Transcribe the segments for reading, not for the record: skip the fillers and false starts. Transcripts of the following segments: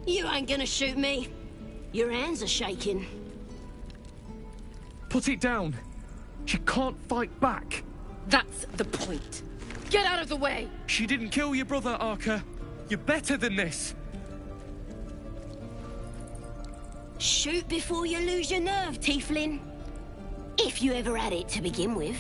You ain't gonna shoot me. Your hands are shaking. Put it down. She can't fight back. That's the point. Get out of the way! She didn't kill your brother, Arka. You're better than this. Shoot before you lose your nerve, Tiefling. If you ever had it to begin with.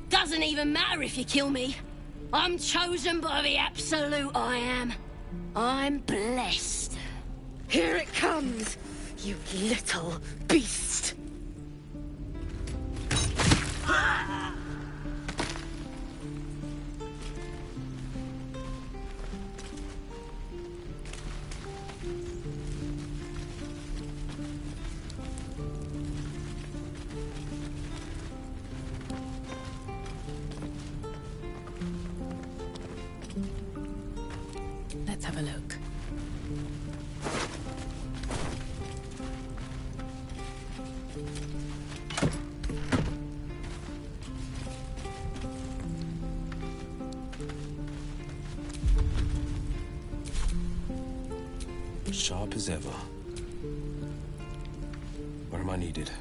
Doesn't even matter if you kill me. I'm chosen by the Absolute, I am. I'm blessed. Here it comes! You little beast! Let's have a look. Sharp as ever. Where am I needed?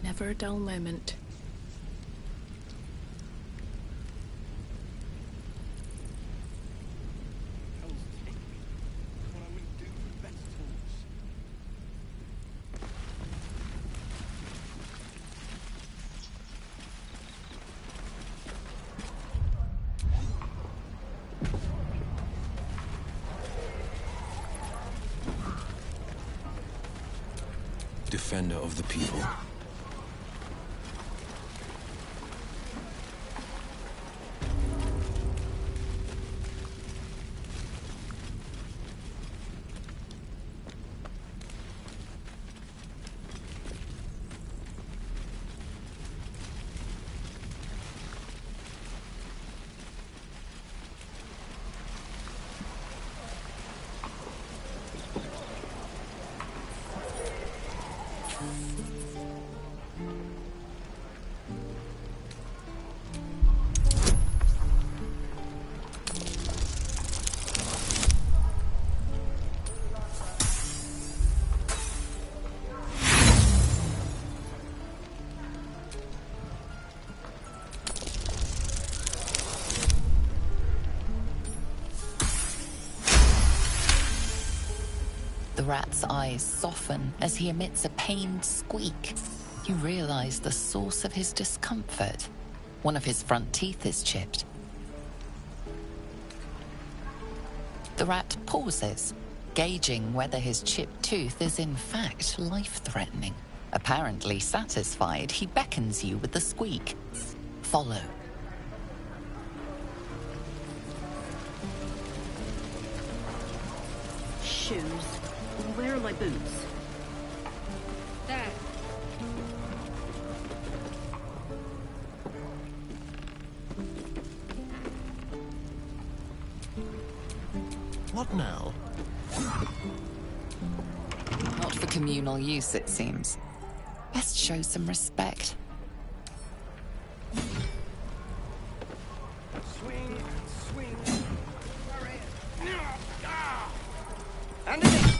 Never a dull moment. Defender of the people. The rat's eyes soften as he emits a pained squeak. You realize the source of his discomfort. One of his front teeth is chipped. The rat pauses, gauging whether his chipped tooth is in fact life-threatening. Apparently satisfied, he beckons you with the squeak. Follow. Shoes. Where are my boots? There. What now? Not for communal use, it seems. Best show some respect. Swing, swing. And again.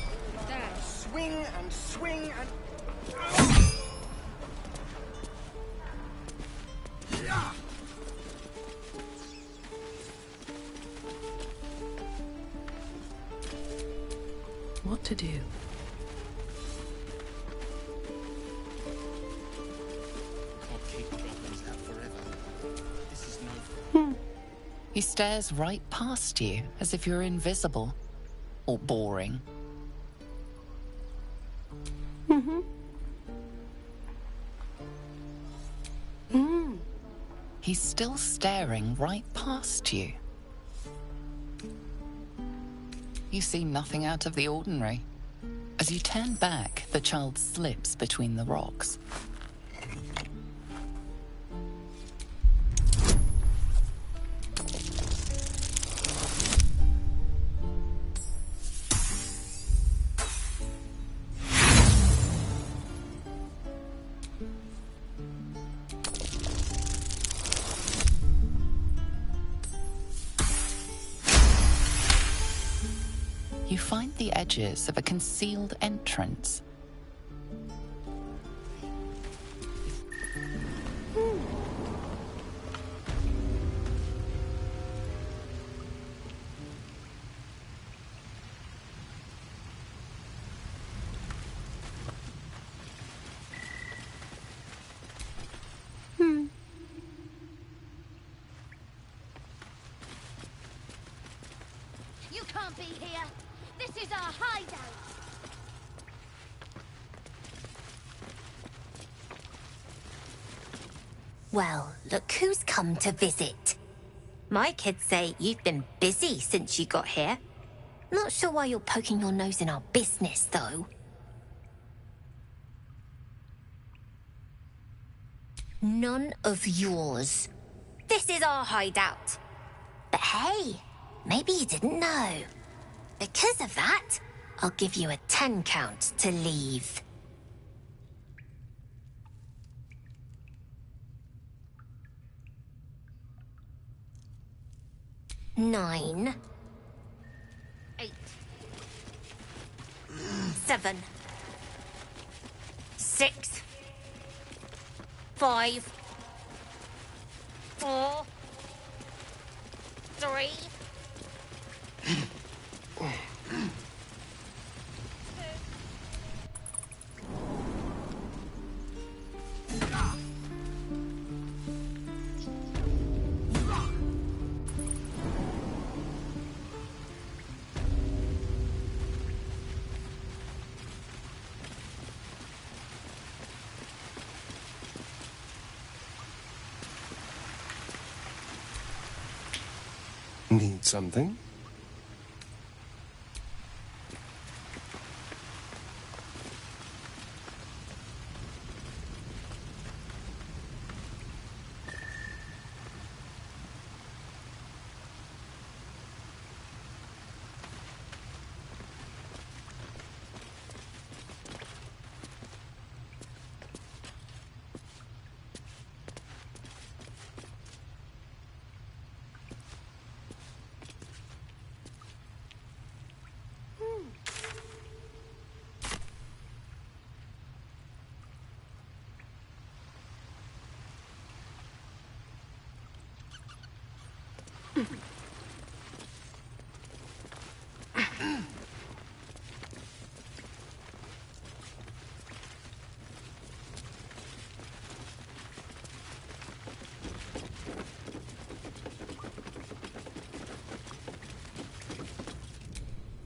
Swing and swing and... What to do? Can't keep problems out forever. This is no... He stares right past you, as if you're invisible. Or boring. He's still staring right past you. You see nothing out of the ordinary. As you turn back, the child slips between the rocks. You find the edges of a concealed entrance. You can't be here. This is our hideout. Well, look who's come to visit. My kids say you've been busy since you got here. Not sure why you're poking your nose in our business, though. None of yours. This is our hideout. But hey, maybe you didn't know. Because of that, I'll give you a 10 count to leave. Nine. 8. 7. 6. 5. 4. 3. Need something?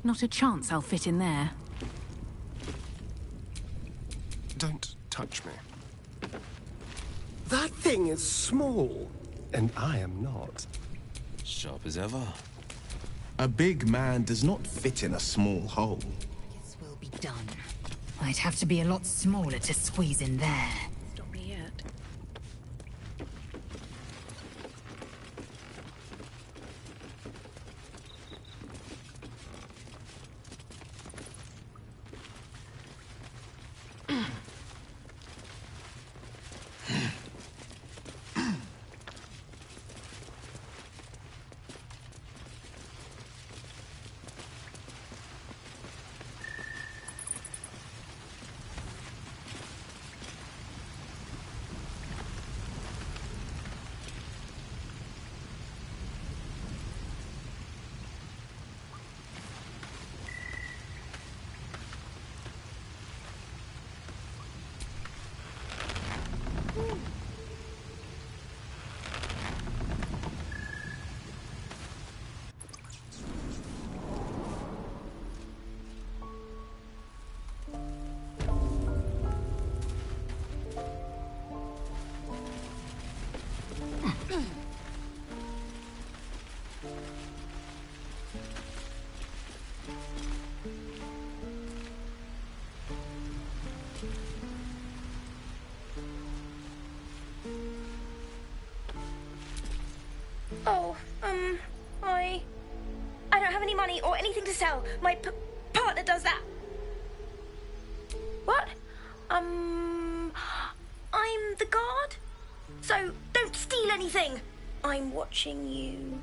Not a chance I'll fit in there. Don't touch me. That thing is small, and I am not. Sharp as ever. A big man does not fit in a small hole. This will be done. I'd have to be a lot smaller to squeeze in there. Stop me yet. Oh, I don't have any money or anything to sell. My partner does that. What? I'm the guard. So don't steal anything. I'm watching you.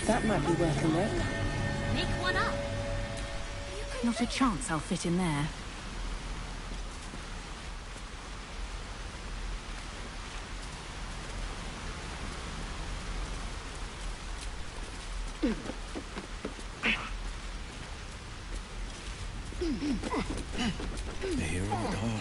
That might be worth a look. Make one up. Not a chance I'll fit in there. Here we go.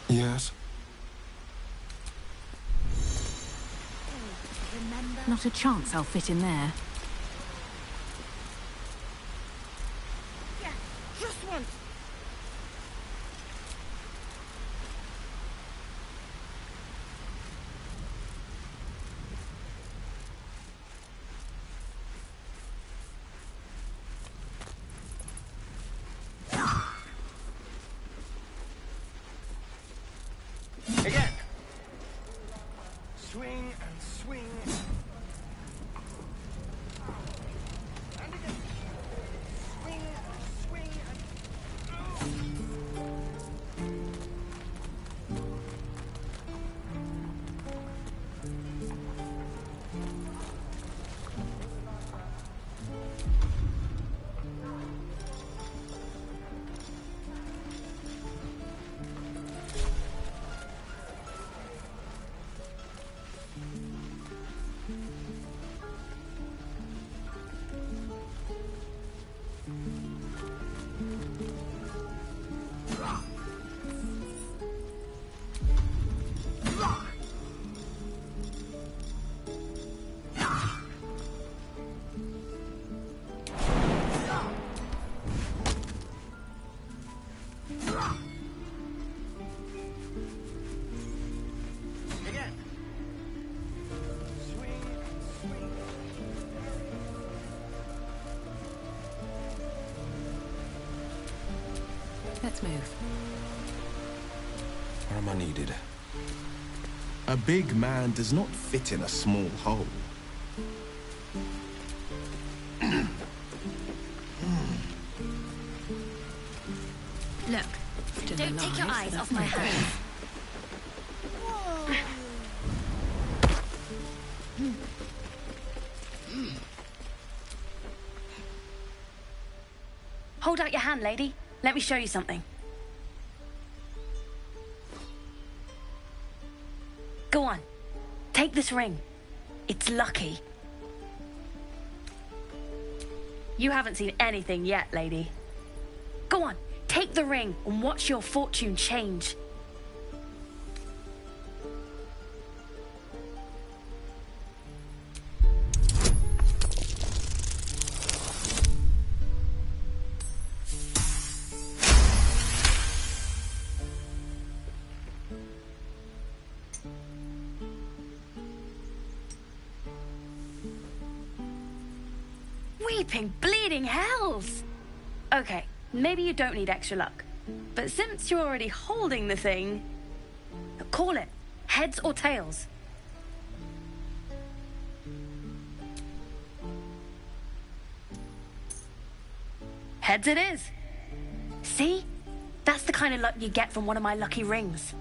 Yes? Not a chance I'll fit in there. Yeah, just once. Again. Swing and swing. And again. Swing and swing and... Again. Swing and swing. Let's move. Where am I needed? A big man does not fit in a small hole. Look, Still don't take your alive, eyes but off my that's no good. hands. Hold out your hand, lady. Let me show you something. Go on. Take this ring. It's lucky. You haven't seen anything yet, lady. Go on. Take the ring and watch your fortune change. Weeping, bleeding hells! Okay, maybe you don't need extra luck. But since you're already holding the thing, call it. Heads or tails? Heads it is. See? That's the kind of luck you get from one of my lucky rings.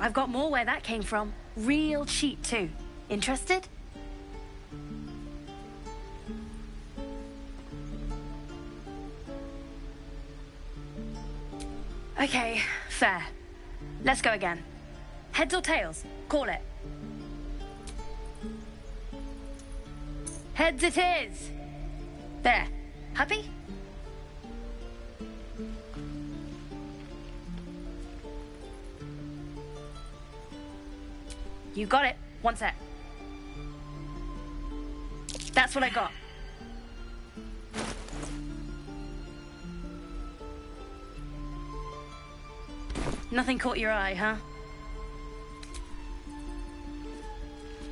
I've got more where that came from. Real cheap too. Interested? Okay, fair. Let's go again. Heads or tails? Call it. Heads it is. There. Happy? You got it. One sec. That's what I got. Nothing caught your eye, huh?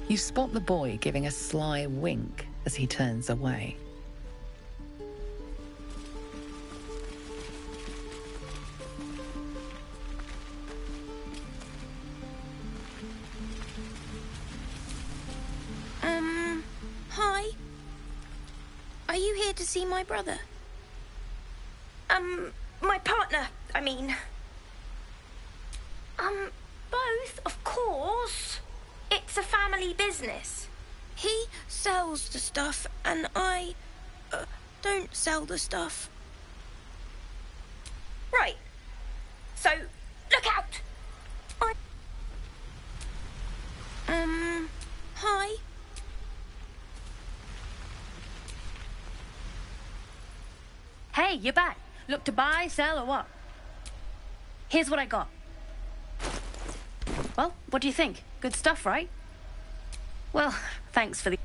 You spot the boy giving a sly wink as he turns away. here to see my brother? My partner, I mean. Both, of course. It's a family business. He sells the stuff, and I don't sell the stuff. Right. So, look out! Hi. Hey, you're back. Look to buy, sell, or what? Here's what I got. Well, what do you think? Good stuff, right? Well, thanks for the...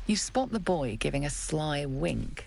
You spot the boy giving a sly wink.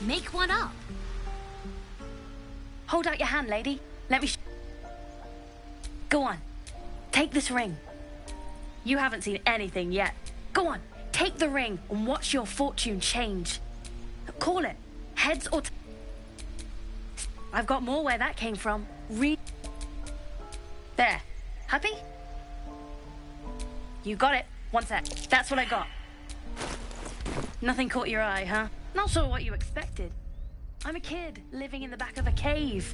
Make one up. Hold out your hand, lady. Let me Go on. Take this ring. You haven't seen anything yet. Go on. Take the ring and watch your fortune change. Call it. Heads or... I've got more where that came from. Read... There. Happy? You got it. One sec. That's what I got. Nothing caught your eye, huh? Not sure what you expected. I'm a kid living in the back of a cave.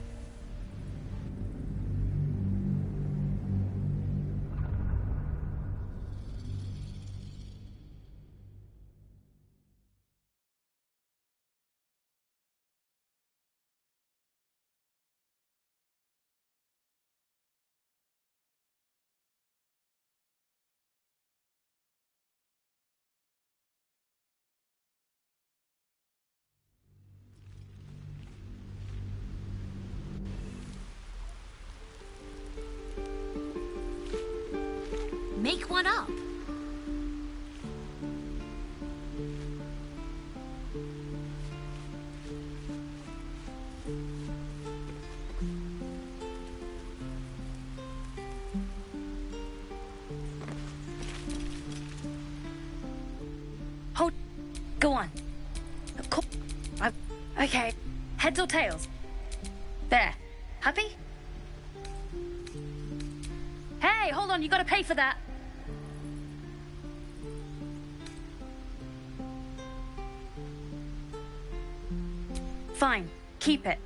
Make one up. Hold. Go on. Okay. Heads or tails? There. Happy? Hey, hold on. You gotta pay for that. Fine, keep it.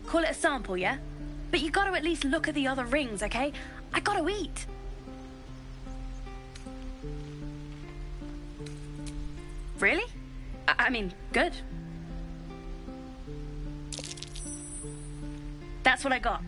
Call it a sample, yeah? But you gotta at least look at the other rings, okay? I gotta eat. Really? I mean, good. That's what I got.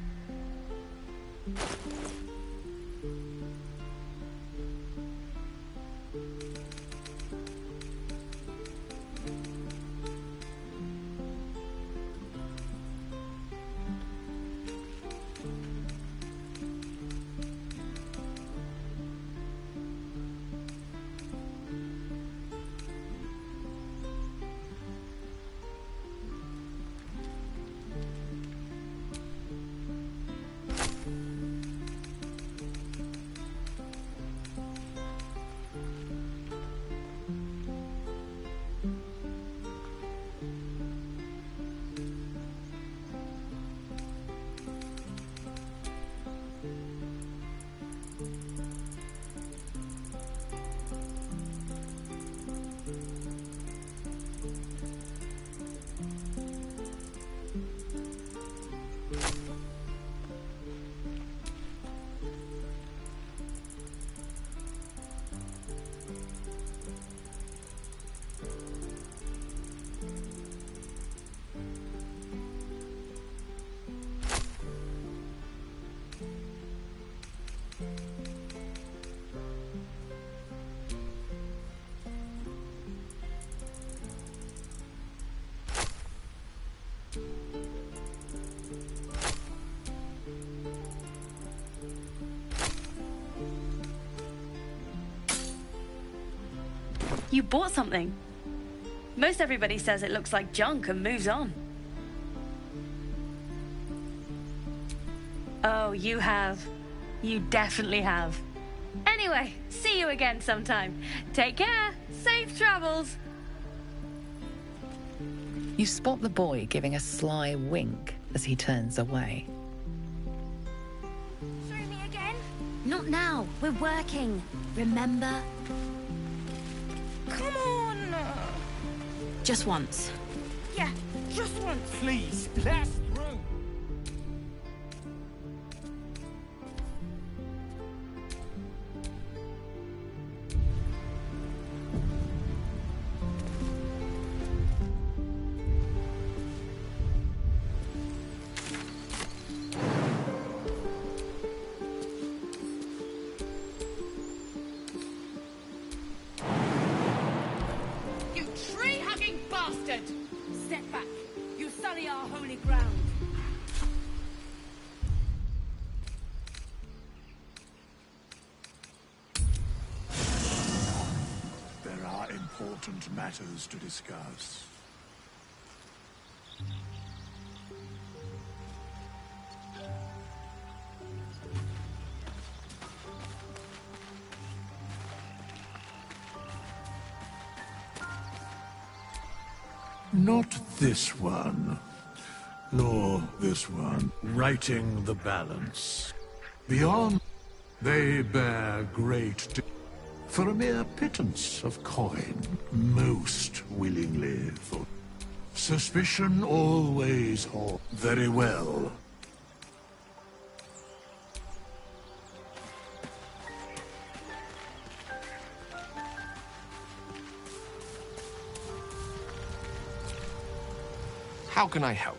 You bought something. Most everybody says it looks like junk and moves on. Oh, you have. You definitely have. Anyway, see you again sometime. Take care. Safe travels. You spot the boy giving a sly wink as he turns away. Show me again? Not now. We're working. Remember? Come on! Just once. Yeah, just once. Please, last room. You tree-hugging bastard! Step back. You sully our holy ground. There are important matters to discuss. Not this one, nor this one. Righting the balance. Beyond, they bear great for a mere pittance of coin, most willingly. For suspicion always holds. Very well. How can I help?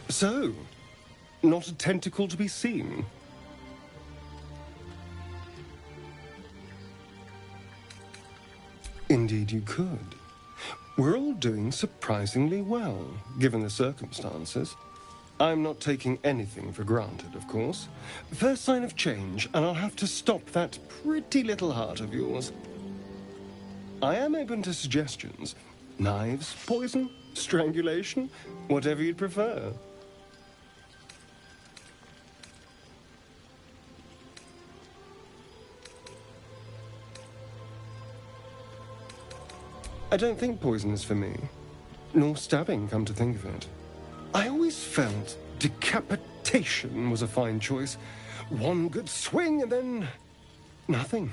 So, not a tentacle to be seen. Indeed you could. We're all doing surprisingly well, given the circumstances. I'm not taking anything for granted, of course. First sign of change, and I'll have to stop that pretty little heart of yours. I am open to suggestions. Knives, poison, strangulation, whatever you'd prefer. I don't think poison is for me. Nor stabbing, come to think of it. I always felt decapitation was a fine choice. One good swing and then nothing.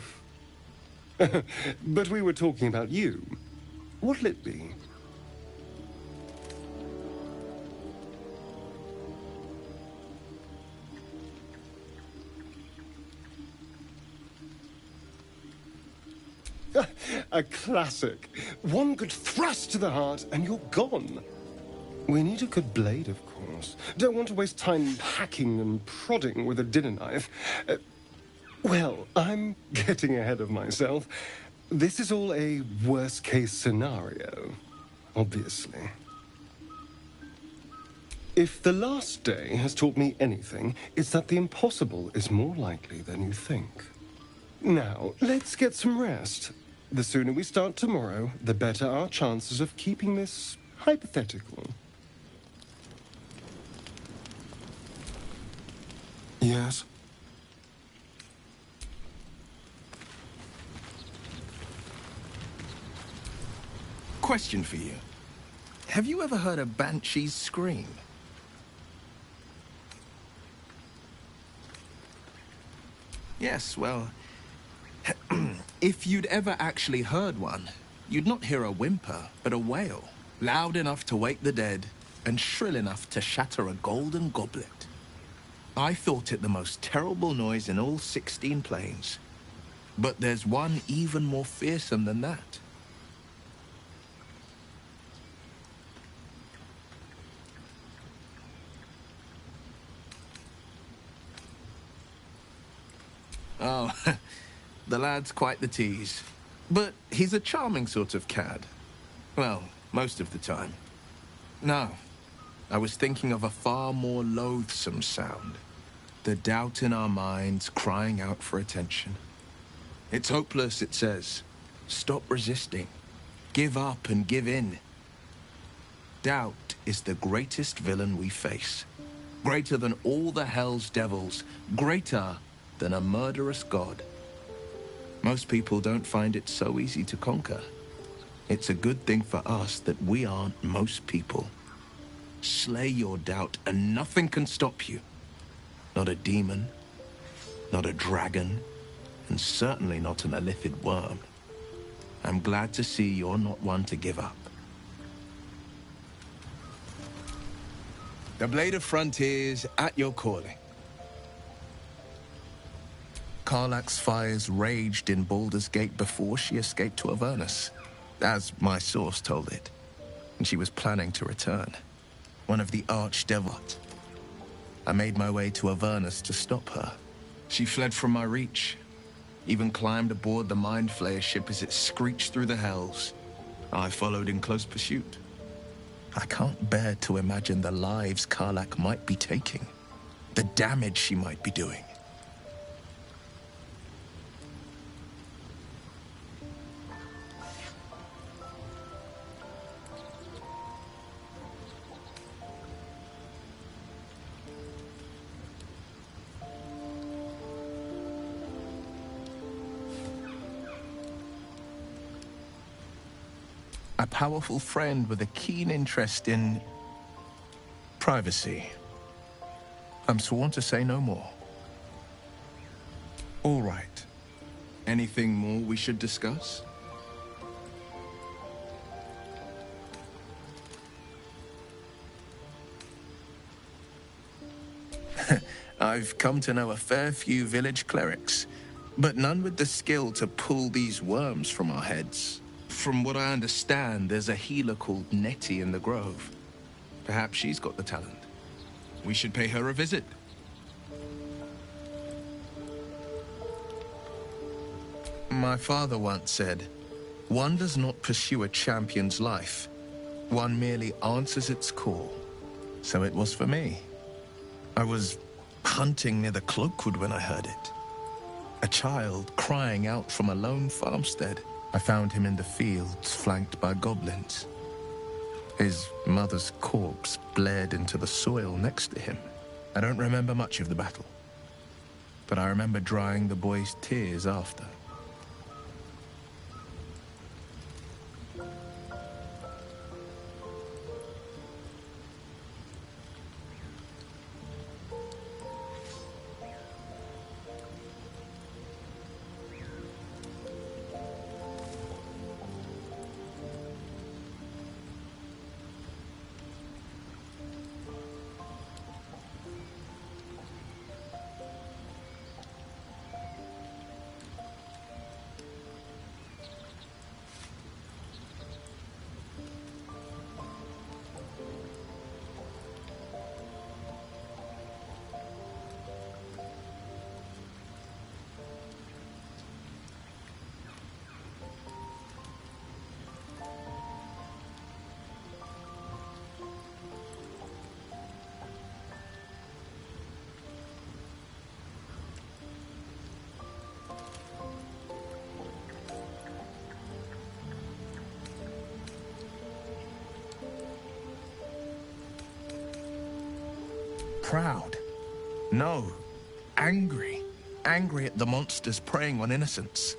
But we were talking about you. What'll it be? A classic. One good thrust to the heart and you're gone. We need a good blade, of course. Don't want to waste time hacking and prodding with a dinner knife. Well, I'm getting ahead of myself. This is all a worst-case scenario, obviously. If the last day has taught me anything, it's that the impossible is more likely than you think. Now, let's get some rest. The sooner we start tomorrow, the better our chances of keeping this hypothetical. Yes? Question for you. Have you ever heard a banshee's scream? Yes, well, if you'd ever actually heard one, you'd not hear a whimper, but a wail, loud enough to wake the dead and shrill enough to shatter a golden goblet. I thought it the most terrible noise in all 16 planes. But there's one even more fearsome than that. Oh, the lad's quite the tease. But he's a charming sort of cad. Well, most of the time. No, I was thinking of a far more loathsome sound. The doubt in our minds crying out for attention. It's hopeless, it says. Stop resisting. Give up and give in. Doubt is the greatest villain we face. Greater than all the hell's devils. Greater than a murderous god. Most people don't find it so easy to conquer. It's a good thing for us that we aren't most people. Slay your doubt and nothing can stop you. Not a demon, not a dragon, and certainly not an illithid worm. I'm glad to see you're not one to give up. The Blade of Frontiers at your calling. Karlach's fires raged in Baldur's Gate before she escaped to Avernus, as my source told it, and she was planning to return. One of the archdevils. I made my way to Avernus to stop her. She fled from my reach, even climbed aboard the Mind Flayer ship as it screeched through the hells. I followed in close pursuit. I can't bear to imagine the lives Karlach might be taking, the damage she might be doing. A powerful friend with a keen interest in privacy. I'm sworn to say no more. All right. Anything more we should discuss? I've come to know a fair few village clerics, but none with the skill to pull these worms from our heads. From what I understand, there's a healer called Nettie in the Grove. Perhaps she's got the talent. We should pay her a visit. My father once said, one does not pursue a champion's life. One merely answers its call. So it was for me. I was hunting near the Cloakwood when I heard it. A child crying out from a lone farmstead. I found him in the fields, flanked by goblins. His mother's corpse blared into the soil next to him. I don't remember much of the battle, but I remember drying the boy's tears after. Proud. No. Angry. Angry at the monsters preying on innocents.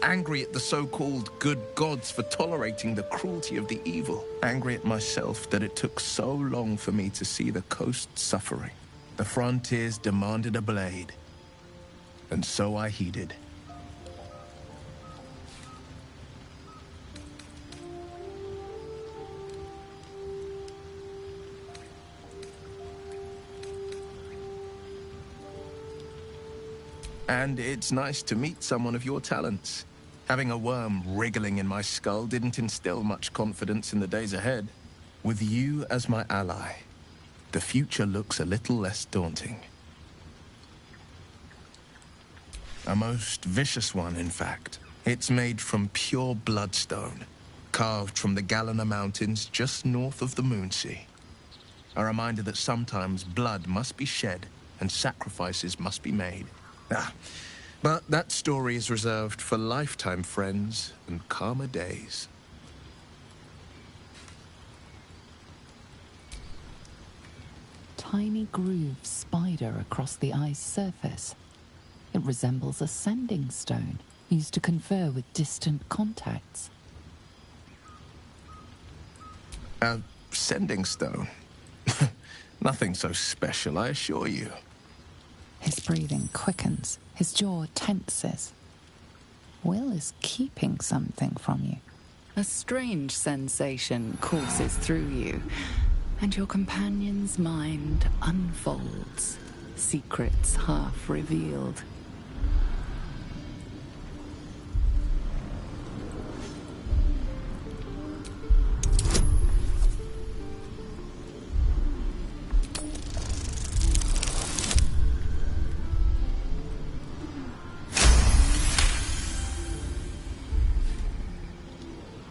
Angry at the so-called good gods for tolerating the cruelty of the evil. Angry at myself that it took so long for me to see the coast suffering. The frontiers demanded a blade. And so I heeded. And it's nice to meet someone of your talents. Having a worm wriggling in my skull didn't instill much confidence in the days ahead. With you as my ally, the future looks a little less daunting. A most vicious one, in fact. It's made from pure bloodstone, carved from the Galena Mountains just north of the Moonsea. A reminder that sometimes blood must be shed and sacrifices must be made. But that story is reserved for lifetime friends and calmer days. Tiny grooves spider across the eye's surface. It resembles a sending stone, used to confer with distant contacts. A sending stone? Nothing so special, I assure you. His breathing quickens, his jaw tenses. Will is keeping something from you. A strange sensation courses through you, and your companion's mind unfolds, secrets half revealed.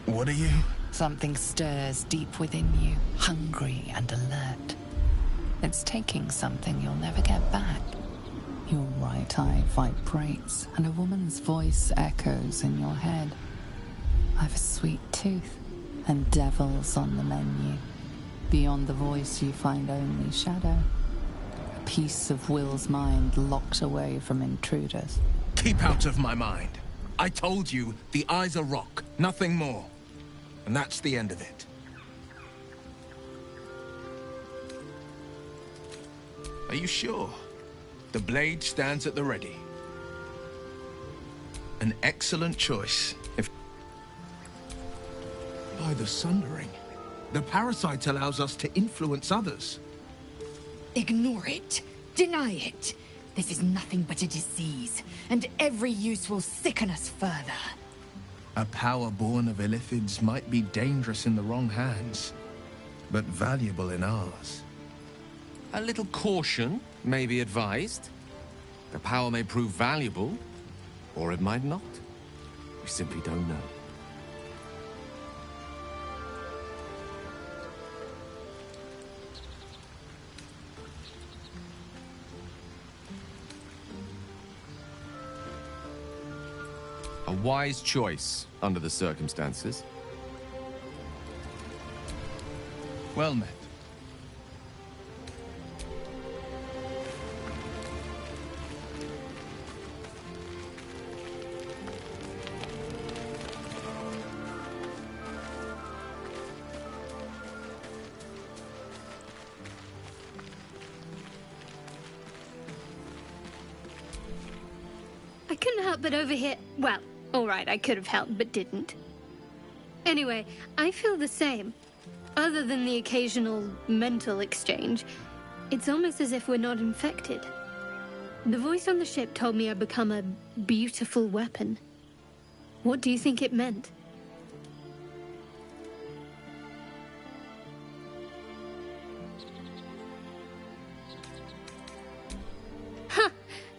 What are you? Something stirs deep within you, hungry and alert. It's taking something you'll never get back. Your right eye vibrates, and a woman's voice echoes in your head. I've a sweet tooth, and devils on the menu. Beyond the voice, you find only shadow. A piece of Will's mind locked away from intruders. Keep out of my mind. I told you, the eye's a rock, nothing more. And that's the end of it. Are you sure? The blade stands at the ready. An excellent choice, if... By the Sundering, the parasite allows us to influence others. Ignore it. Deny it. This is nothing but a disease, and every use will sicken us further. A power born of illithids might be dangerous in the wrong hands, but valuable in ours. A little caution may be advised. The power may prove valuable, or it might not. We simply don't know. A wise choice under the circumstances. Well met. I couldn't help but overhear... Well, all right, I could have helped, but didn't. Anyway, I feel the same. Other than the occasional mental exchange, it's almost as if we're not infected. The voice on the ship told me I'd become a beautiful weapon. What do you think it meant? Huh,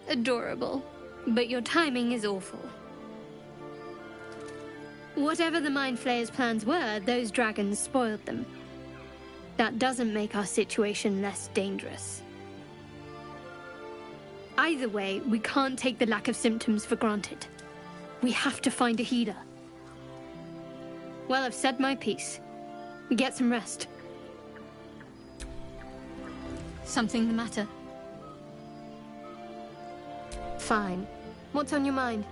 adorable. But your timing is awful. Whatever the Mind Flayer's plans were, those dragons spoiled them. That doesn't make our situation less dangerous. Either way, we can't take the lack of symptoms for granted. We have to find a healer. Well, I've said my piece. Get some rest. Something the matter? Fine. What's on your mind?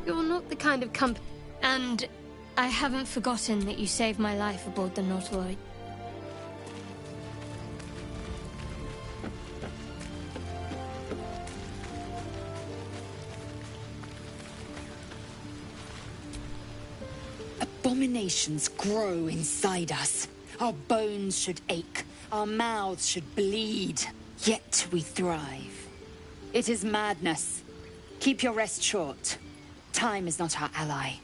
You're not the kind of company... And I haven't forgotten that you saved my life aboard the Nautiloid. Abominations grow inside us. Our bones should ache. Our mouths should bleed. Yet we thrive. It is madness. Keep your rest short. Time is not our ally.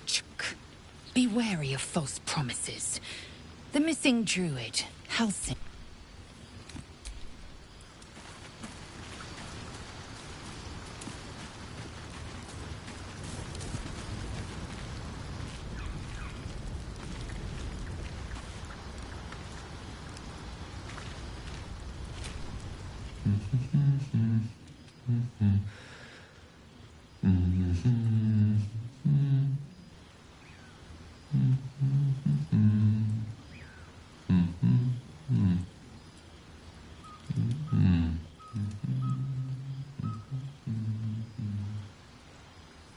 Chuk. Be wary of false promises. The missing druid, Halsin.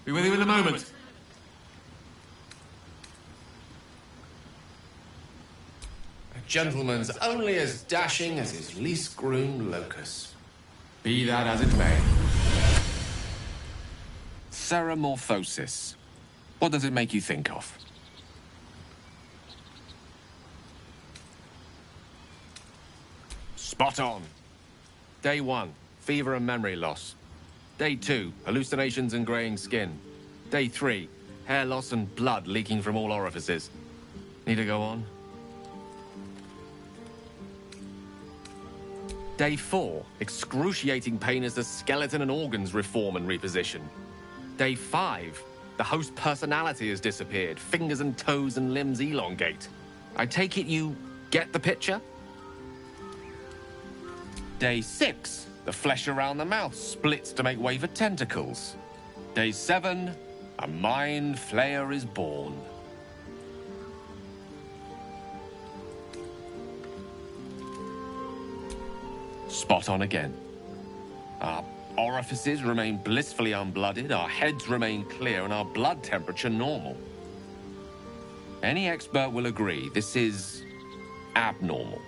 Be with you in a moment. A gentleman's only as dashing as his least-groomed locus. Be that as it may. Ceramorphosis. What does it make you think of? Spot on. Day 1, fever and memory loss. Day 2, hallucinations and graying skin. Day 3, hair loss and blood leaking from all orifices. Need to go on? Day 4, excruciating pain as the skeleton and organs reform and reposition. Day 5, the host personality has disappeared. Fingers and toes and limbs elongate. I take it you get the picture? Day 6, the flesh around the mouth splits to make way for tentacles. Day 7, a mind flayer is born. Spot on again. Our orifices remain blissfully unblooded, our heads remain clear, and our blood temperature normal. Any expert will agree this is abnormal.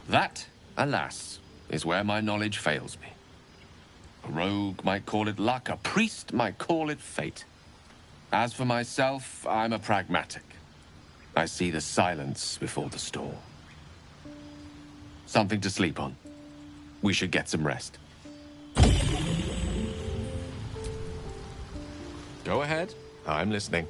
That, alas, is where my knowledge fails me. A rogue might call it luck, a priest might call it fate. As for myself, I'm a pragmatic. I see the silence before the storm. Something to sleep on. We should get some rest. Go ahead. I'm listening.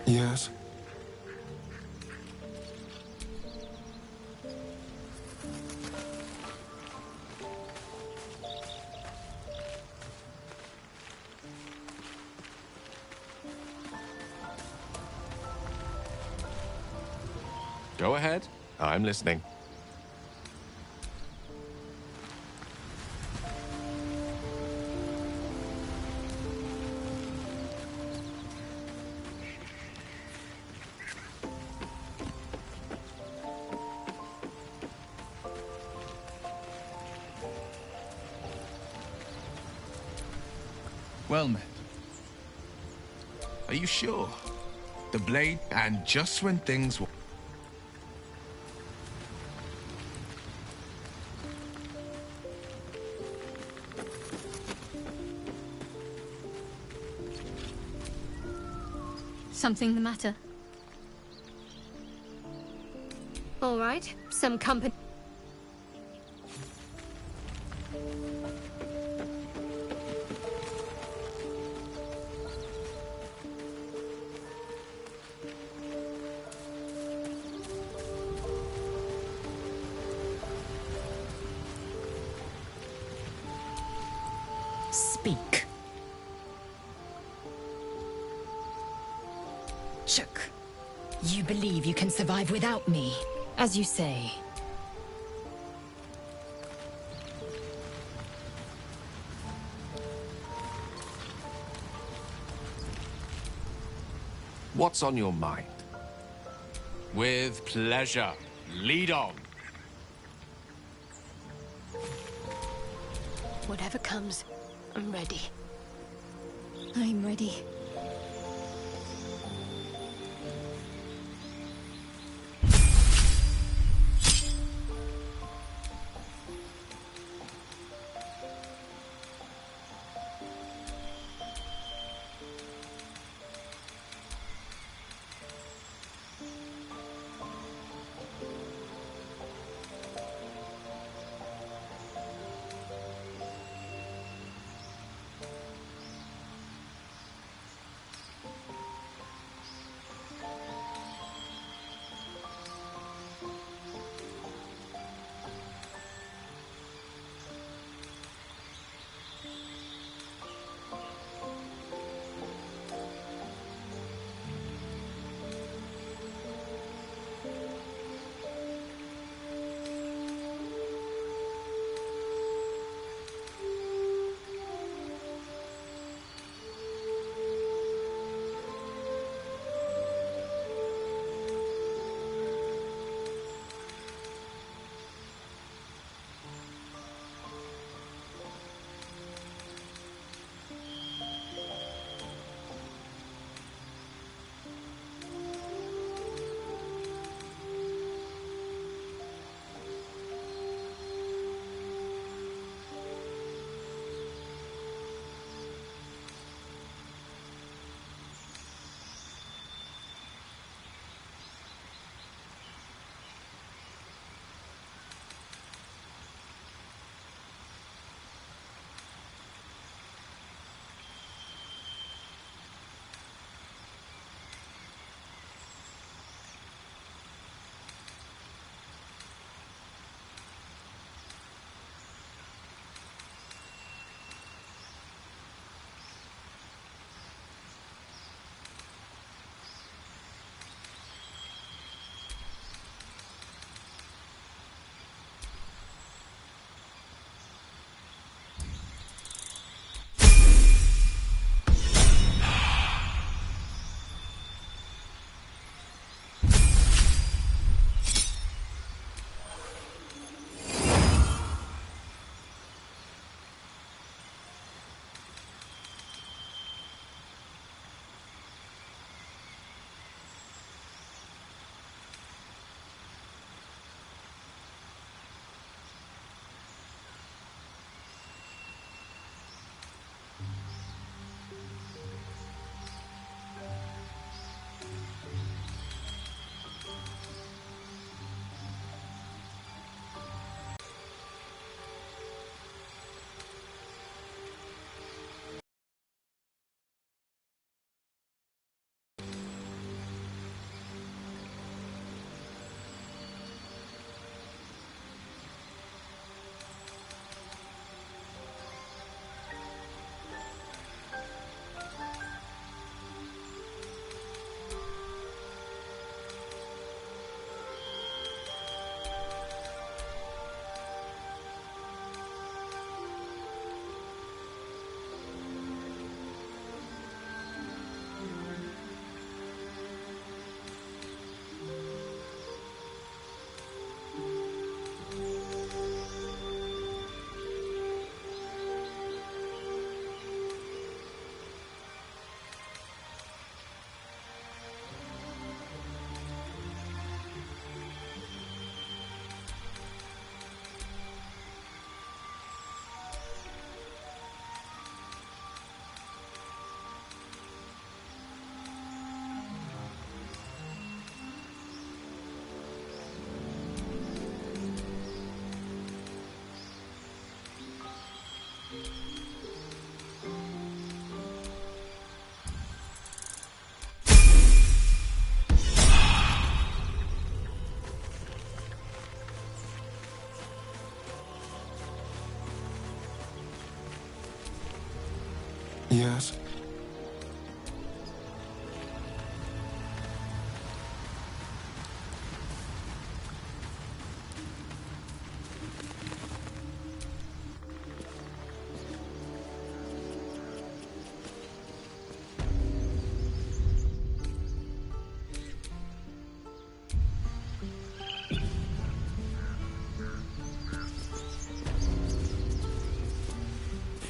Yes? Go ahead. I'm listening. Well met. Are you sure? The blade, and just when things were... Something the matter? All right, some company. Speak. Shook. You believe you can survive without me, as you say. What's on your mind? With pleasure. Lead on. Whatever comes, I'm ready. I'm ready. Yes?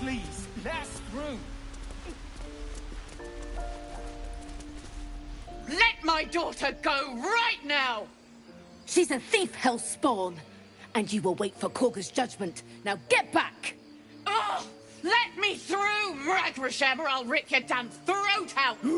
Please, last room. daughter go right now! She's a thief, hellspawn. And you will wait for Korga's judgment. Now get back! Oh! Let me through, Mragrasham, or I'll rip your damn throat out! Do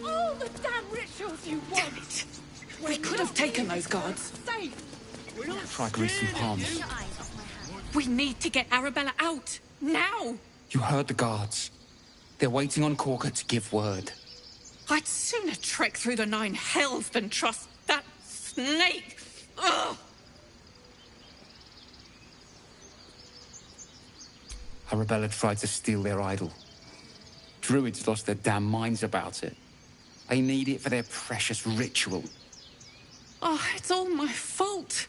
all the damn rituals you want! Damn it! We could have taken those guards. Safe! Try greasing palms. We need to get Arabella out. Now! You heard the guards. They're waiting on Korga to give word. I'd sooner trek through the 9 hells than trust that snake. Ugh! Arabella tried to steal their idol. Druids lost their damn minds about it. They need it for their precious ritual. Oh, it's all my fault.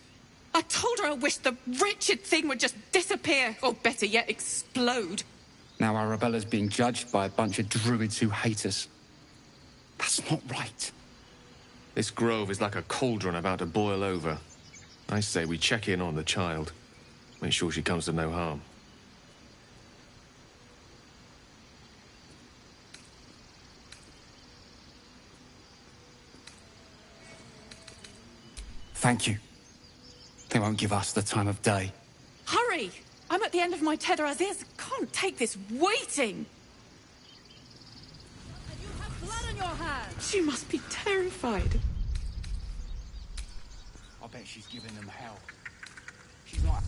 I told her I wished the wretched thing would just disappear, or better yet, explode. Now Arabella's being judged by a bunch of druids who hate us. That's not right. This grove is like a cauldron about to boil over. I say we check in on the child. Make sure she comes to no harm. Thank you. They won't give us the time of day. Hurry! I'm at the end of my tether as is. Can't take this waiting. You have blood on your hands! She must be terrified. I bet she's giving them hell. She's not...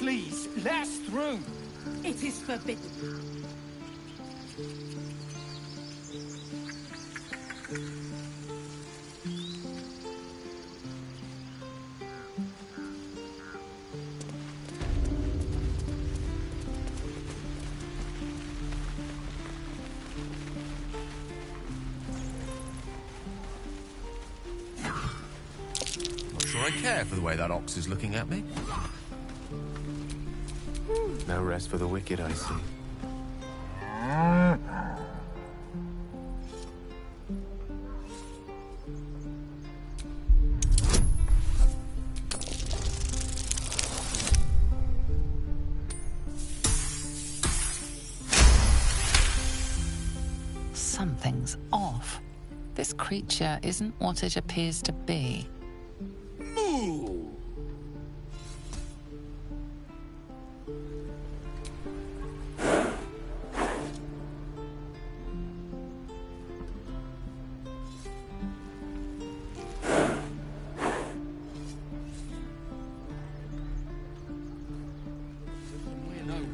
Please, last through. It is forbidden. Not sure I care for the way that ox is looking at me. No rest for the wicked, I see. Something's off. This creature isn't what it appears to be. Moo!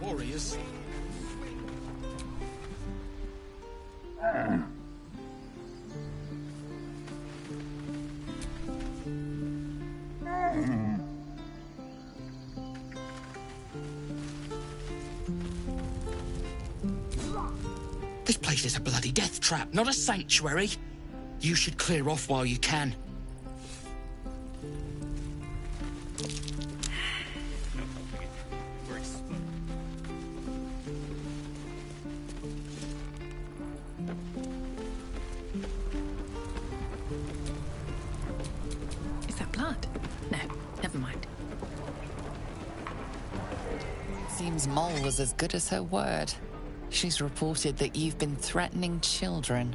Warriors. This place is a bloody death trap, not a sanctuary. You should clear off while you can. Never mind. Seems Mole was as good as her word. She's reported that you've been threatening children.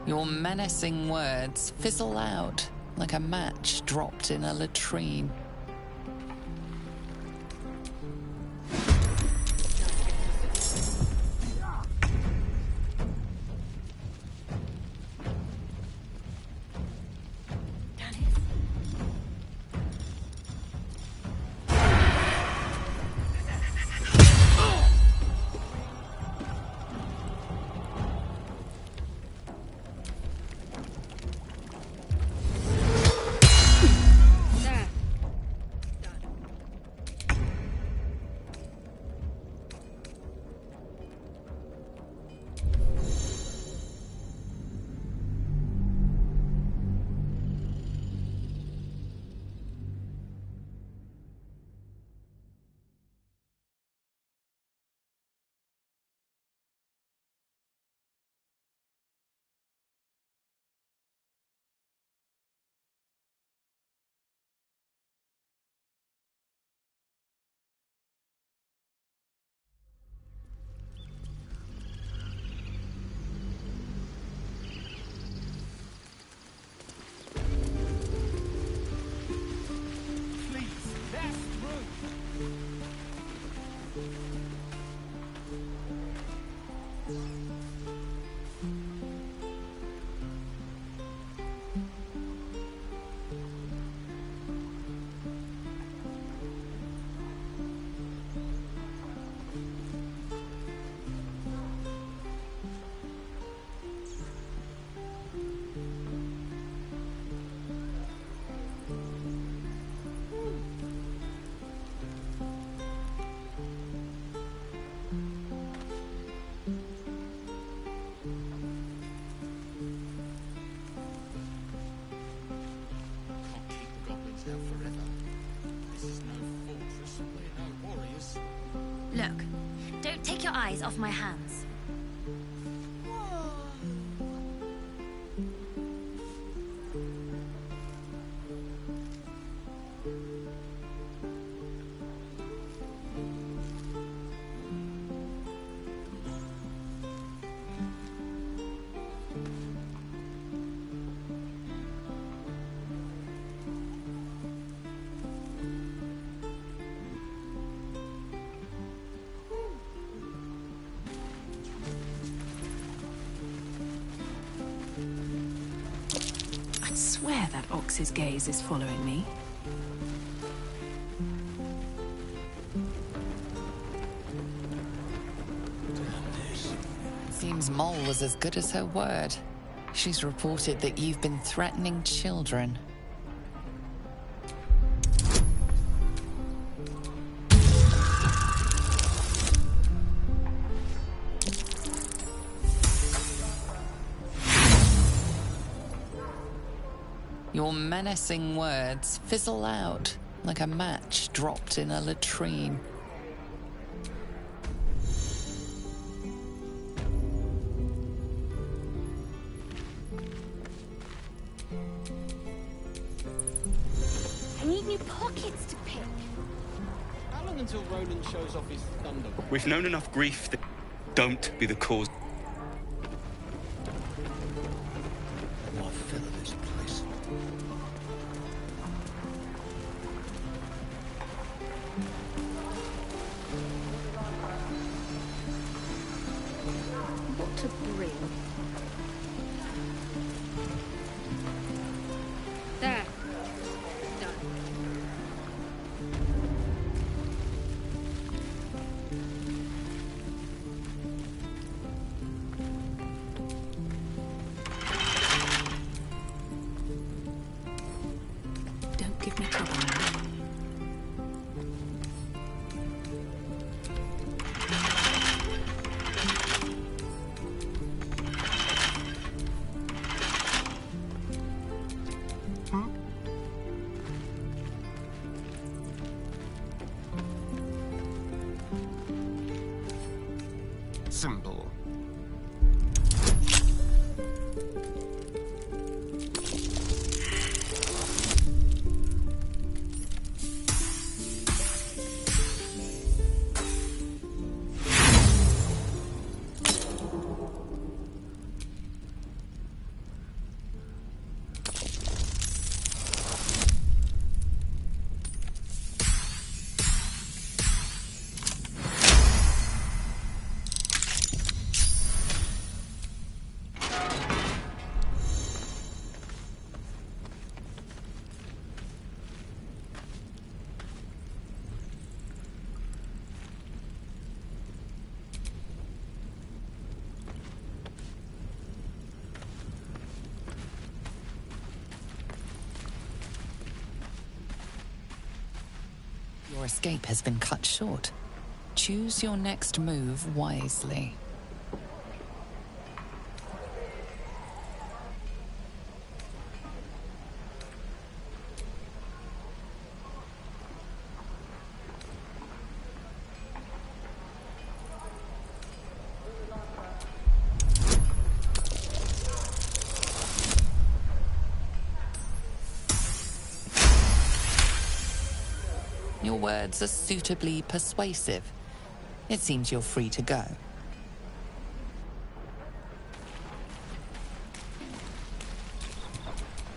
Your menacing words fizzle out like a match dropped in a latrine. Look, don't take your eyes off my hands. I swear that ox's gaze is following me. Seems Mole was as good as her word. She's reported that you've been threatening children. Your menacing words fizzle out like a match dropped in a latrine. I need new pockets to pick. How long until Roland shows off his thunder? We've known enough grief that don't be the cause. My fill of this place. What to bring? There. Your escape has been cut short. Choose your next move wisely. Your words are suitably persuasive. It seems you're free to go.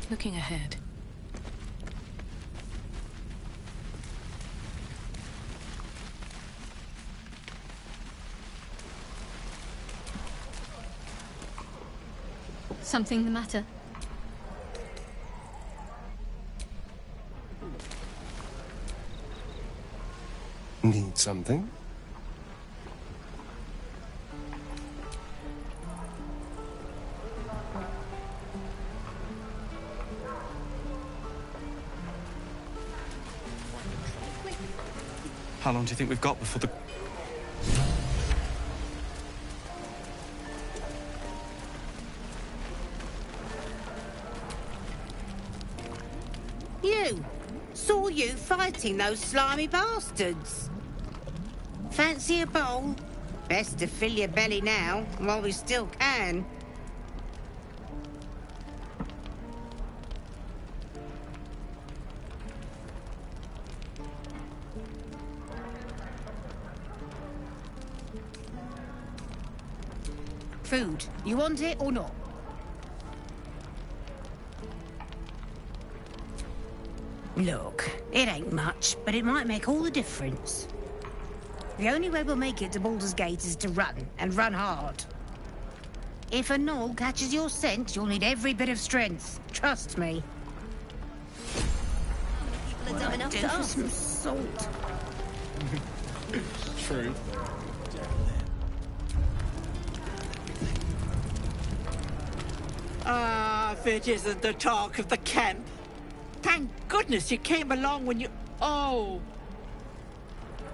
Looking ahead. Something the matter? Need something? How long do you think we've got before the... You! Saw you fighting those slimy bastards. Fancy a bowl? Best to fill your belly now, while we still can. Food. You want it or not? Look, it ain't much, but it might make all the difference. The only way we'll make it to Baldur's Gate is to run, and run hard. If a gnoll catches your scent, you'll need every bit of strength. Trust me. People are dumb enough to ask. Some salt. True. Ah, if it isn't the talk of the camp. Thank goodness you came along when you... Oh!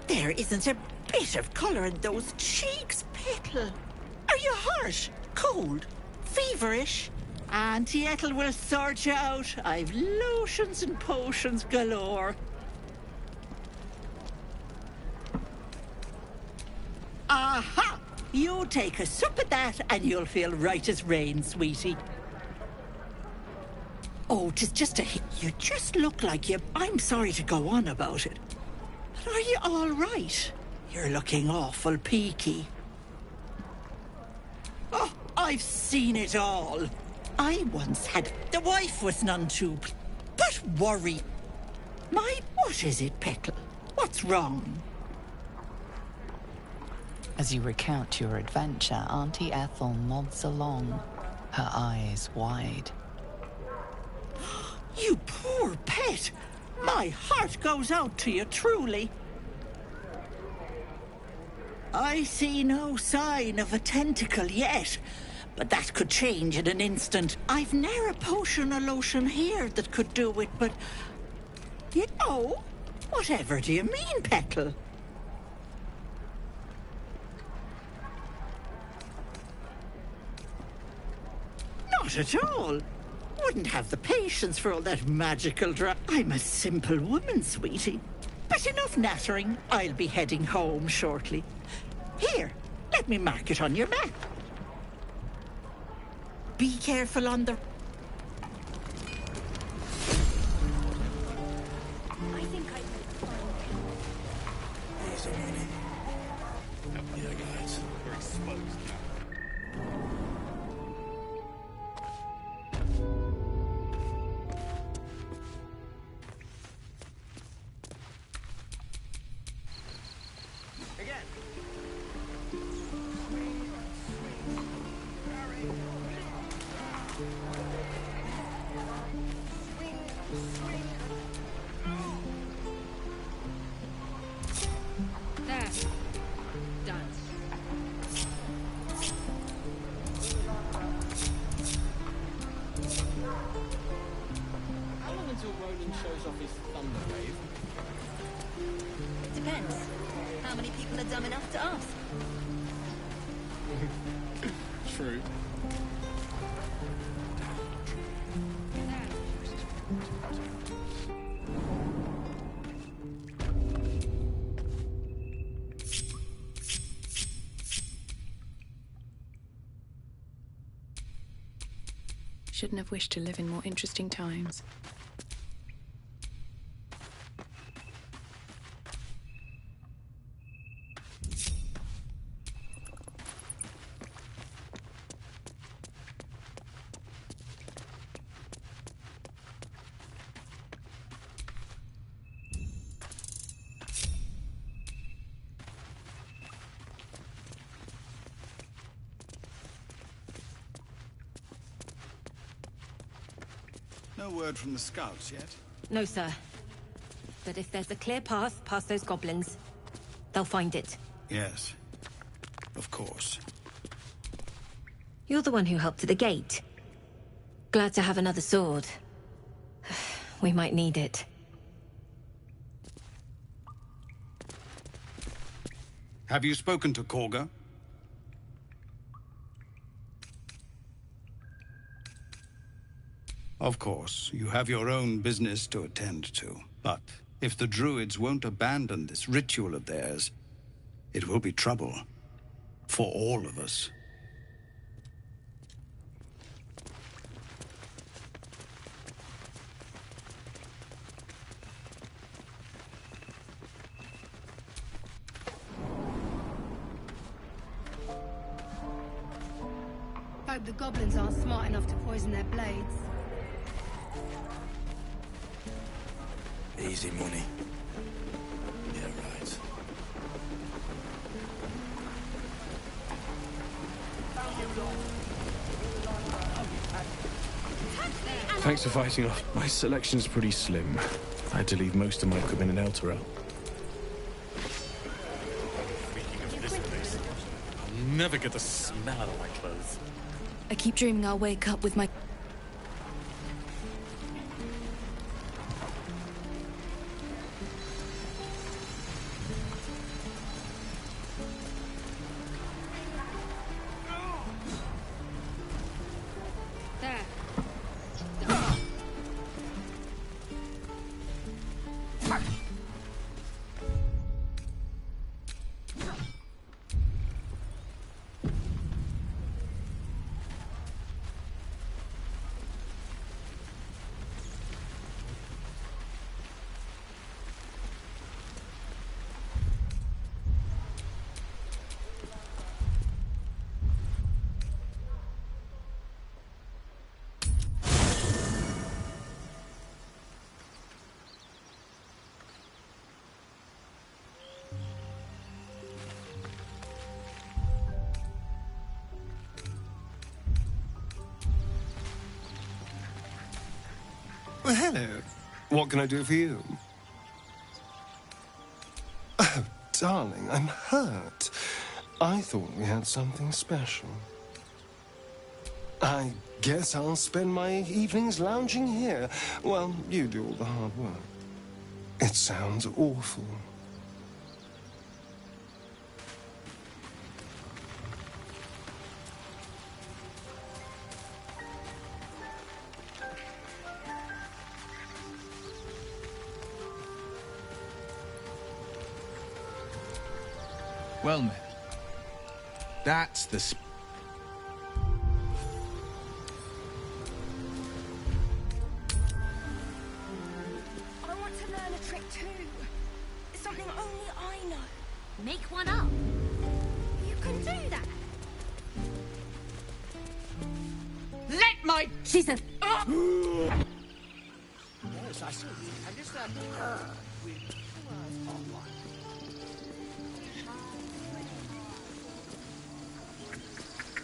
There isn't a bit of colour in those cheeks, Petal. Are you hurt? Cold? Feverish? Auntie Ethel will sort you out. I've lotions and potions galore. Aha! You take a sup of that and you'll feel right as rain, sweetie. Oh, 'tis just a hit. You just look like you... I'm sorry to go on about it. But are you all right? You're looking awful peaky. Oh, I've seen it all. I once had... The wife was none too... But worry. What is it, Petal? What's wrong? As you recount your adventure, Auntie Ethel nods along, her eyes wide. You poor pet! My heart goes out to you, truly. I see no sign of a tentacle yet, but that could change in an instant. I've ne'er a potion or lotion here that could do it, but... You know, whatever do you mean, Petal? Not at all. Wouldn't have the patience for all that magical I'm a simple woman, sweetie. But enough nattering. I'll be heading home shortly. Here, let me mark it on your map. Be careful on the... I think I Yeah, guys. We're exposed now. There. Done. How long until Roland shows off his thunder wave? depends. How many people are dumb enough to ask? True. Shouldn't have wished to live in more interesting times. No word from the scouts yet? No, sir. But if there's a clear path past those goblins, they'll find it. Yes. Of course. You're the one who helped at the gate. Glad to have another sword. We might need it. Have you spoken to Korga? Of course, you have your own business to attend to. But if the Druids won't abandon this ritual of theirs, it will be trouble. For all of us. Hope the goblins aren't smart enough to poison their blades. Easy money. Yeah, right. Thanks for fighting off. My selection's pretty slim. I had to leave most of my equipment in Elturel. I'll never get the smell out of my clothes. I keep dreaming I'll wake up with my... Well, hello. What can I do for you? Oh, darling, I'm hurt. I thought we had something special. I guess I'll spend my evenings lounging here while you do all the hard work. It sounds awful. Well, men, that's the I want to learn a trick too. It's something only I know. Make one up. You can do that. Let my... She's a... Yes, I see. And this with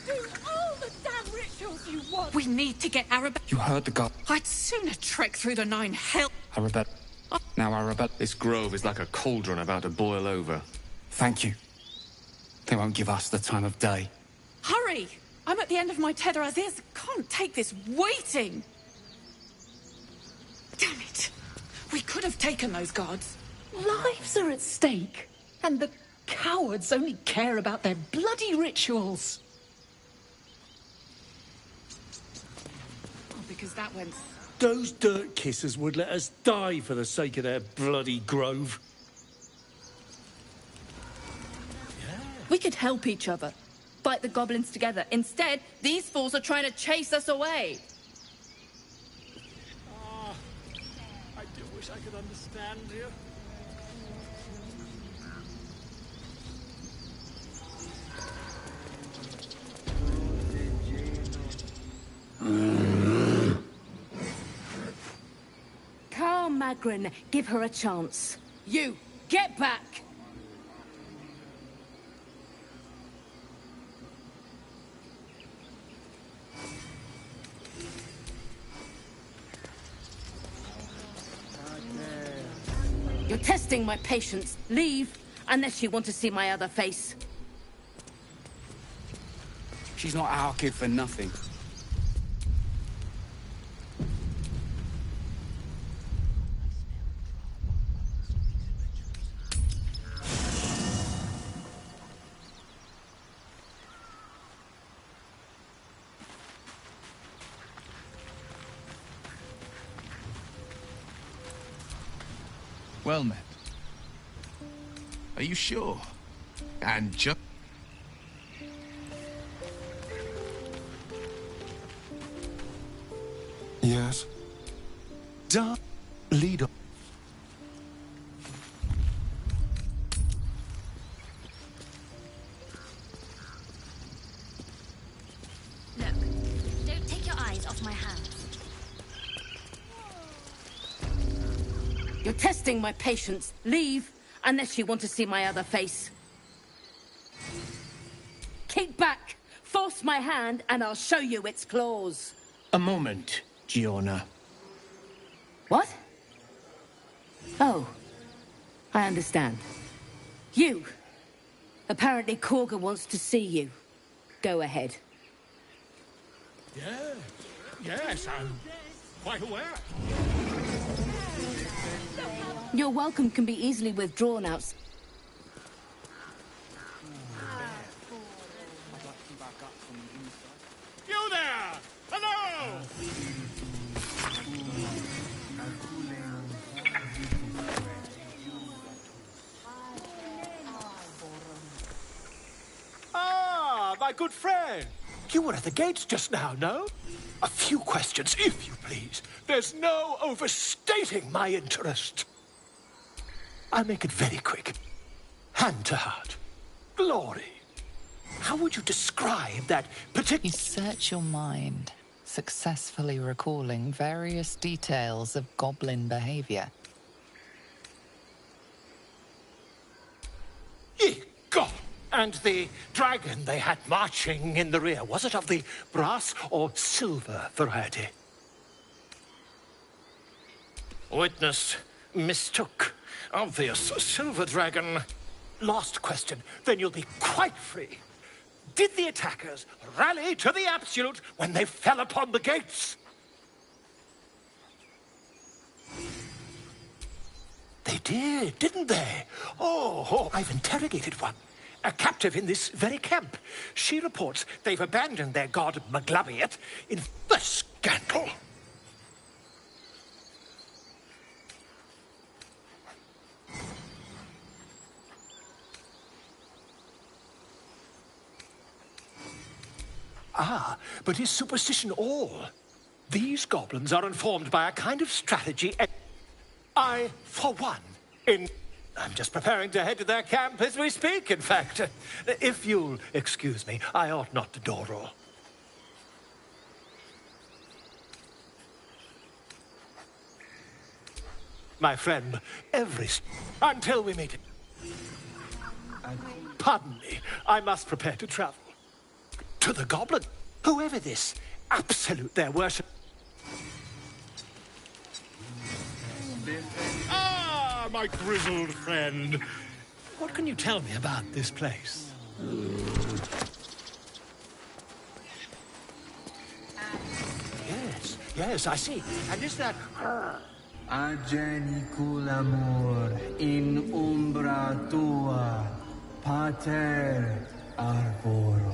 Do all the damn rituals you want. We need to get Arabella. You heard the god. I'd sooner trek through the 9 hell. Arabella. Now Arabella. This grove is like a cauldron about to boil over. Thank you. They won't give us the time of day. Hurry! I'm at the end of my tether as is. Can't take this waiting. Damn it. We could have taken those guards. Lives are at stake, and the cowards only care about their bloody rituals. Oh, because that went... Those dirt kissers would let us die for the sake of their bloody grove. We could help each other. Fight the goblins together. Instead, these fools are trying to chase us away. I do wish I could understand you. Carl Magrin, give her a chance. You, get back! You're testing my patience. Leave, unless you want to see my other face. She's not our kid for nothing. Well met. Are you sure? And just... Yes. Lead on. Look, don't take your eyes off my hands. You're testing my patience. Leave, unless you want to see my other face. Keep back! Force my hand, and I'll show you its claws. A moment, Giona. What? Oh, I understand. You! Apparently Korga wants to see you. Go ahead. Yes, I'm quite aware. Your welcome can be easily withdrawn out. You there! Hello! Ah, my good friend. You were at the gates just now, no? A few questions, if you please. There's no overstating my interest. I'll make it very quick. Hand to heart. Glory. How would you describe that particular... You search your mind, successfully recalling various details of goblin behavior. Ye God! And the dragon they had marching in the rear, was it of the brass or silver variety? Witness mistook. Obvious silver dragon. Last question, then you'll be quite free. Did the attackers rally to the absolute when they fell upon the gates? They did, didn't they? Oh, I've interrogated one. A captive in this very camp. She reports they've abandoned their god Maglabiet in the scandal. Ah, but is superstition all? These goblins are informed by a kind of strategy, and I, for one, I'm just preparing to head to their camp as we speak, in fact. If you'll excuse me, I ought not to door roll. My friend, until we meet. Pardon me, I must prepare to travel. To the goblin, whoever this, absolute their worship. Ah, my grizzled friend. What can you tell me about this place? Yes, I see. And is that... Agenicul amor in umbra tua, pater arborum.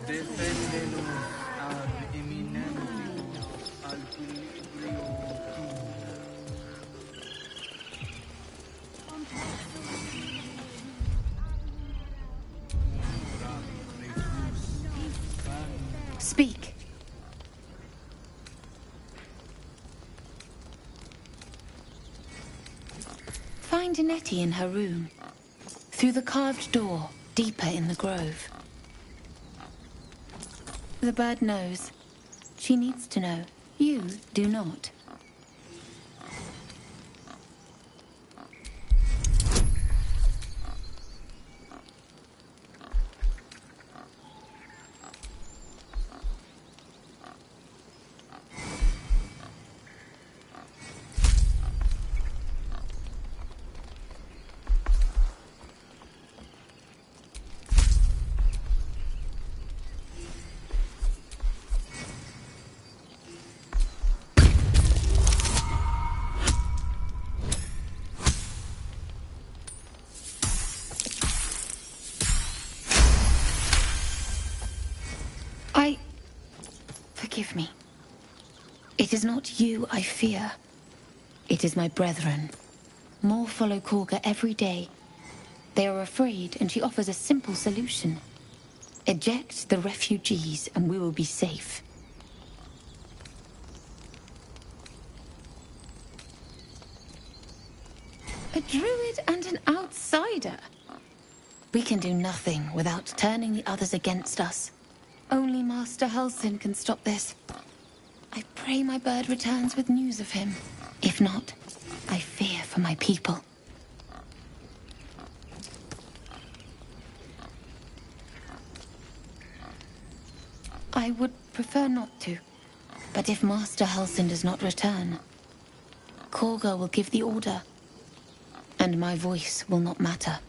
Defendenos ad eminentium al equilibrio tuum. Speak. Find Nettie in her room. Through the carved door, deeper in the grove. The bird knows. She needs to know. You do not. Forgive me. It is not you I fear. It is my brethren. More follow Korga every day. They are afraid, and she offers a simple solution. Eject the refugees, and we will be safe. A druid and an outsider. We can do nothing without turning the others against us. Only Master Halsin can stop this. I pray my bird returns with news of him. If not, I fear for my people. I would prefer not to. But if Master Halsin does not return, Korga will give the order, and my voice will not matter.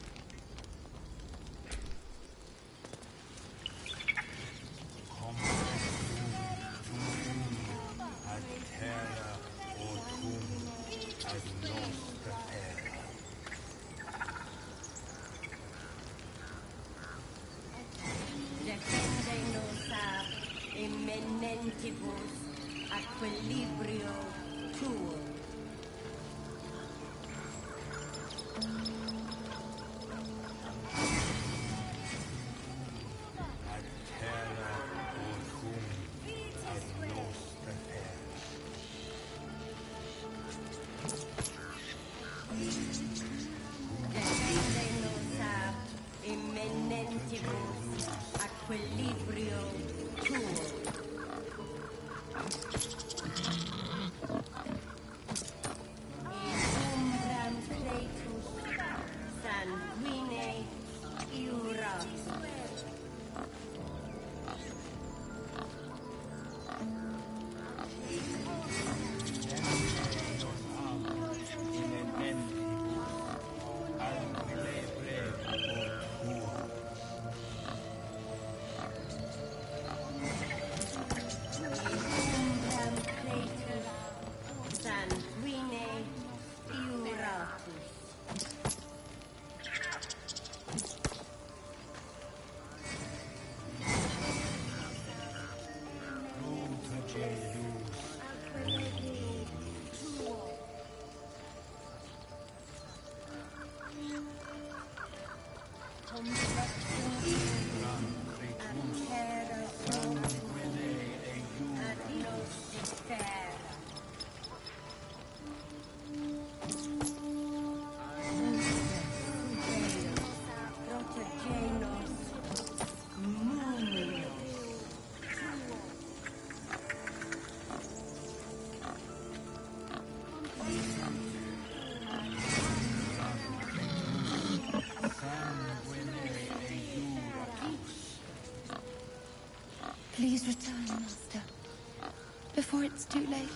Please return, Master, before it's too late.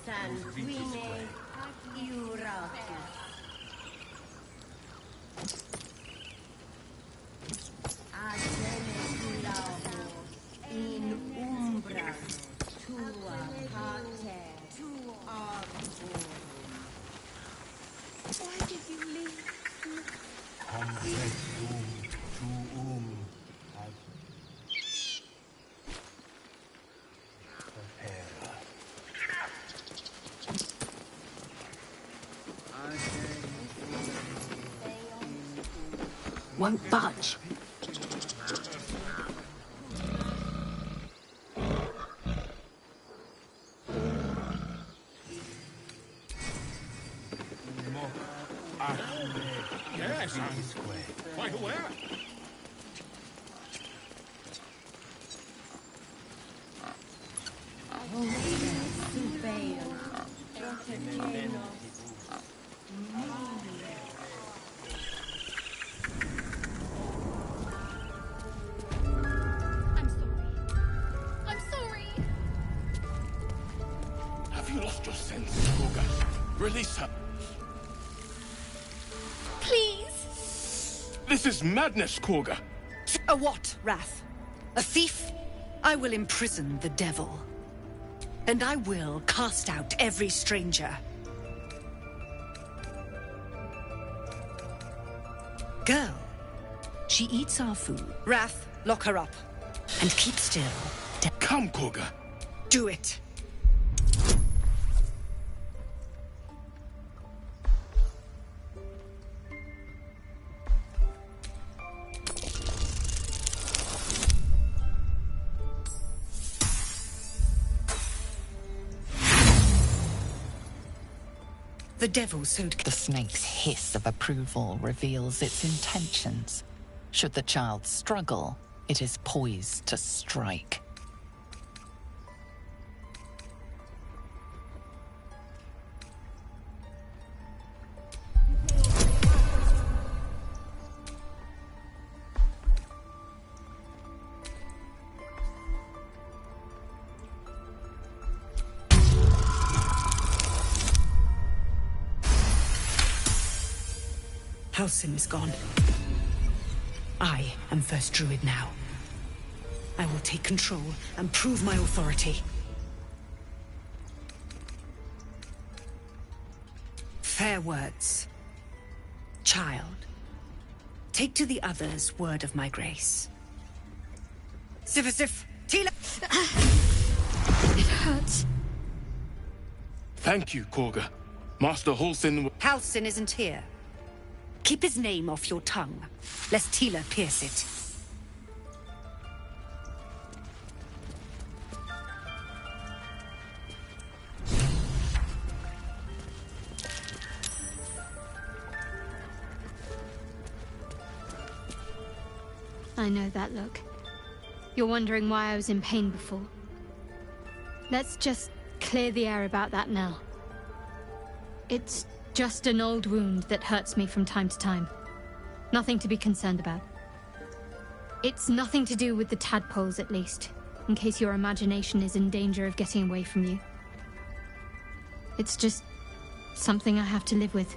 Sanguine iuratus. Ageneculavo in umbra tua pater arbor. Why did you leave? Complexum tuum ad prepara. Won't budge. Yes, I'm quite aware. I'm sorry. Have you lost your senses, Gorga? Release her. Please. This is madness, Gorga. A what, Wrath? A thief? I will imprison the devil. And I will cast out every stranger. Girl, she eats our food. Wrath, lock her up. And keep still. Come, Gorga. Do it. The devil sowed... The snake's hiss of approval reveals its intentions. Should the child struggle, it is poised to strike. Halsin is gone. I am First Druid now. I will take control and prove my authority. Fair words. Child, take to the others word of my grace. Sivasif, Tila! It hurts. Thank you, Gorga. Master Halsin... Halsin isn't here. Keep his name off your tongue, lest Tila pierce it. I know that look. You're wondering why I was in pain before. Let's just clear the air about that now. It's just an old wound that hurts me from time to time. Nothing to be concerned about. It's nothing to do with the tadpoles, at least, in case your imagination is in danger of getting away from you. It's just something I have to live with.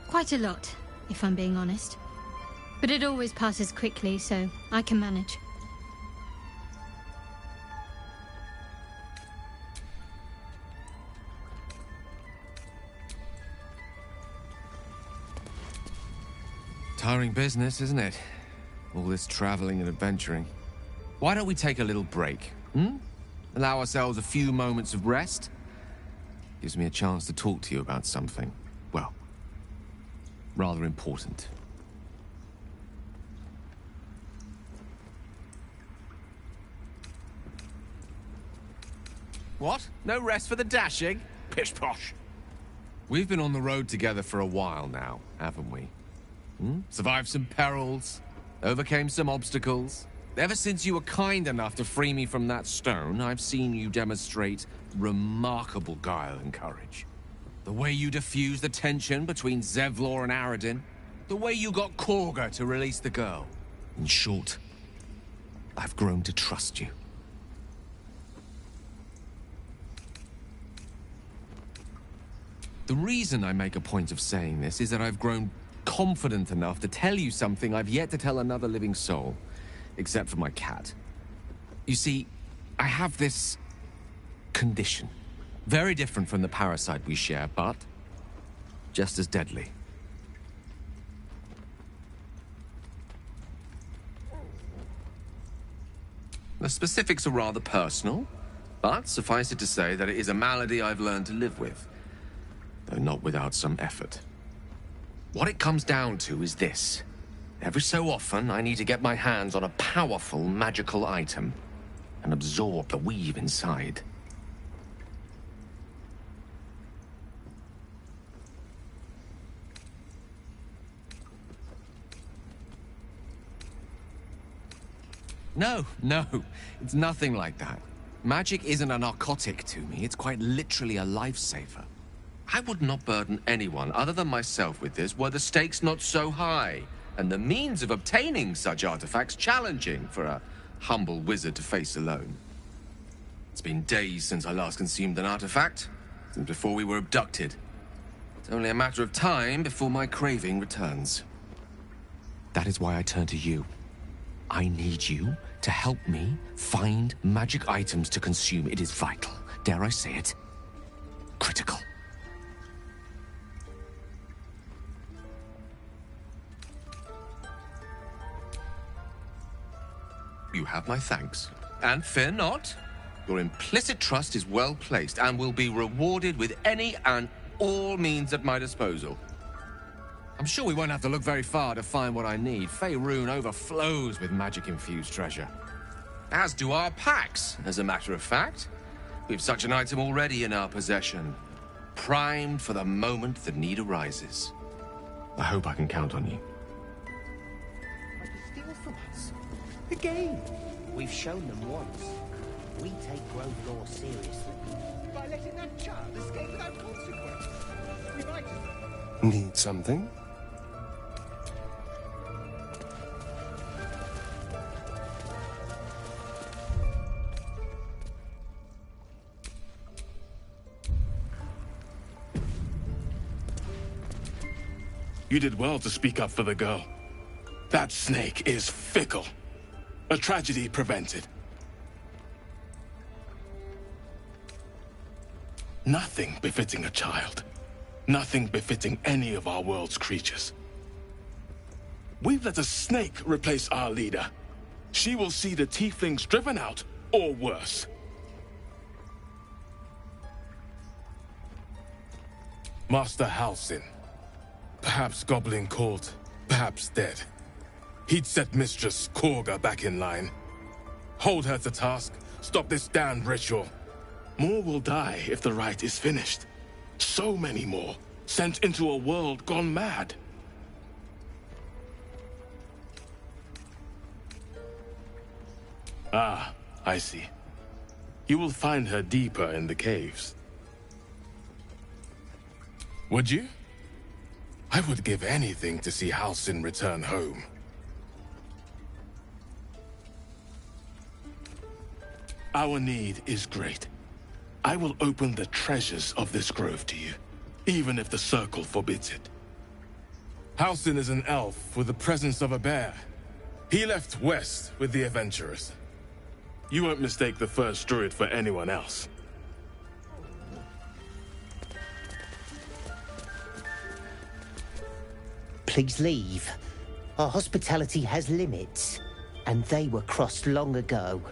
Quite a lot, if I'm being honest. But it always passes quickly, so I can manage. Tiring business, isn't it? All this traveling and adventuring. Why don't we take a little break, Allow ourselves a few moments of rest? Gives me a chance to talk to you about something, well, rather important. What? No rest for the dashing? Pish posh. We've been on the road together for a while now, haven't we? Survived some perils, overcame some obstacles. Ever since you were kind enough to free me from that stone, I've seen you demonstrate remarkable guile and courage. The way you diffused the tension between Zevlor and Aradin. The way you got Korga to release the girl. In short, I've grown to trust you. The reason I make a point of saying this is that I've grown confident enough to tell you something I've yet to tell another living soul, except for my cat. You see, I have this condition. Very different from the parasite we share, but just as deadly. The specifics are rather personal, but suffice it to say that it is a malady I've learned to live with, though not without some effort. What it comes down to is this. Every so often, I need to get my hands on a powerful magical item and absorb the weave inside. No, it's nothing like that. Magic isn't a narcotic to me, it's quite literally a lifesaver. I would not burden anyone other than myself with this were the stakes not so high, and the means of obtaining such artifacts challenging for a humble wizard to face alone. It's been days since I last consumed an artifact, since before we were abducted. It's only a matter of time before my craving returns. That is why I turn to you. I need you to help me find magic items to consume. It is vital. Dare I say it? Critical. You have my thanks. And fear not. Your implicit trust is well placed and will be rewarded with any and all means at my disposal. I'm sure we won't have to look very far to find what I need. Faerun overflows with magic-infused treasure. As do our packs, as a matter of fact. We've such an item already in our possession. Primed for the moment the need arises. I hope I can count on you. Steal from us. The game. We've shown them once. We take Grove law seriously. By letting that child escape without consequence. We might... Need something? You did well to speak up for the girl. That snake is fickle. A tragedy prevented. Nothing befitting a child. Nothing befitting any of our world's creatures. We've let a snake replace our leader. She will see the tieflings driven out, or worse. Master Halsin. Perhaps Goblin caught, perhaps dead. He'd set Mistress Korga back in line. Hold her to task, stop this damned ritual. More will die if the rite is finished. So many more, sent into a world gone mad. Ah, I see. You will find her deeper in the caves. Would you? I would give anything to see Halsin return home. Our need is great. I will open the treasures of this grove to you, even if the Circle forbids it. Halsin is an elf with the presence of a bear. He left west with the adventurers. You won't mistake the first druid for anyone else. Please leave. Our hospitality has limits, and they were crossed long ago.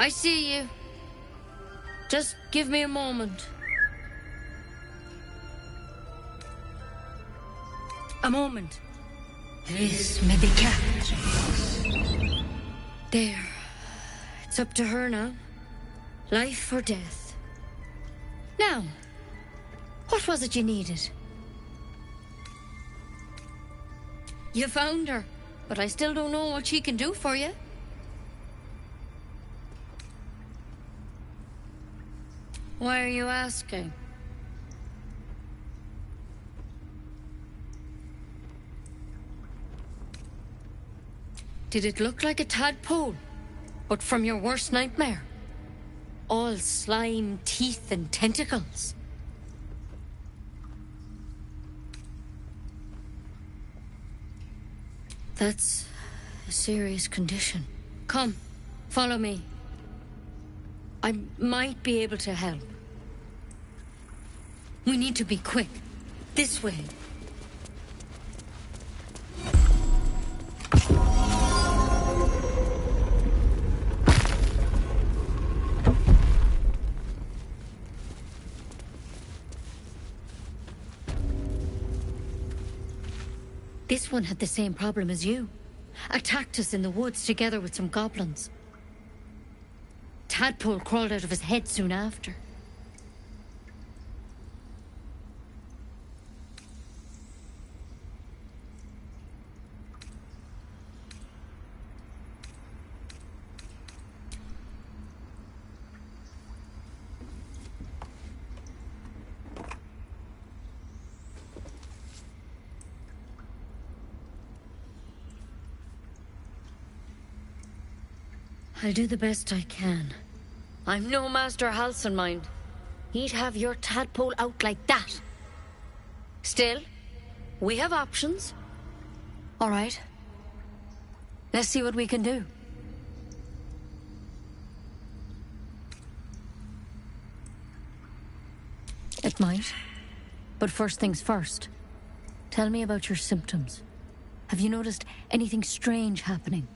I see you. Just give me a moment. A moment. This may be kept. There. It's up to her now. Life or death. Now, what was it you needed? You found her, but I still don't know what she can do for you. Why are you asking? Did it look like a tadpole, but from your worst nightmare? All slime, teeth, and tentacles. That's a serious condition. Come, follow me. I might be able to help. We need to be quick. This way. This one had the same problem as you. Attacked us in the woods together with some goblins. Tadpole crawled out of his head soon after. I'll do the best I can. I'm no Master Halsin, mind. He'd have your tadpole out like that. Still, we have options. All right. Let's see what we can do. It might. But first things first. Tell me about your symptoms. Have you noticed anything strange happening?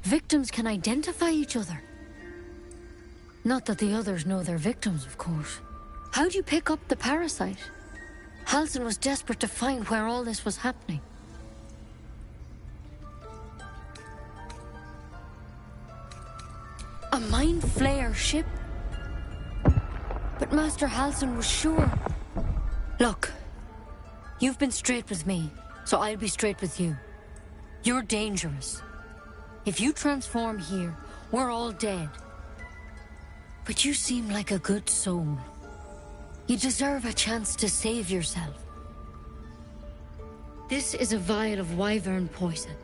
Victims can identify each other. Not that the others know they're victims, of course. How'd you pick up the parasite? Halsin was desperate to find where all this was happening. A Mind Flayer ship? But Master Halsin was sure. Look, you've been straight with me, so I'll be straight with you. You're dangerous. If you transform here, we're all dead. But you seem like a good soul. You deserve a chance to save yourself. This is a vial of wyvern poison.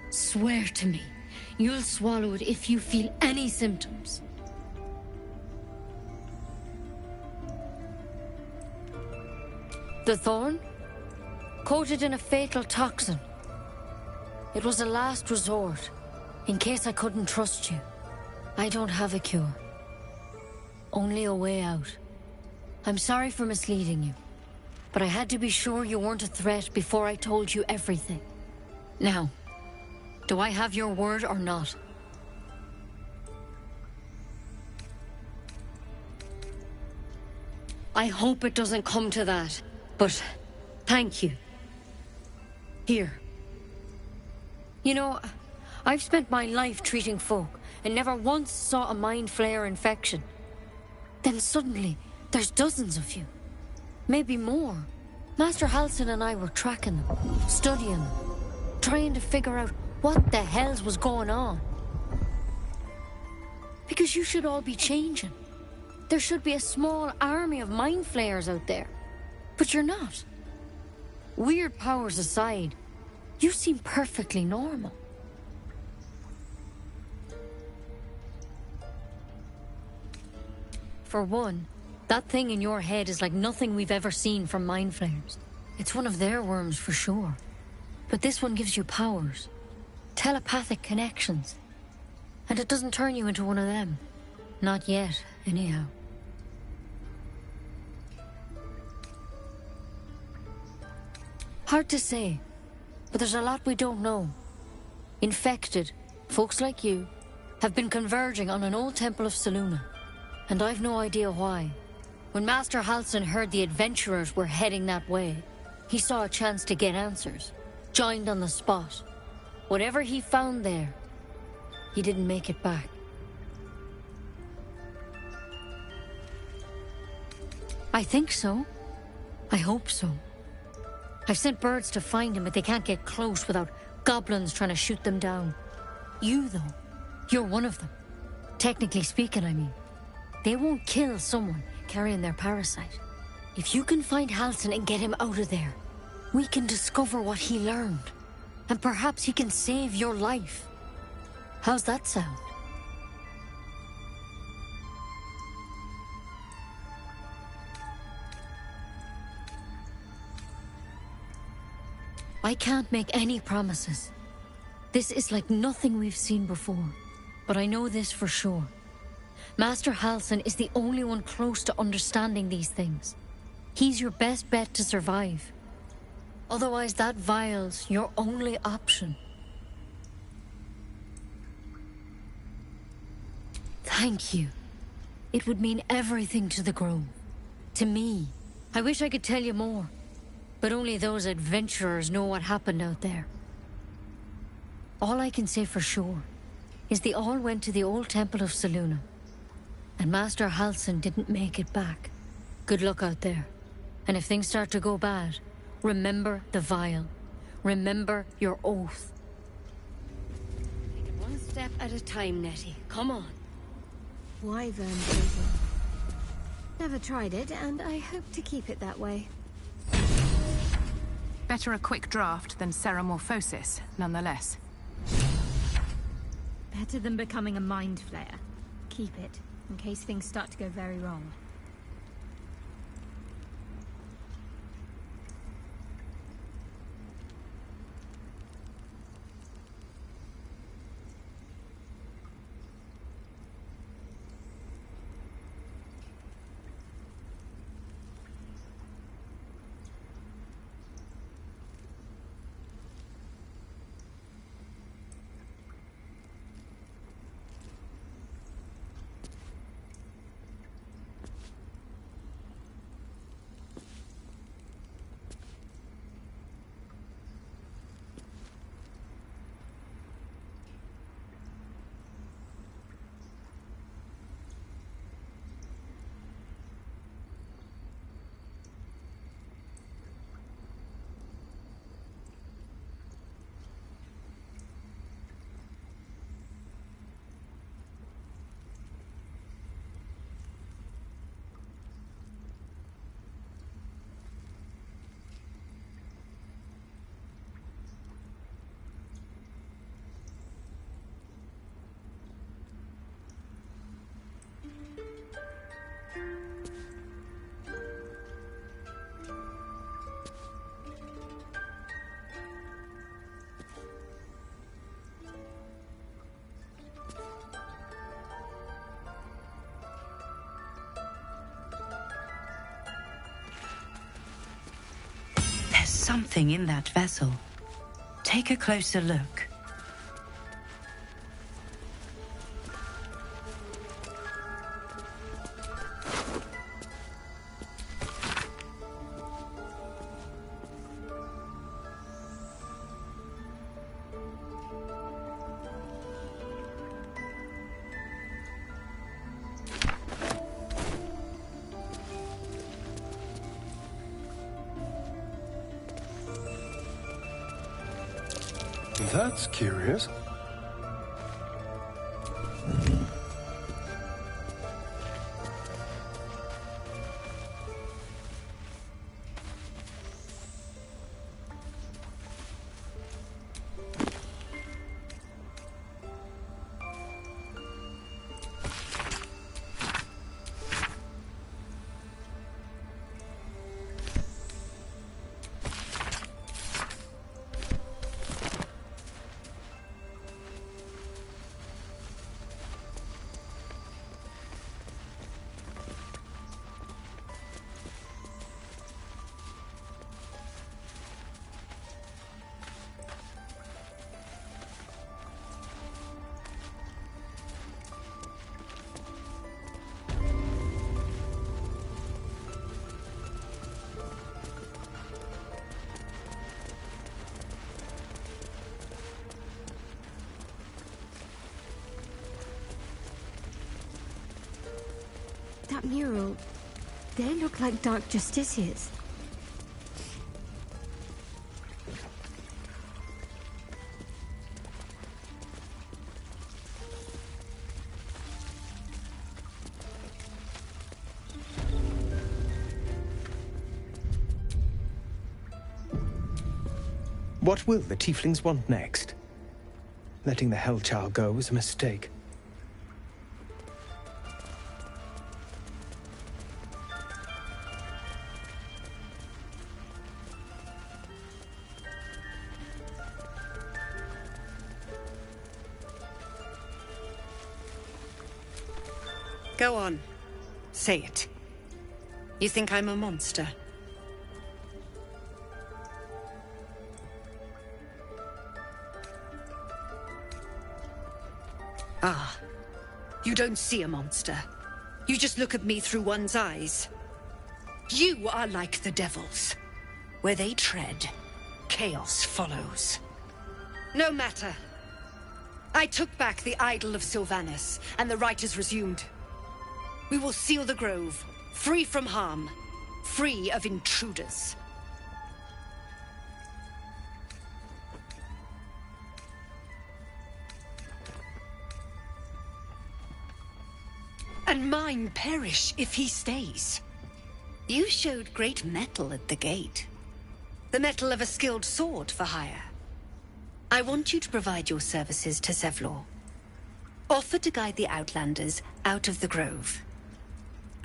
Swear to me, you'll swallow it if you feel any symptoms. The thorn? Coated in a fatal toxin. It was a last resort. In case I couldn't trust you. I don't have a cure. Only a way out. I'm sorry for misleading you, but I had to be sure you weren't a threat before I told you everything. Now, do I have your word or not? I hope it doesn't come to that, but thank you. Here. You know, I've spent my life treating folk, and never once saw a Mind Flayer infection. Then suddenly, there's dozens of you. Maybe more. Master Halsin and I were tracking them, studying them, trying to figure out what the hells was going on. Because you should all be changing. There should be a small army of Mind Flayers out there. But you're not. Weird powers aside, you seem perfectly normal. For one, that thing in your head is like nothing we've ever seen from Mind Flayers. It's one of their worms for sure. But this one gives you powers. Telepathic connections. And it doesn't turn you into one of them. Not yet, anyhow. Hard to say, but there's a lot we don't know. Infected, folks like you, have been converging on an old temple of Selûne, and I've no idea why. When Master Halsin heard the adventurers were heading that way, he saw a chance to get answers, joined on the spot. Whatever he found there, he didn't make it back. I think so. I hope so. I've sent birds to find him, but they can't get close without goblins trying to shoot them down. You, though, you're one of them. Technically speaking, I mean. They won't kill someone carrying their parasite. If you can find Halsin and get him out of there, we can discover what he learned. And perhaps he can save your life. How's that sound? I can't make any promises. This is like nothing we've seen before. But I know this for sure. Master Halsin is the only one close to understanding these things. He's your best bet to survive. Otherwise, that vial's your only option. Thank you. It would mean everything to the Grove. To me. I wish I could tell you more. But only those adventurers know what happened out there. All I can say for sure is they all went to the old temple of Selûne. And Master Halsin didn't make it back. Good luck out there. And if things start to go bad, remember the vial. Remember your oath. Take it one step at a time, Nettie. Come on. Wyvern breathing. Never tried it, and I hope to keep it that way. Better a quick draft than Ceramorphosis, nonetheless. Better than becoming a mind flayer. Keep it, in case things start to go very wrong. Something in that vessel. Take a closer look. That's curious. that mural. They look like Dark Justiciars. What will the tieflings want next? Letting the Hellchild go was a mistake. Go on. Say it. You think I'm a monster? Ah. You don't see a monster. You just look at me through one's eyes. You are like the devils. Where they tread, chaos follows. No matter. I took back the idol of Sylvanas, and the rite is resumed. We will seal the grove, free from harm, free of intruders. And mine perish if he stays. You showed great mettle at the gate. The mettle of a skilled sword for hire. I want you to provide your services to Zevlor. Offer to guide the Outlanders out of the grove.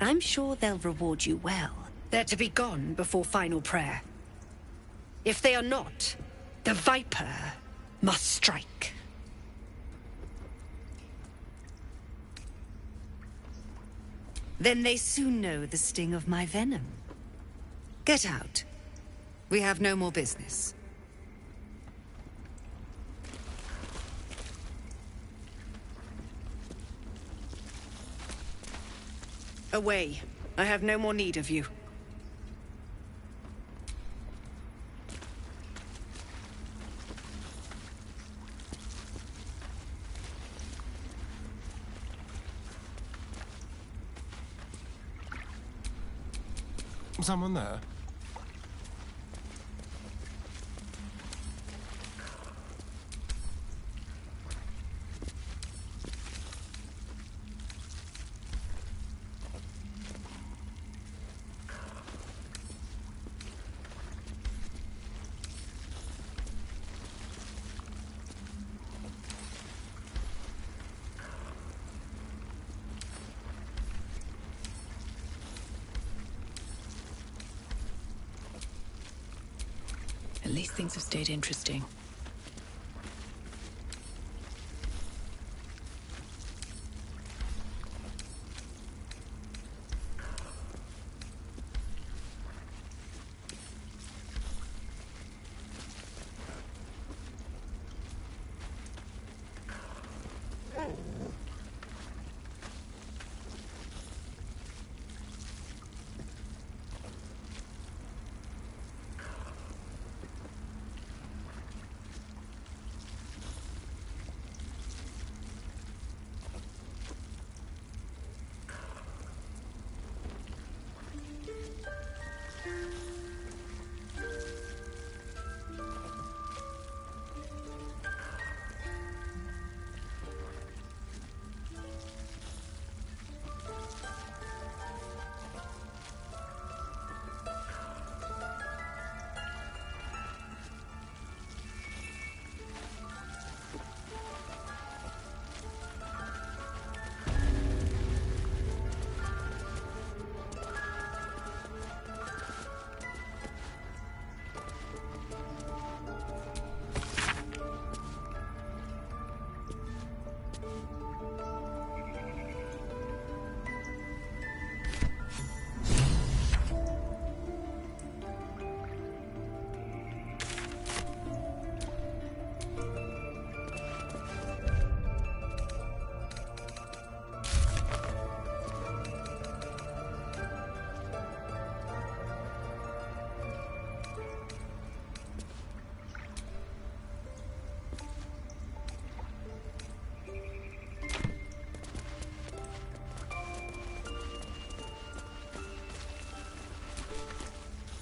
I'm sure they'll reward you well. They're to be gone before final prayer. If they are not, the Viper must strike. Then they soon know the sting of my venom. Get out. We have no more business. Away. I have no more need of you. Someone there? At least things have stayed interesting.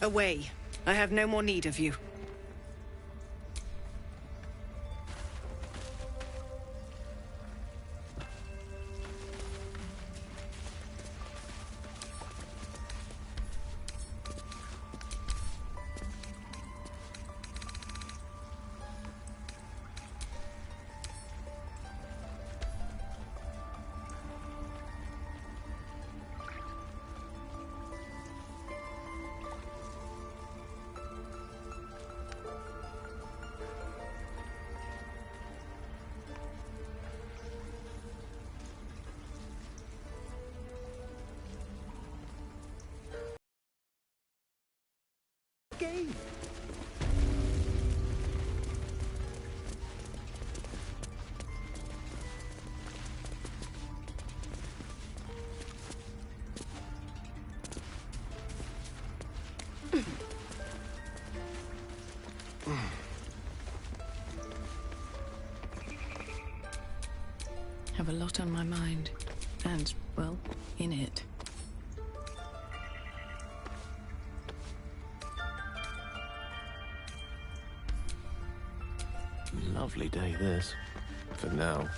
Away. I have no more need of you. Game. Have a lot on my mind. And, well, in it. Lovely day, this. For now.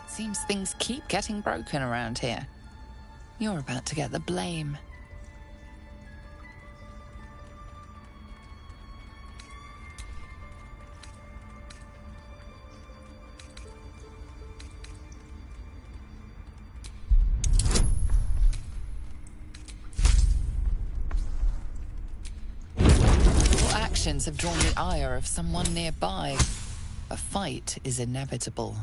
Seems things keep getting broken around here. You're about to get the blame. Your actions have drawn the ire of someone nearby. A fight is inevitable.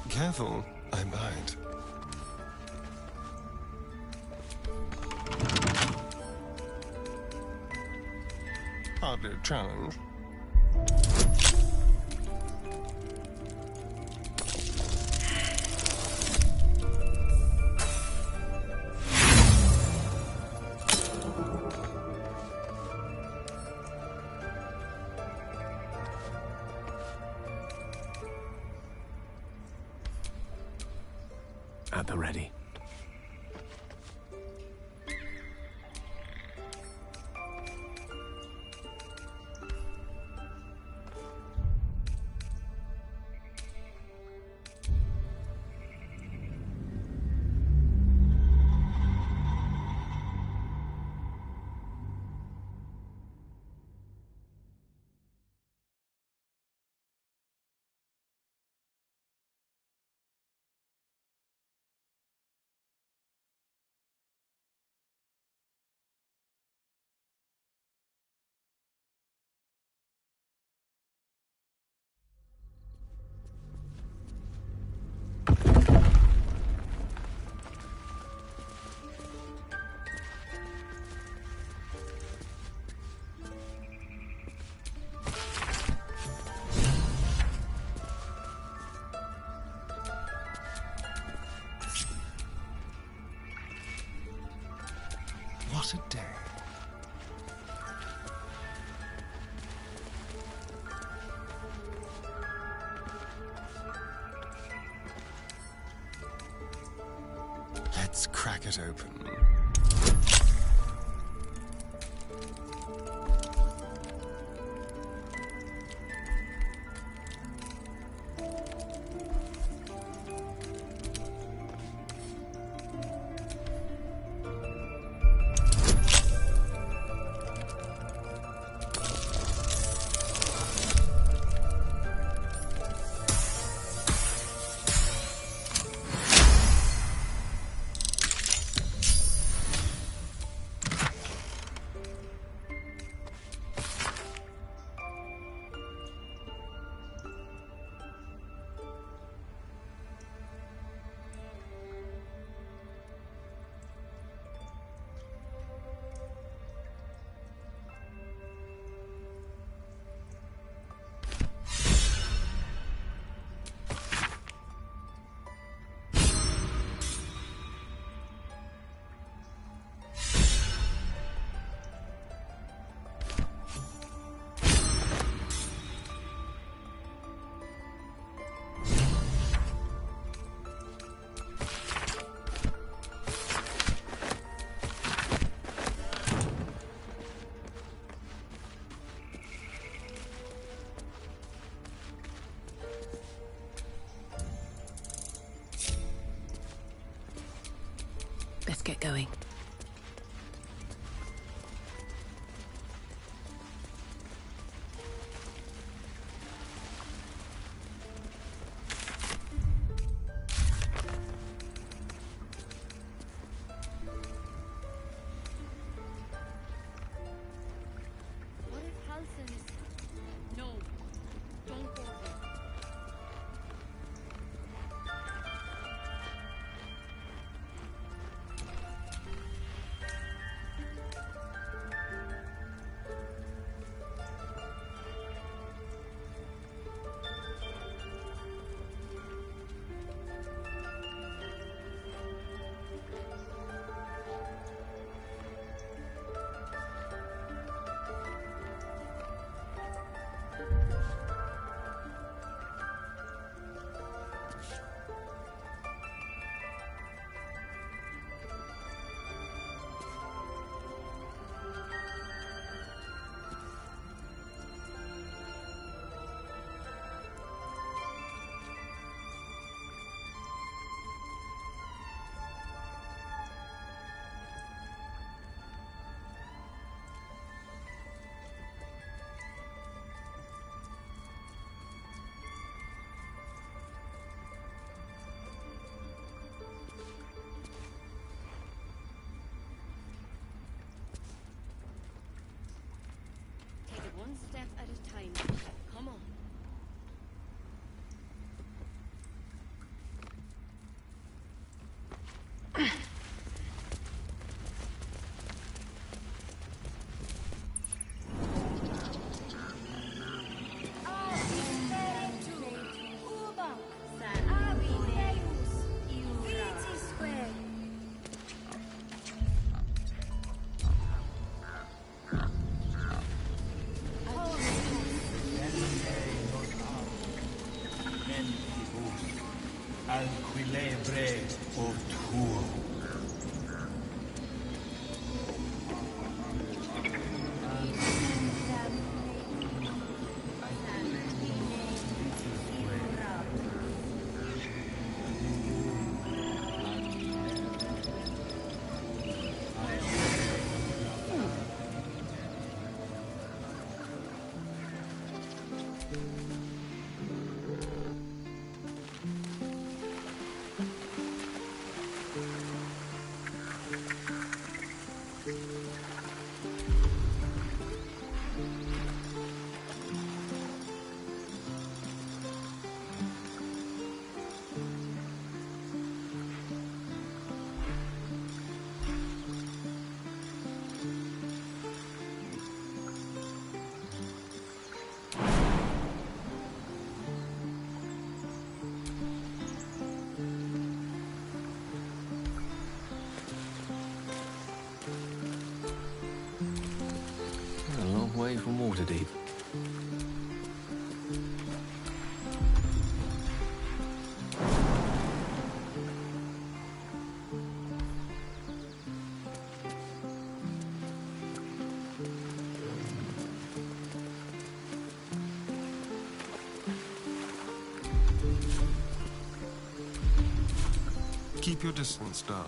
Careful, I might. Hardly a challenge. At the ready. What a day. Let's crack it open. Let's get going. What if Halsin is... No, don't go there. from Waterdeep. Keep your distance, darling.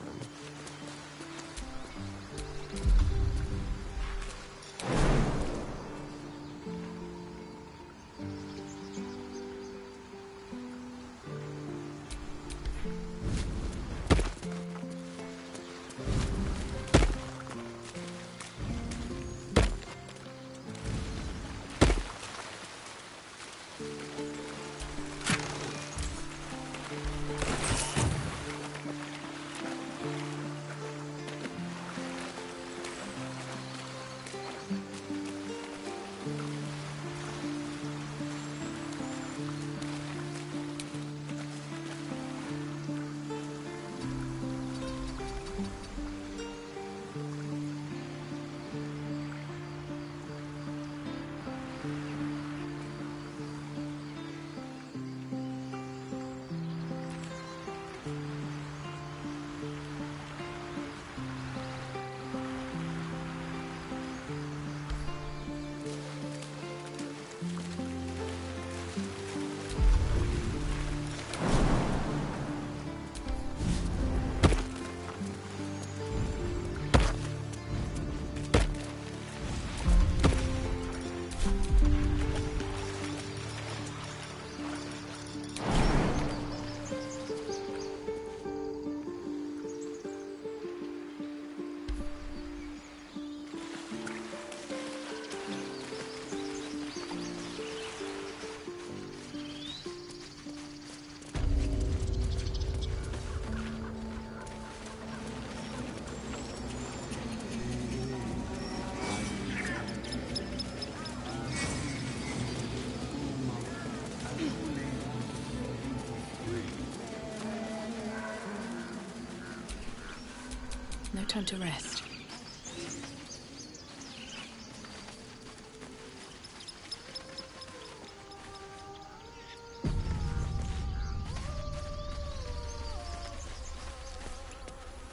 No time to rest.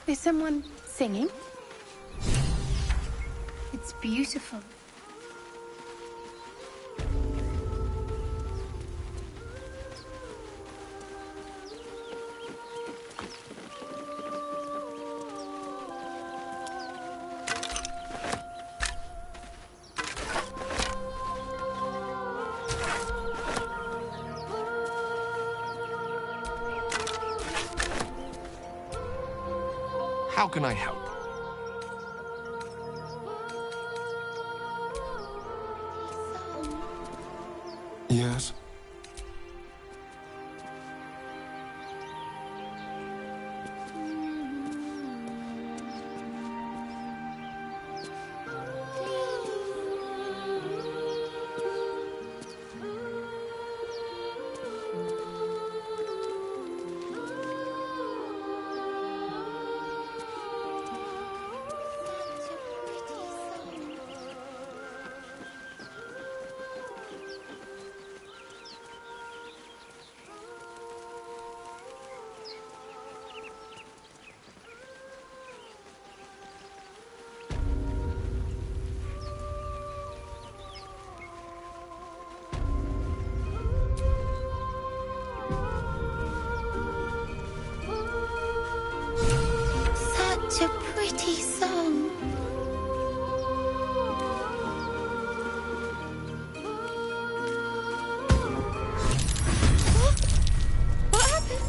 Is someone singing? It's beautiful. How can I help? Yes? Such a pretty song. What happened?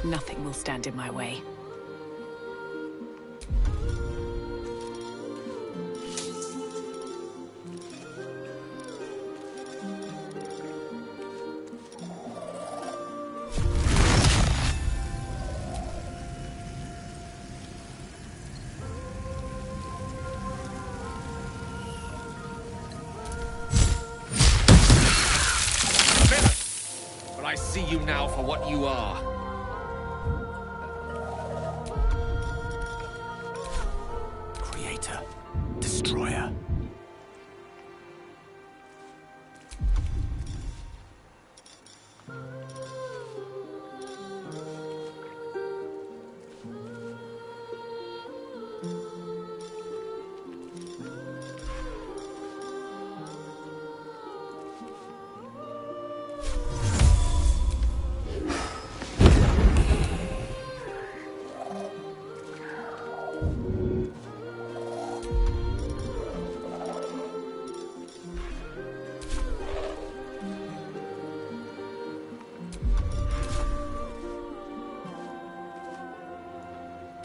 Nothing will stand in my way. But I see you now for what you are. Creator. Destroyer.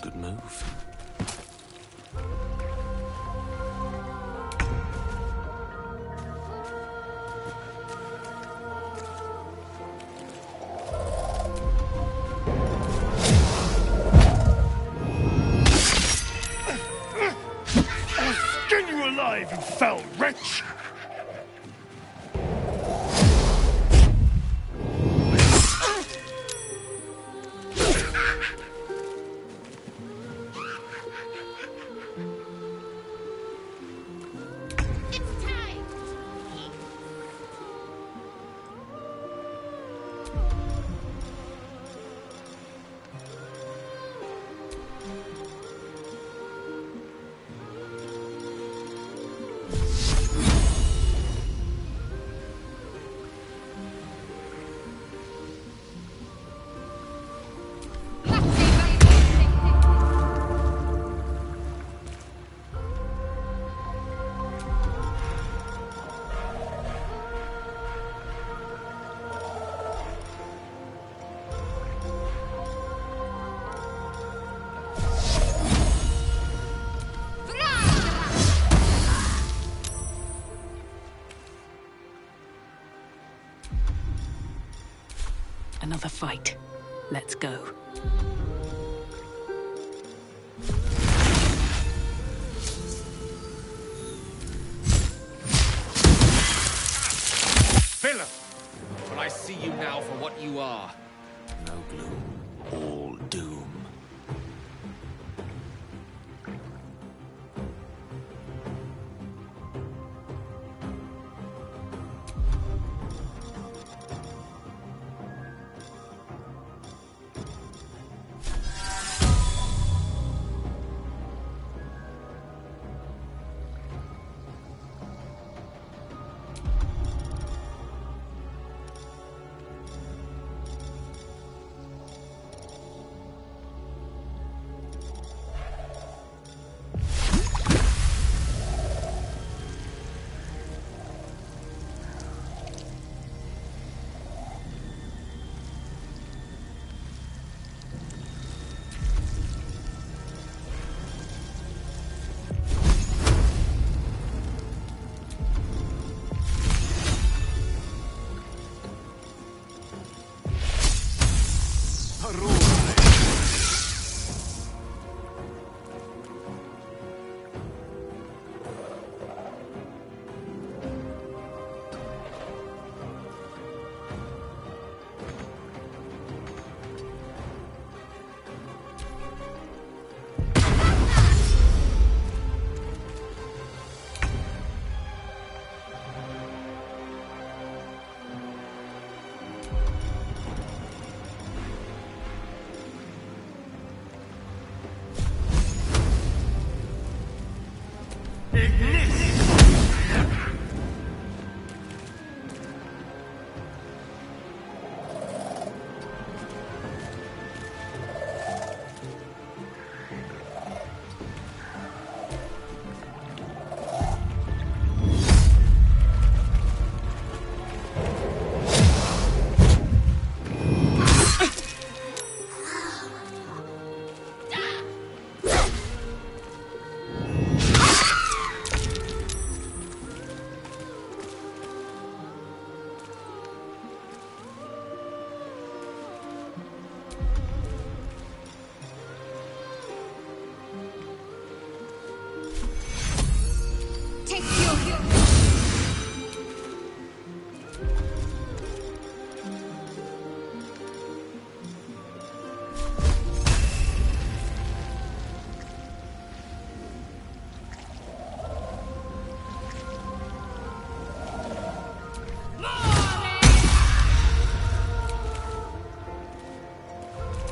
Good move. I'll skin you alive, you foul wretch! Another fight. Let's go. Villain! But I see you now for what you are. No gloom, all doom.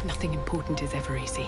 Nothing important is ever easy.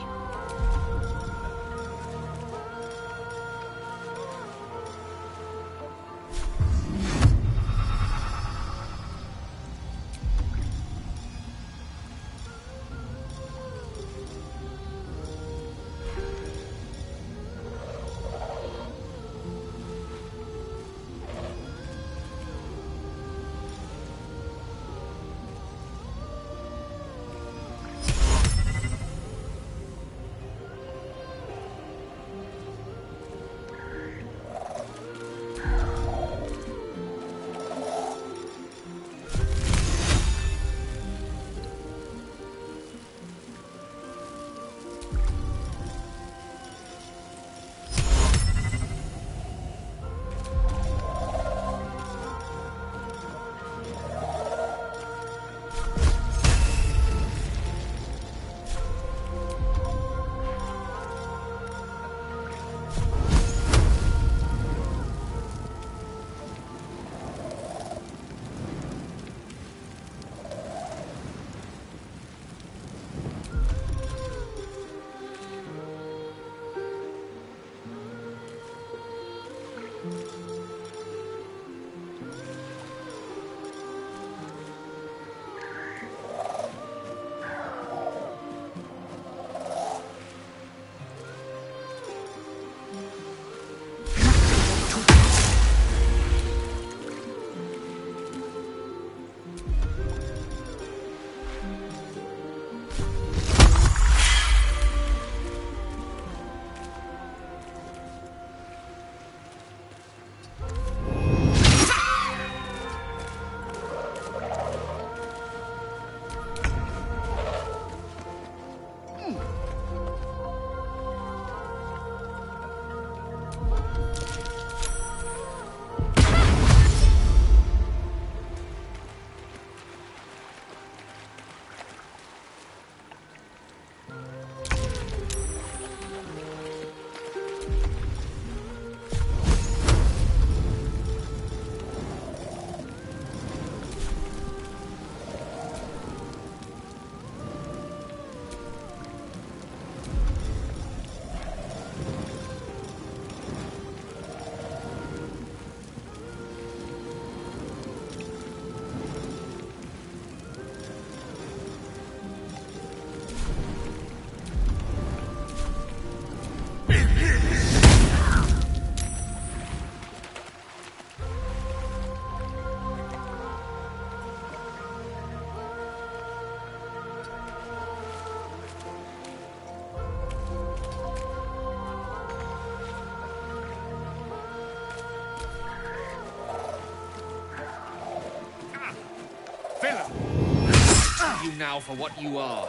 You now for what you are.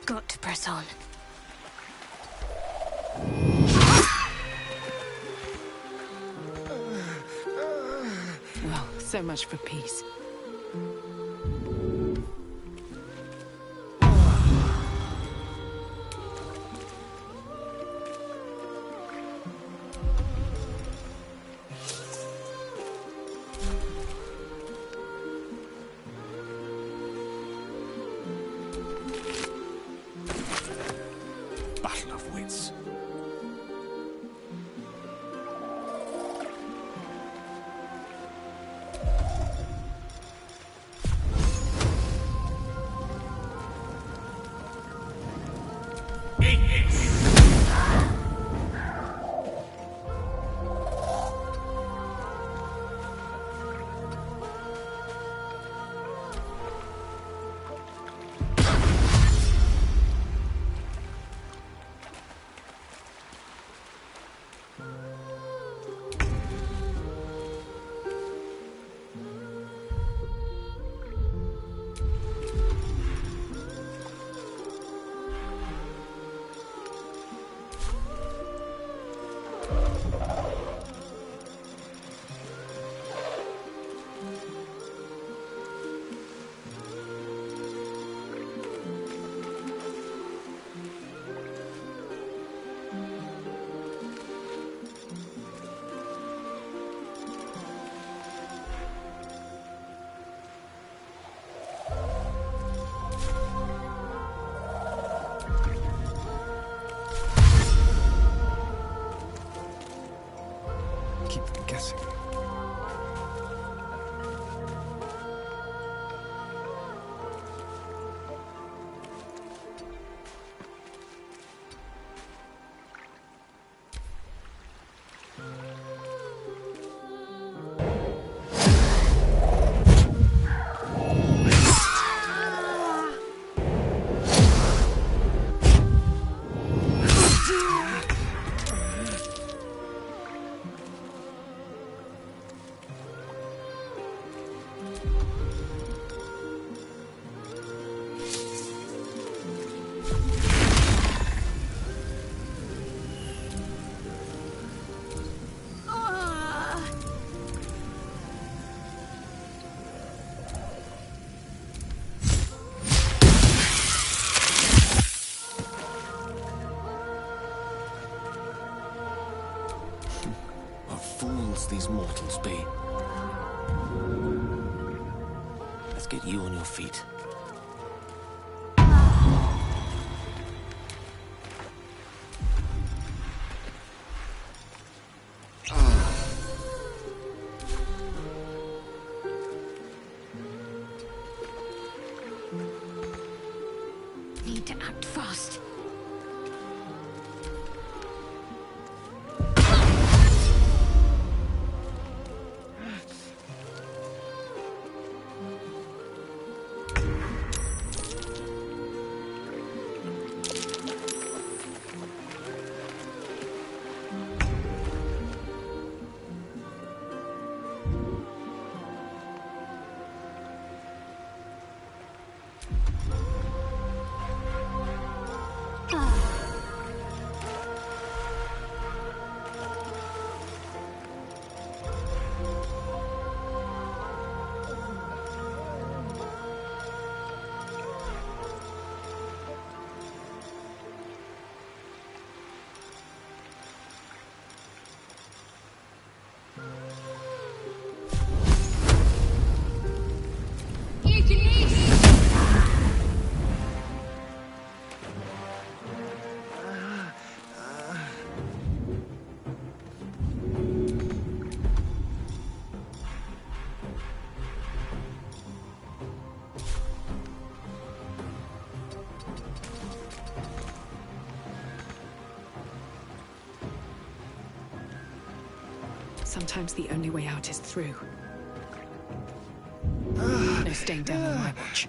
Got to press on. Well, so much for peace. Battle of wits. Eat this! get you on your feet. Need to act fast. Sometimes the only way out is through. No staying down on my watch.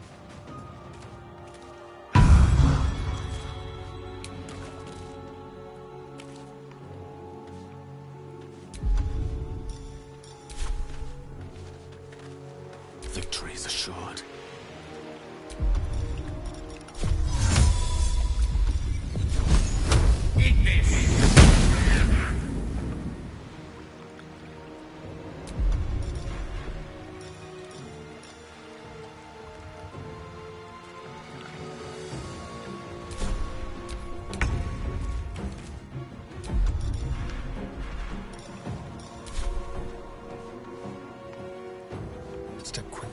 Victory is assured. Eat this! Step quick.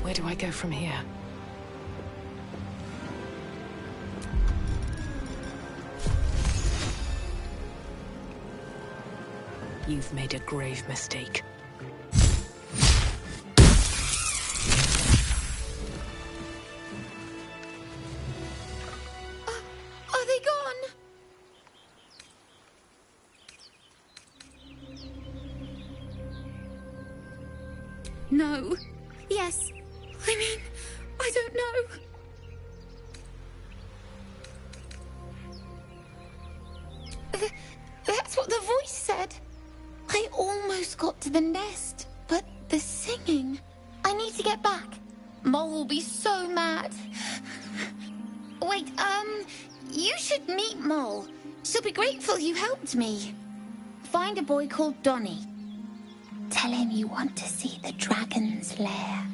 Where do I go from here? You've made a grave mistake. Are they gone? No. Yes. I mean, I don't know. That's what the voice said. I almost got to the nest, but the singing. I need to get back. Mole will be so mad. Wait, you should meet Mole. She'll be grateful you helped me. Find a boy called Donny. Tell him you want to see the dragon's lair.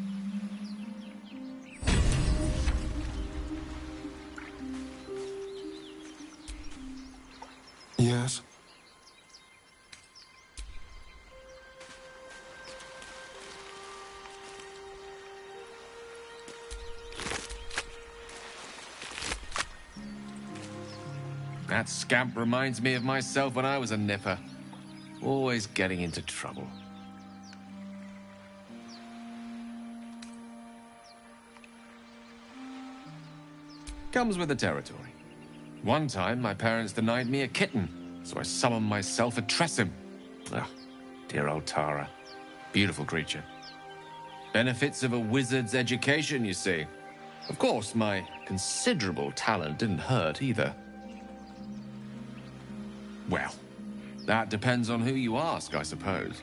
Yes? That scamp reminds me of myself when I was a nipper. Always getting into trouble. Comes with the territory. One time, my parents denied me a kitten, so I summoned myself a Tressim. Ah, dear old Tara. Beautiful creature. Benefits of a wizard's education, you see. Of course, my considerable talent didn't hurt either. Well, that depends on who you ask, I suppose.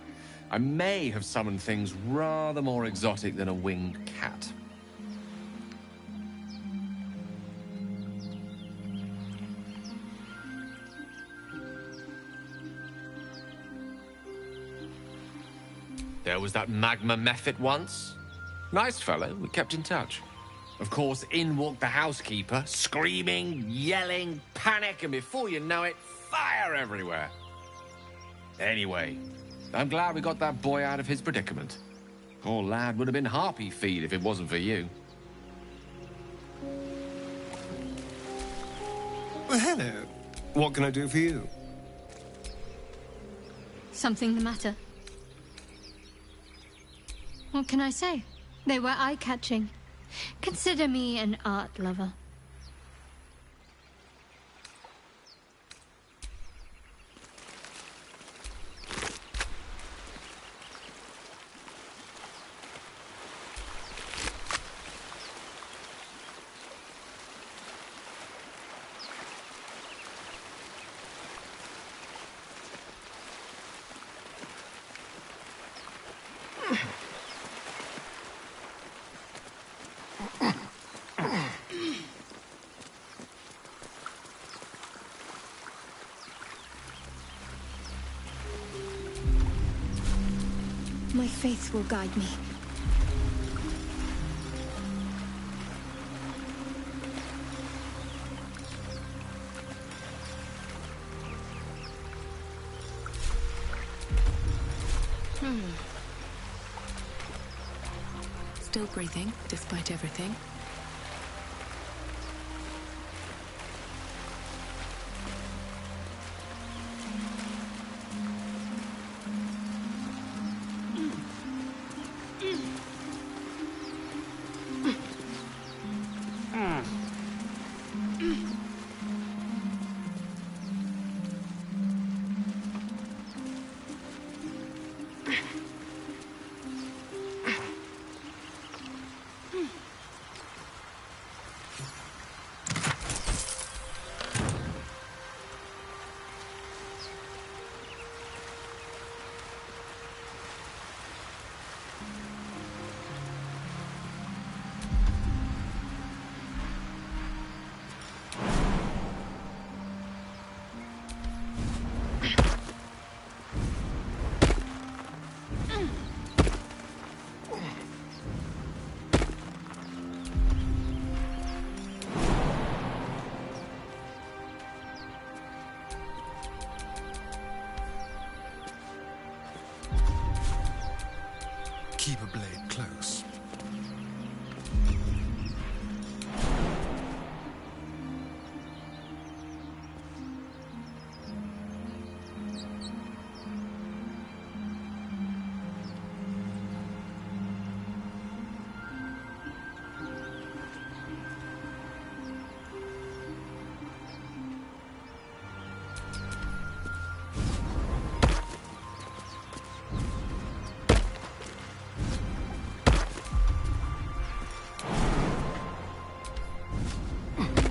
I may have summoned things rather more exotic than a winged cat. There was that Magma Mephit once. Nice fellow, we kept in touch. Of course, in walked the housekeeper, screaming, yelling, panic, and before you know it, fire everywhere. Anyway, I'm glad we got that boy out of his predicament. Poor lad would have been harpy feed if it wasn't for you. Well, hello. What can I do for you? Something the matter? What can I say? They were eye-catching. Consider me an art lover. My faith will guide me. Still breathing, despite everything. Keep a blade close.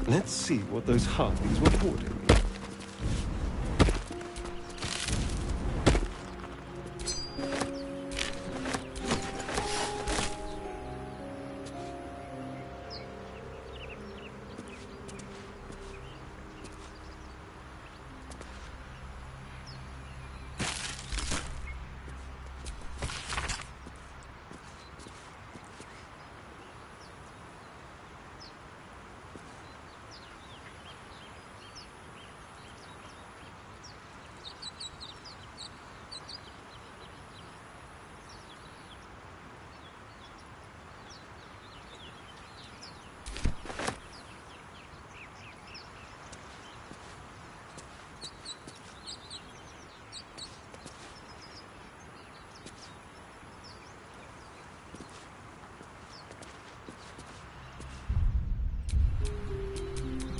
Let's see what those harpies were hoarding.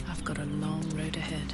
I've got a long road ahead.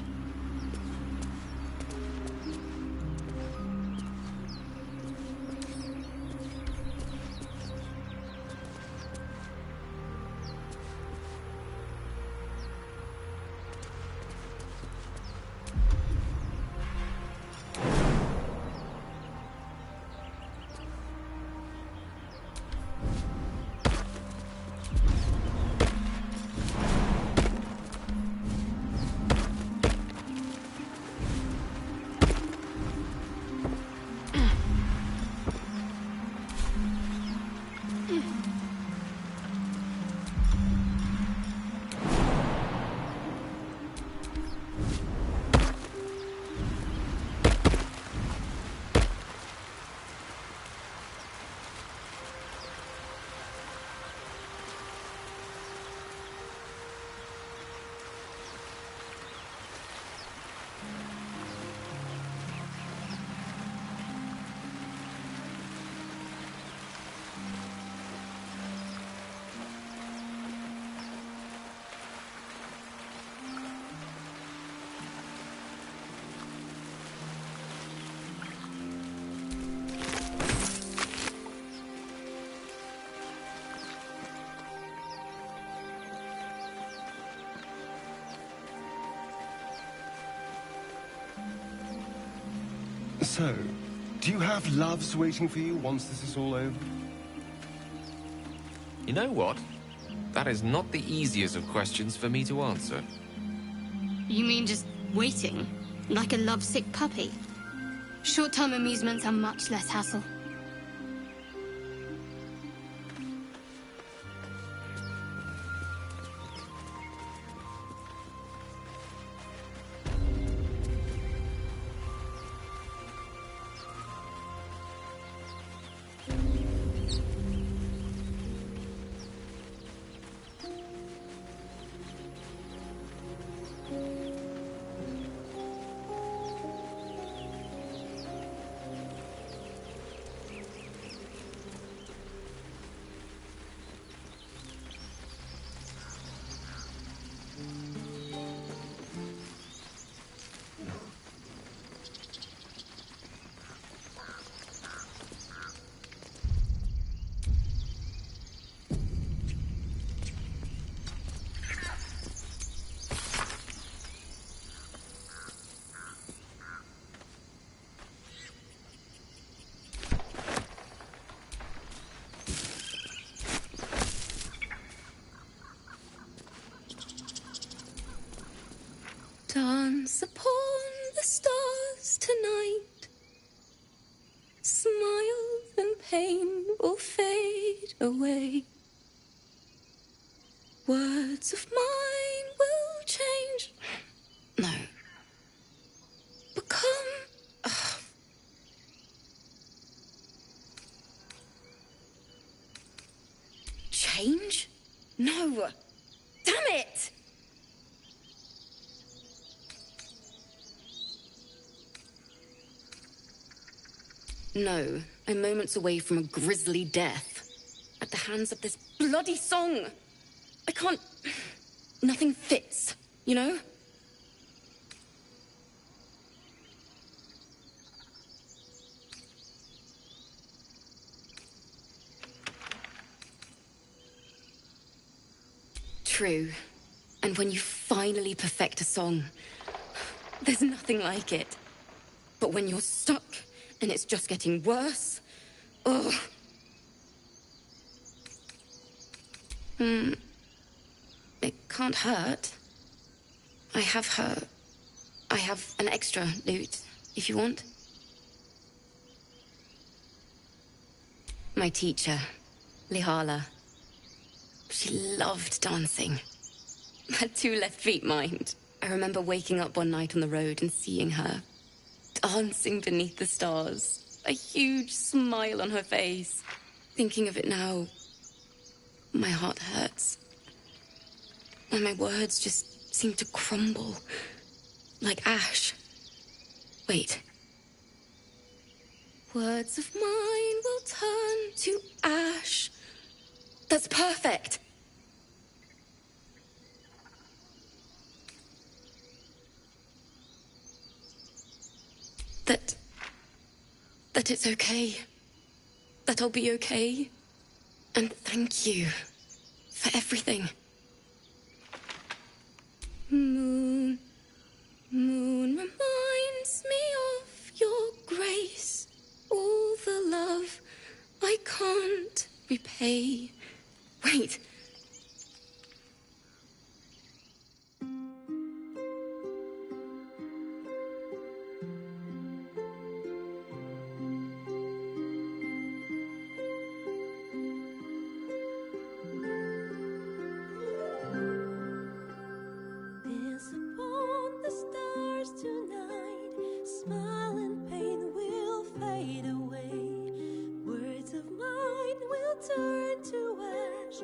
So, do you have loves waiting for you once this is all over? You know what? That is not the easiest of questions for me to answer. You mean just waiting? Like a lovesick puppy? Short-term amusements are much less hassle. Dance upon the stars tonight. Smile and pain will fade away. Words of mine will change. No. Become... Change? No. Damn it! No, I'm moments away from a grisly death. At the hands of this bloody song. I can't... Nothing fits, you know? True. And when you finally perfect a song, there's nothing like it. But when you're stuck... and it's just getting worse. Ugh. It can't hurt. I have an extra lute, if you want. My teacher, Lihala. She loved dancing. Had two left feet, mind. I remember waking up one night on the road and seeing her dancing beneath the stars, a huge smile on her face. Thinking of it now, my heart hurts. And my words just seem to crumble, like ash. Wait. Words of mine will turn to ash. That's perfect. That it's okay. That I'll be okay. And thank you for everything. Moon, moon reminds me of your grace. All the love I can't repay. Wait. Turn to ash.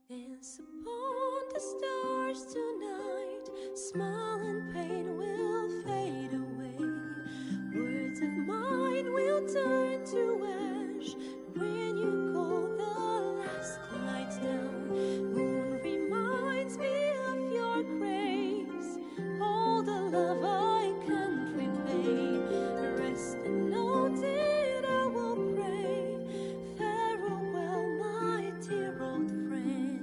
Dance upon the stars tonight, smile and pain will fade away. Words of mine will turn to ash when you call the last lights down. Moon reminds me of your grace, all the love I can't repay. Rest and note it, I will pray. Farewell, my dear old friend.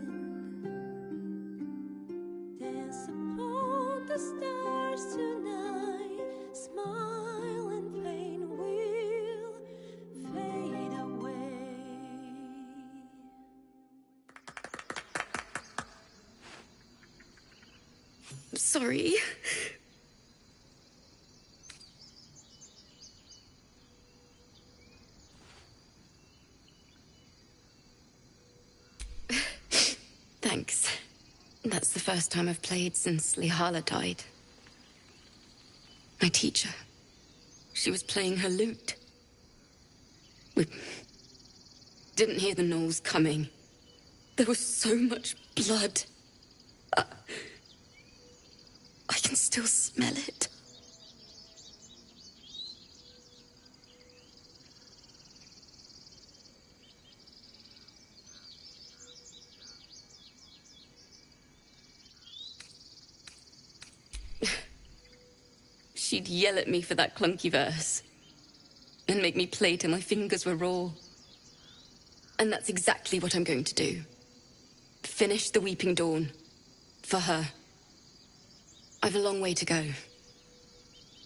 Dance upon the stars tonight, smile and pain will fade away. Sorry. Thanks. That's the first time I've played since Lihala died. My teacher. She was playing her lute. We didn't hear the gnolls coming. There was so much blood. I can still smell it. She'd yell at me for that clunky verse and make me play till my fingers were raw. And that's exactly what I'm going to do. Finish the Weeping Dawn. For her. I've a long way to go.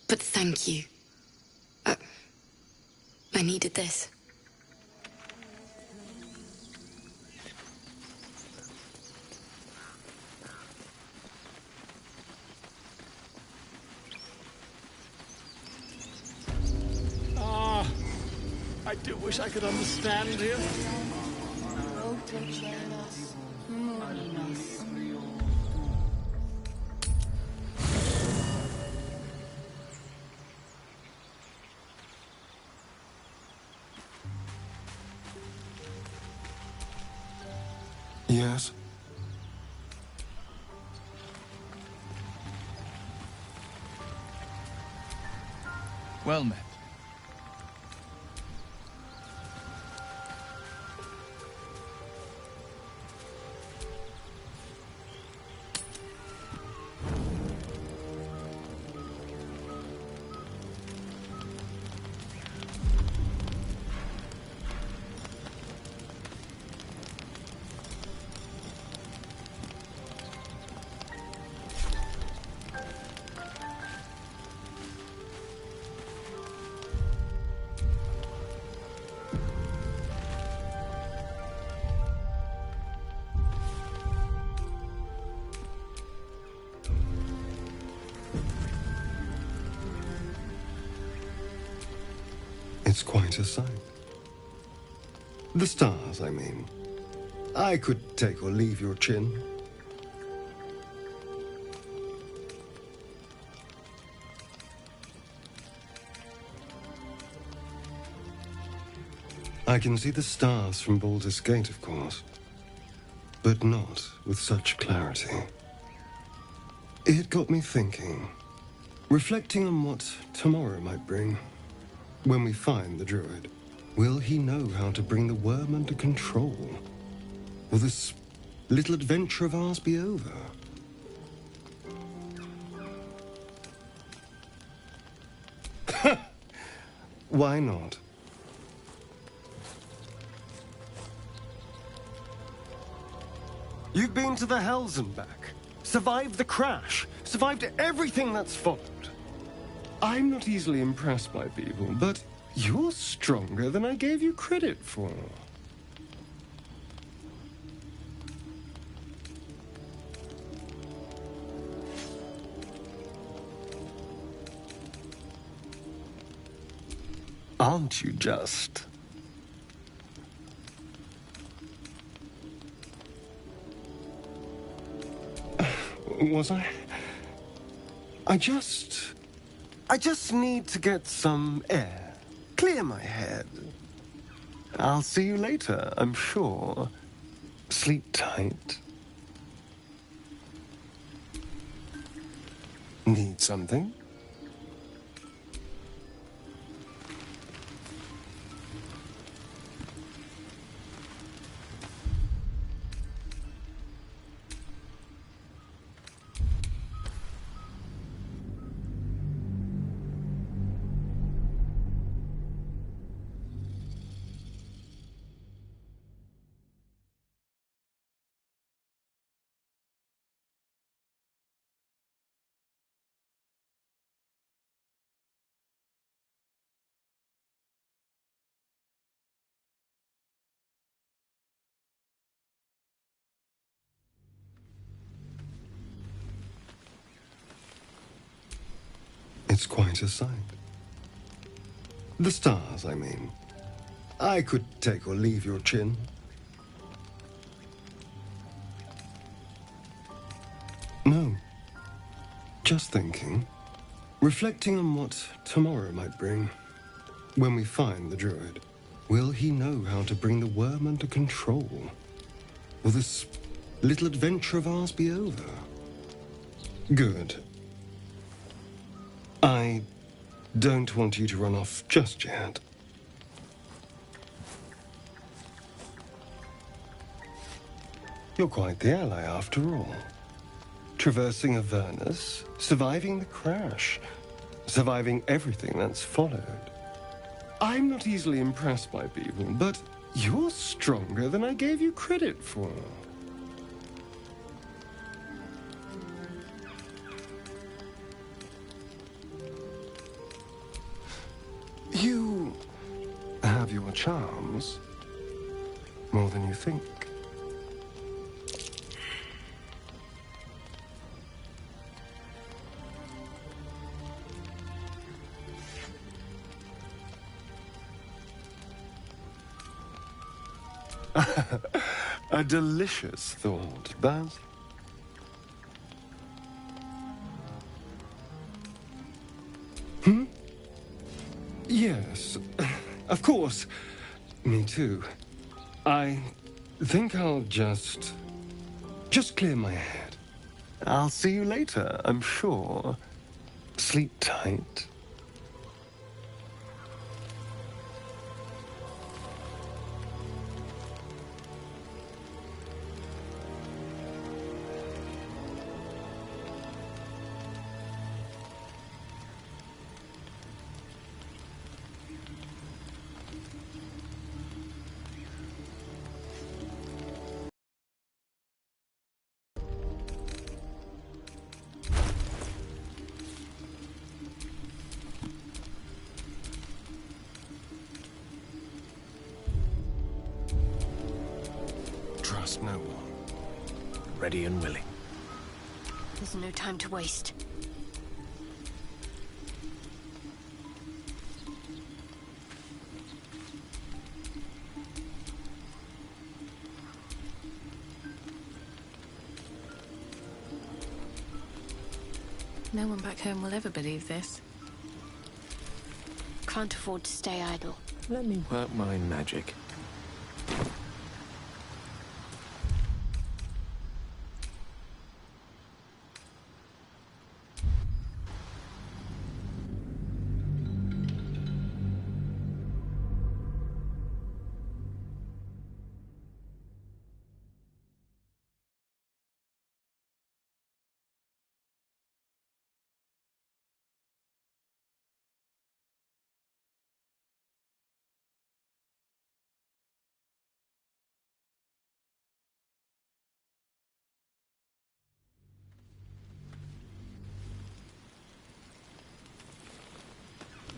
But thank you. I needed this. I do wish I could understand him. Yes? Well met. It's quite a sight. The stars, I mean. I could take or leave your chin. I can see the stars from Baldur's Gate, of course, but not with such clarity. It got me thinking, reflecting on what tomorrow might bring. When we find the druid, will he know how to bring the worm under control? Will this little adventure of ours be over? Why not? You've been to the Hells and back, survived the crash, survived everything that's followed. I'm not easily impressed by people, but you're stronger than I gave you credit for. Aren't you just? Was I? I just need to get some air. Clear my head. I'll see you later, I'm sure. Sleep tight. Need something? It's quite a sight. The stars, I mean. I could take or leave your chin. No. Just thinking. Reflecting on what tomorrow might bring. When we find the druid, will he know how to bring the worm under control? Will this little adventure of ours be over? Good. I don't want you to run off just yet. You're quite the ally after all. Traversing Avernus, surviving the crash, surviving everything that's followed. I'm not easily impressed by people, but you're stronger than I gave you credit for. You have your charms, more than you think. A delicious thought, Baz. Yes, of course. Me too. I think I'll just clear my head. I'll see you later, I'm sure. Sleep tight. Trust no one. Ready and willing. There's no time to waste. No one back home will ever believe this. Can't afford to stay idle. Let me work my magic.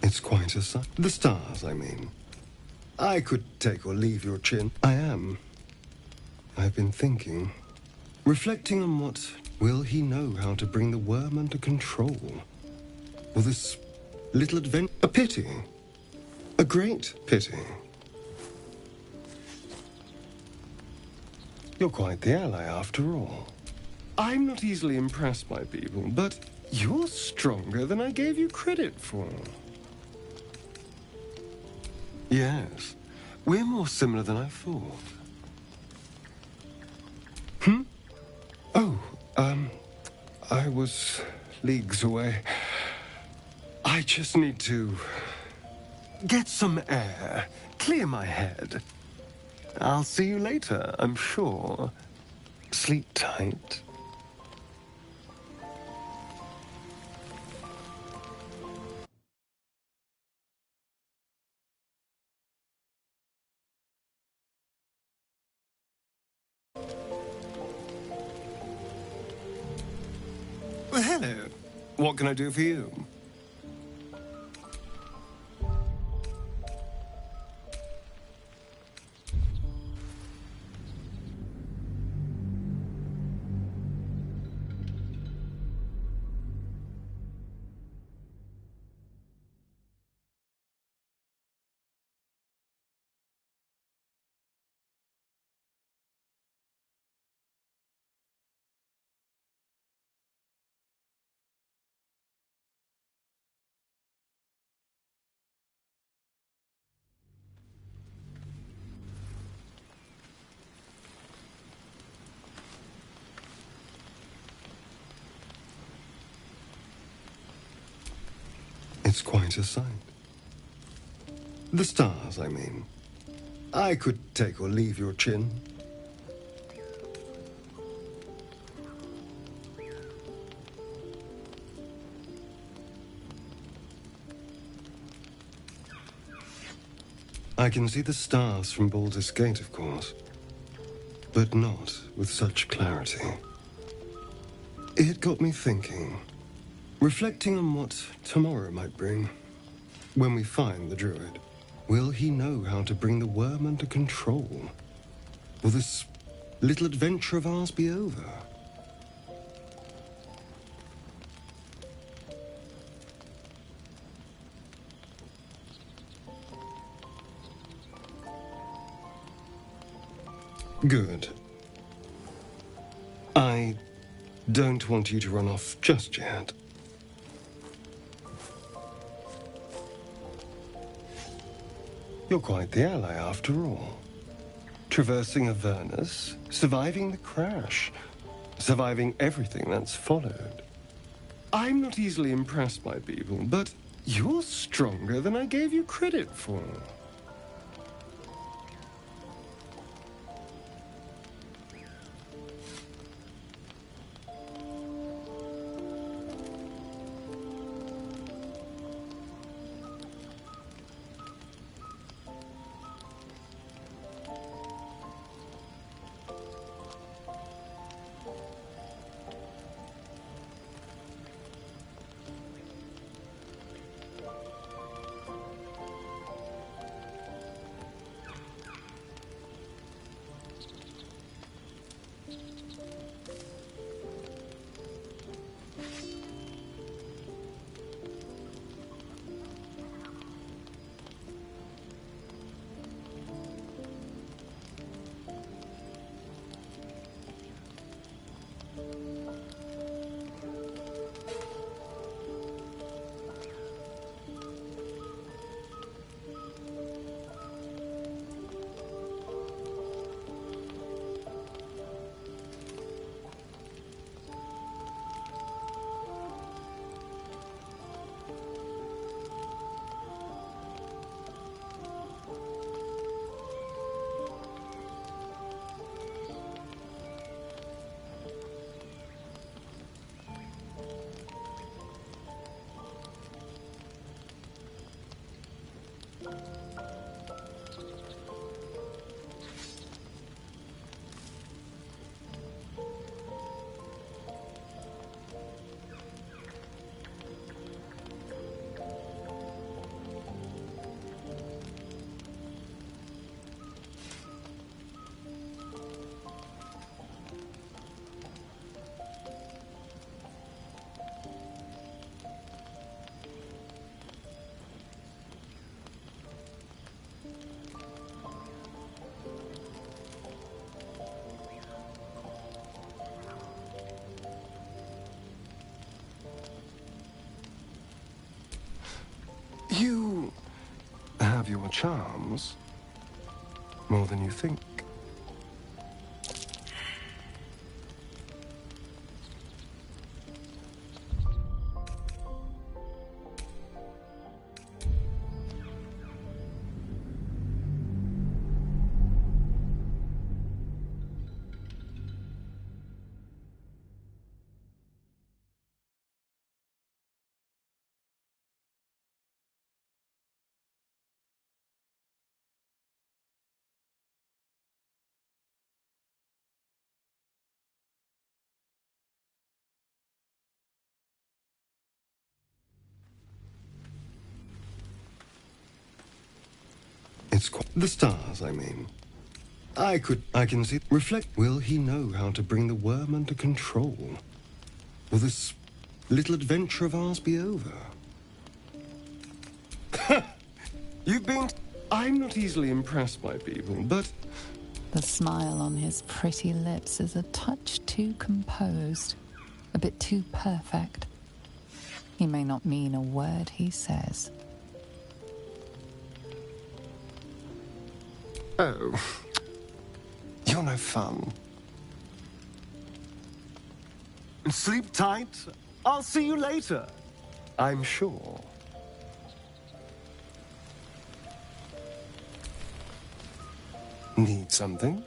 It's quite a sight. The stars, I mean. I could take or leave your chin. I am. I've been thinking. Reflecting on what... Will he know how to bring the worm under control? Will this little adventure... A pity. A great pity. You're quite the ally after all. I'm not easily impressed by people, but you're stronger than I gave you credit for. Yes, we're more similar than I thought. Oh, I was leagues away. I just need to get some air, clear my head. I'll see you later, I'm sure. Sleep tight. Well, hello. What can I do for you? It's quite a sight. The stars, I mean. I could take or leave your chin. I can see the stars from Baldur's Gate, of course, but not with such clarity. It got me thinking, reflecting on what tomorrow might bring. When we find the druid, will he know how to bring the worm under control? Will this little adventure of ours be over? Good. I don't want you to run off just yet. You're quite the ally, after all. Traversing Avernus, surviving the crash, surviving everything that's followed. I'm not easily impressed by people, but you're stronger than I gave you credit for. You have your charms, more than you think. The stars, I mean. I can see... Reflect. Will he know how to bring the worm under control? Will this little adventure of ours be over? You've been... I'm not easily impressed by people, but... The smile on his pretty lips is a touch too composed, a bit too perfect. He may not mean a word he says. Oh, you're no fun. Sleep tight. I'll see you later. I'm sure. Need something?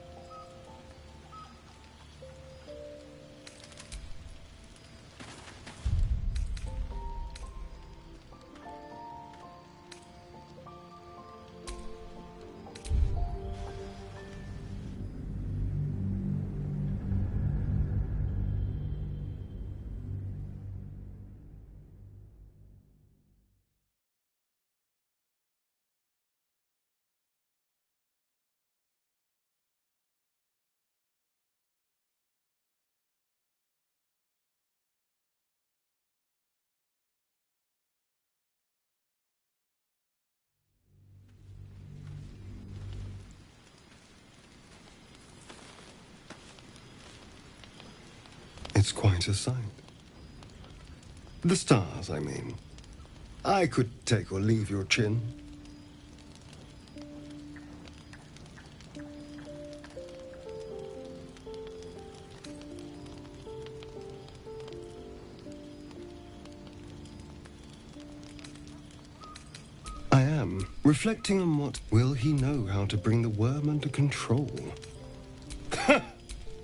It's quite a sight. The stars, I mean. I could take or leave your chin. I am reflecting on what will he know how to bring the worm under control.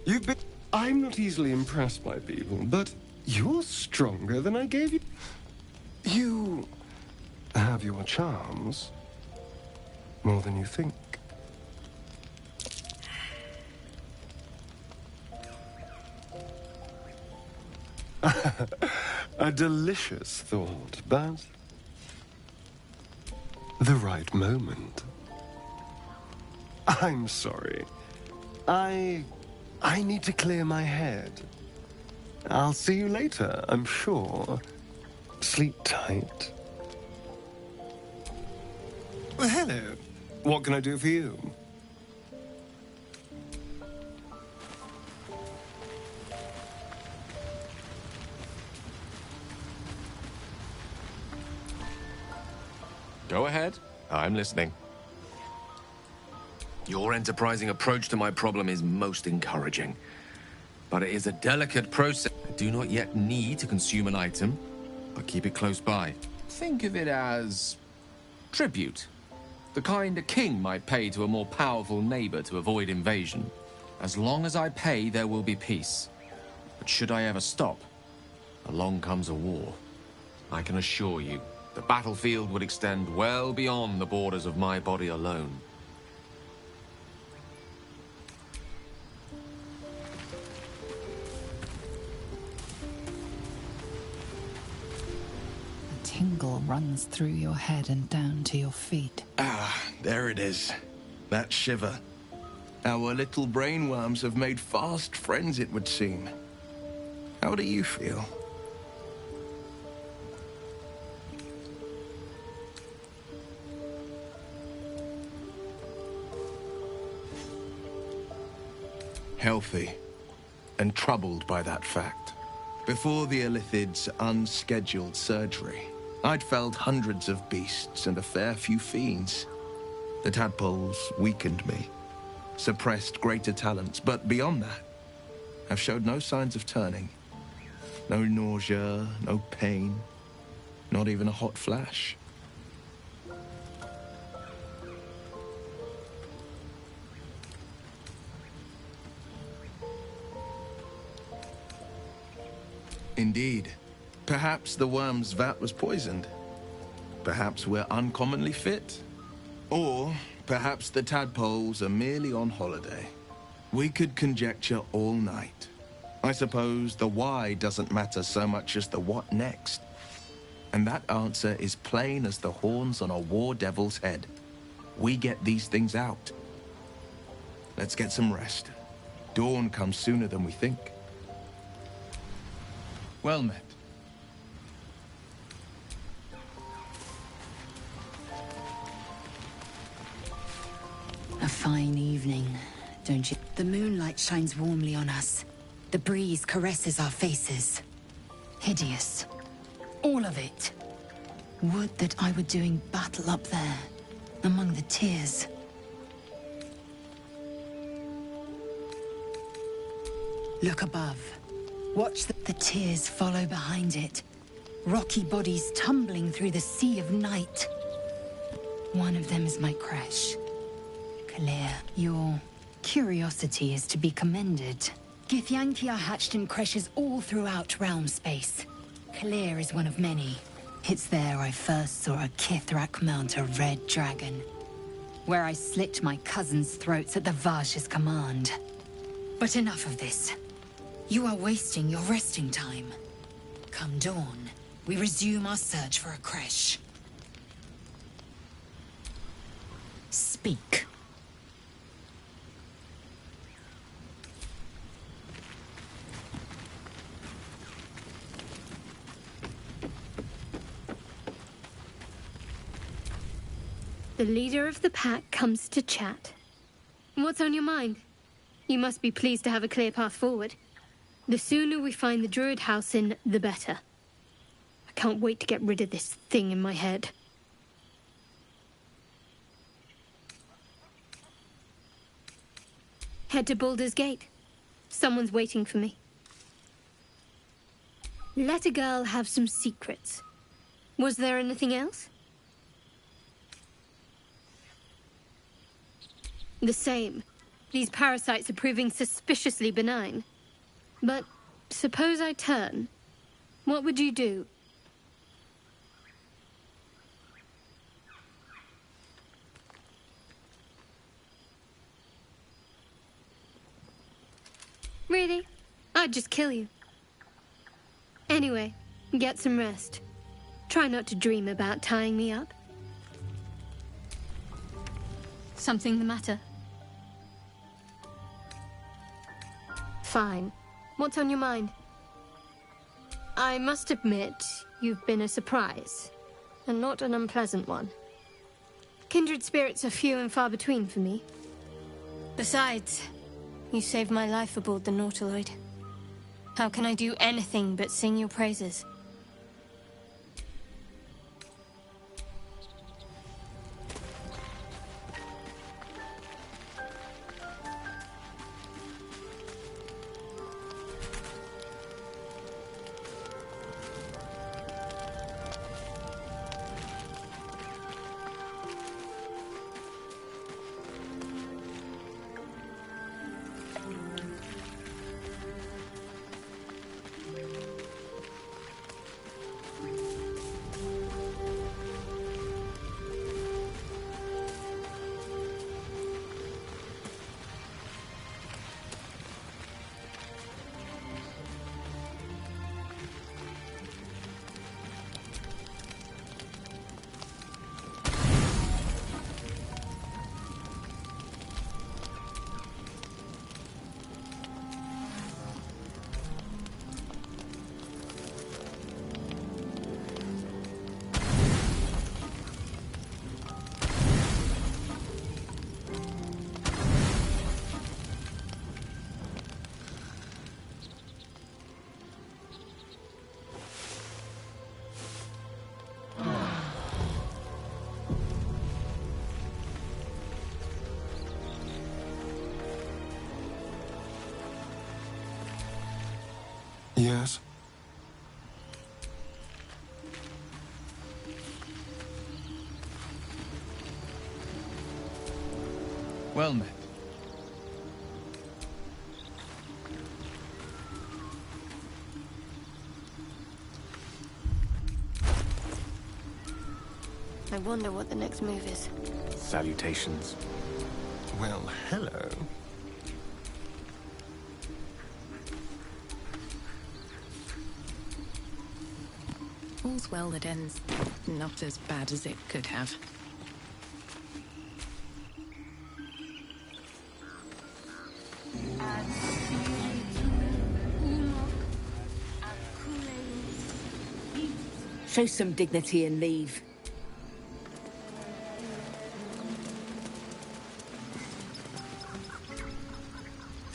You've been... I'm not easily impressed by people, but you're stronger than I gave you. You have your charms. More than you think. A delicious thought, but the right moment. I'm sorry. I need to clear my head. I'll see you later, I'm sure. Sleep tight. Well, hello. What can I do for you? Go ahead. I'm listening. Your enterprising approach to my problem is most encouraging. But it is a delicate process. I do not yet need to consume an item, but keep it close by. Think of it as tribute. The kind a king might pay to a more powerful neighbor to avoid invasion. As long as I pay, there will be peace. But should I ever stop, along comes a war. I can assure you, the battlefield would extend well beyond the borders of my body alone. A tingle runs through your head and down to your feet. Ah, there it is. That shiver. Our little brainworms have made fast friends, it would seem. How do you feel? Healthy, and troubled by that fact. Before the Illithid's unscheduled surgery, I'd felled hundreds of beasts and a fair few fiends. The tadpoles weakened me, suppressed greater talents, but beyond that, I've showed no signs of turning. No nausea, no pain, not even a hot flash. Indeed. Perhaps the worm's vat was poisoned. Perhaps we're uncommonly fit. Or perhaps the tadpoles are merely on holiday. We could conjecture all night. I suppose the why doesn't matter so much as the what next. And that answer is plain as the horns on a war devil's head. we get these things out. Let's get some rest. Dawn comes sooner than we think. Well met. A fine evening, don't you? The moonlight shines warmly on us. The breeze caresses our faces. Hideous. All of it. Would that I were doing battle up there, among the tears. Look above. Watch the tears follow behind it. Rocky bodies tumbling through the sea of night. One of them is my crush. Claire, your curiosity is to be commended. Githyanki are hatched in creches all throughout realm space. Claire is one of many. It's there I first saw a Kithrak mount a red dragon. Where I slit my cousins' throats at the Vash's command. But enough of this. You are wasting your resting time. Come dawn, we resume our search for a creche. Speak. The leader of the pack comes to chat. What's on your mind? You must be pleased to have a clear path forward. The sooner we find the Druid house in, the better. I can't wait to get rid of this thing in my head. Head to Baldur's Gate. Someone's waiting for me. Let a girl have some secrets. Was there anything else? The same. These parasites are proving suspiciously benign. But suppose I turn. What would you do? Really? I'd just kill you. Anyway, get some rest. Try not to dream about tying me up. Something the matter? Fine. What's on your mind? I must admit, you've been a surprise, and not an unpleasant one. Kindred spirits are few and far between for me. Besides, you saved my life aboard the Nautiloid. How can I do anything but sing your praises? Yes? Well met. I wonder what the next move is. Salutations. Well, hello. All's well that ends not as bad as it could have. Show some dignity and leave.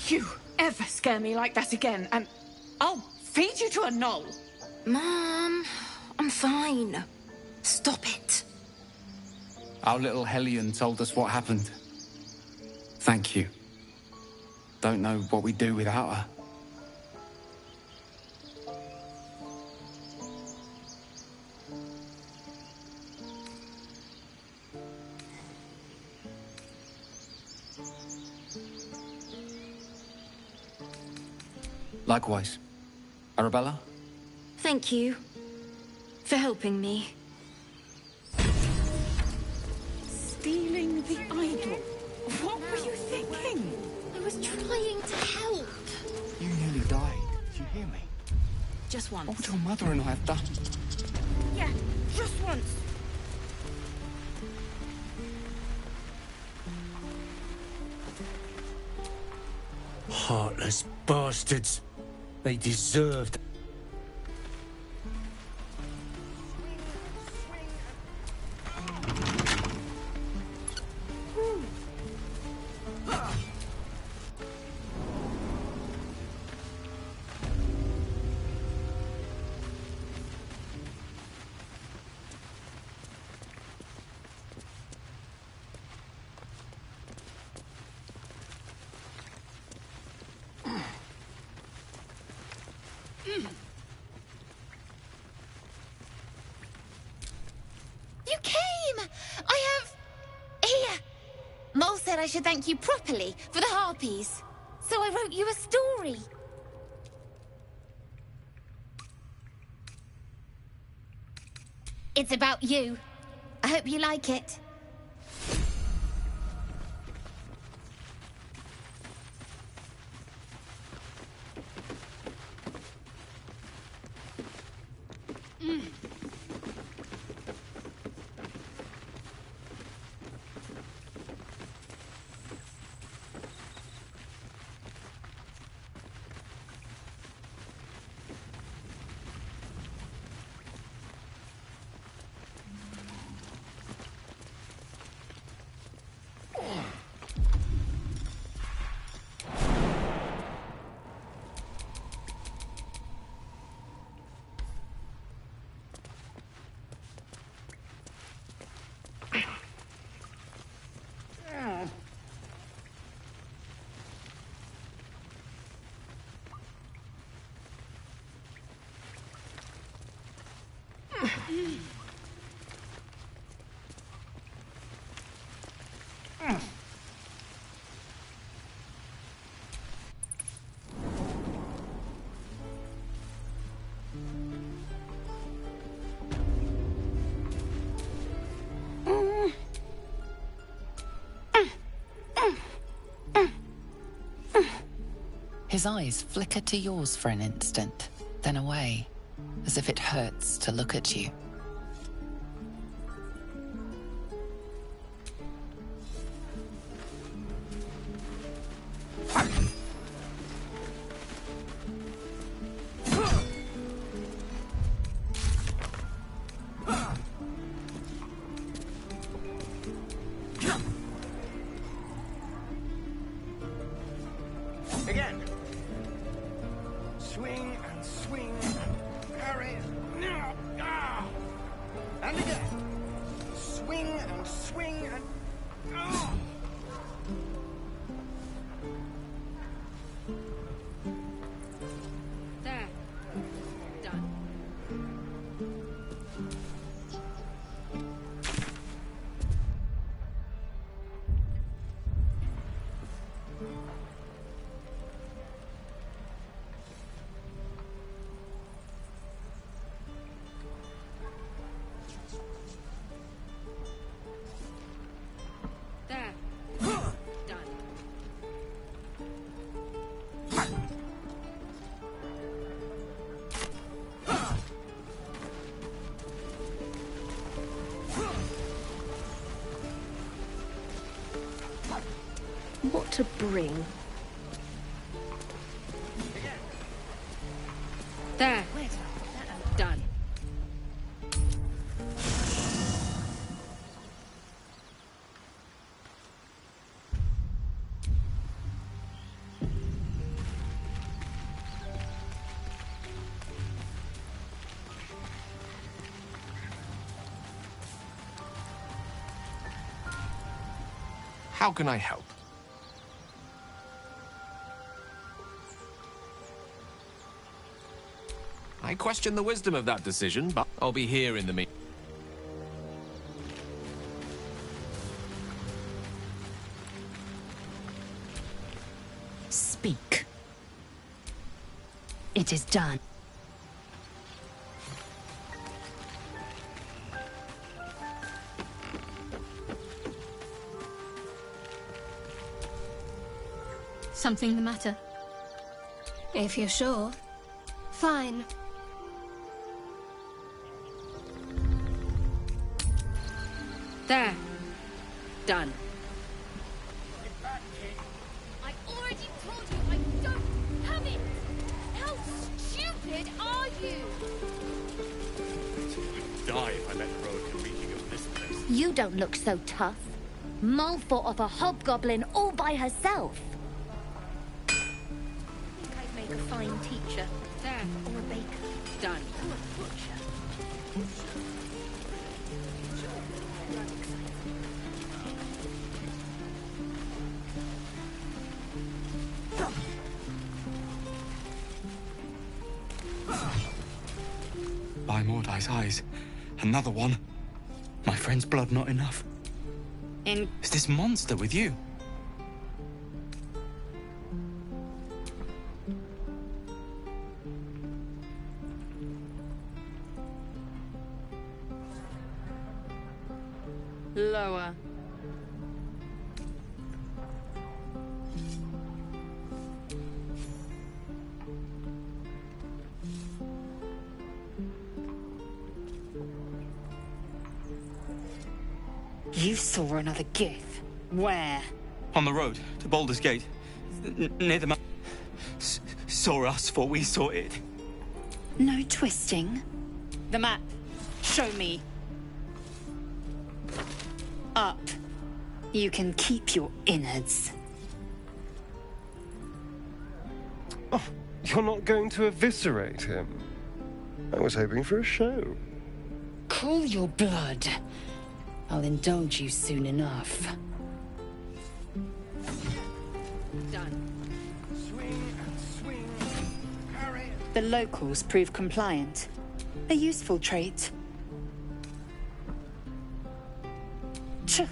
You ever scare me like that again, and I'll feed you to a knoll. Mom, I'm fine. Stop it. Our little Hellion told us what happened. Thank you. Don't know what we'd do without her. Likewise. Arabella? Thank you for helping me. Stealing the idol? What were you thinking? I was trying to help. You nearly died. Did you hear me? Just once. What would your mother and I have done? Yeah, just once. Heartless bastards. They deserved. You came! I have... Here! Mole said I should thank you properly for the harpies. So I wrote you a story. It's about you. I hope you like it. His eyes flicker to yours for an instant, then away, as if it hurts to look at you. Again. Swing and swing and parry. Ah! And again. Swing and swing and... Ah! There. Done. There. Done. What to bring? There. Done. How can I help? I question the wisdom of that decision, but I'll be here in the meantime. Speak. It is done. Something the matter? If you're sure. Fine. There. Done. I already told you I don't have it! How stupid are you? Die if I let Rogue the reeking of this place. You don't look so tough. Mull fought off a hobgoblin all by herself. I think I'd make a fine teacher. There. Or a baker. Done. Or a butcher. By Mordai's eyes. Another one. My friend's blood not enough. In Is this monster with you? Lower. You saw another gith. Where? On the road to Baldur's Gate. Near the saw us, for we saw it. No twisting. The map. Show me. Up. You can keep your innards. Oh, you're not going to eviscerate him? I was hoping for a show. Cool your blood. I'll indulge you soon enough. Done. Swing and swing. Hurry. The locals prove compliant. A useful trait. Tch.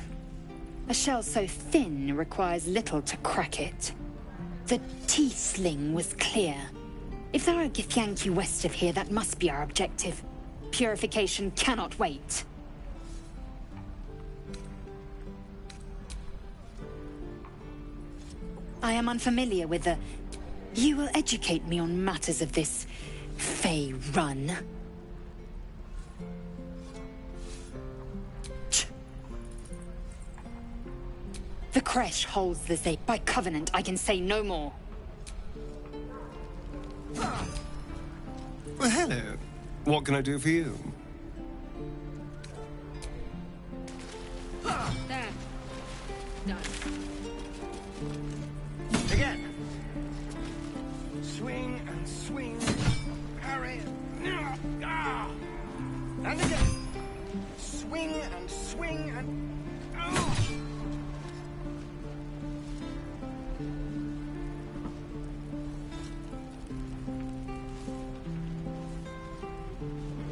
A shell so thin requires little to crack it. The T-sling was clear. If there are Githyanki west of here, that must be our objective. Purification cannot wait. I am unfamiliar with the... You will educate me on matters of this Fey run. Ch. The creche holds the Zay. By covenant, I can say no more. Well, hello. What can I do for you? There. Done. Again. Swing and swing. Hurry. Ah. And again. Swing and swing and... Oh.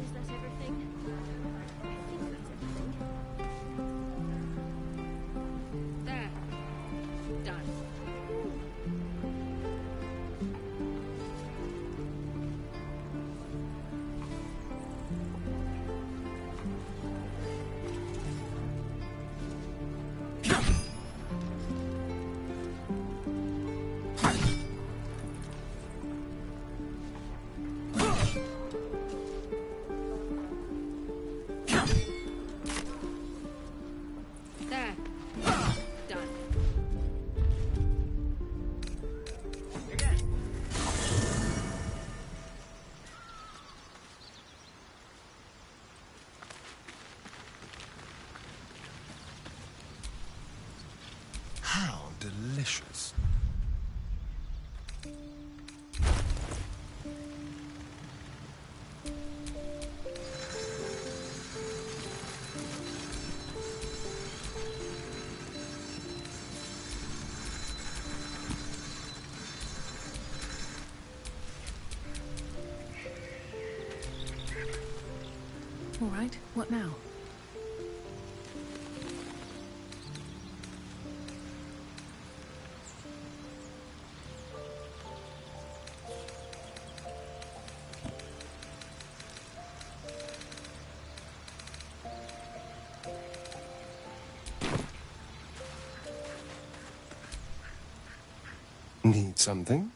Is that everything? I think that's everything. There. Done. There. Done. How delicious. All right, what now? Need something?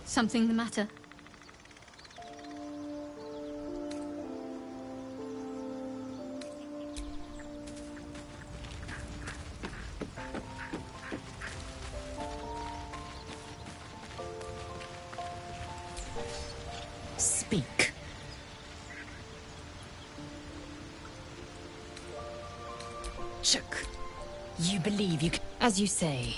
Something the matter? Speak. Chuck, you believe you can, as you say.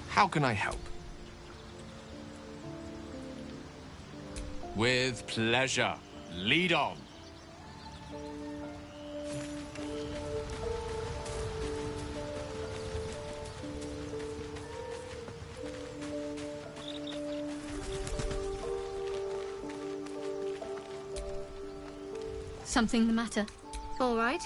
How can I help? With pleasure. Lead on. Something the matter? All right.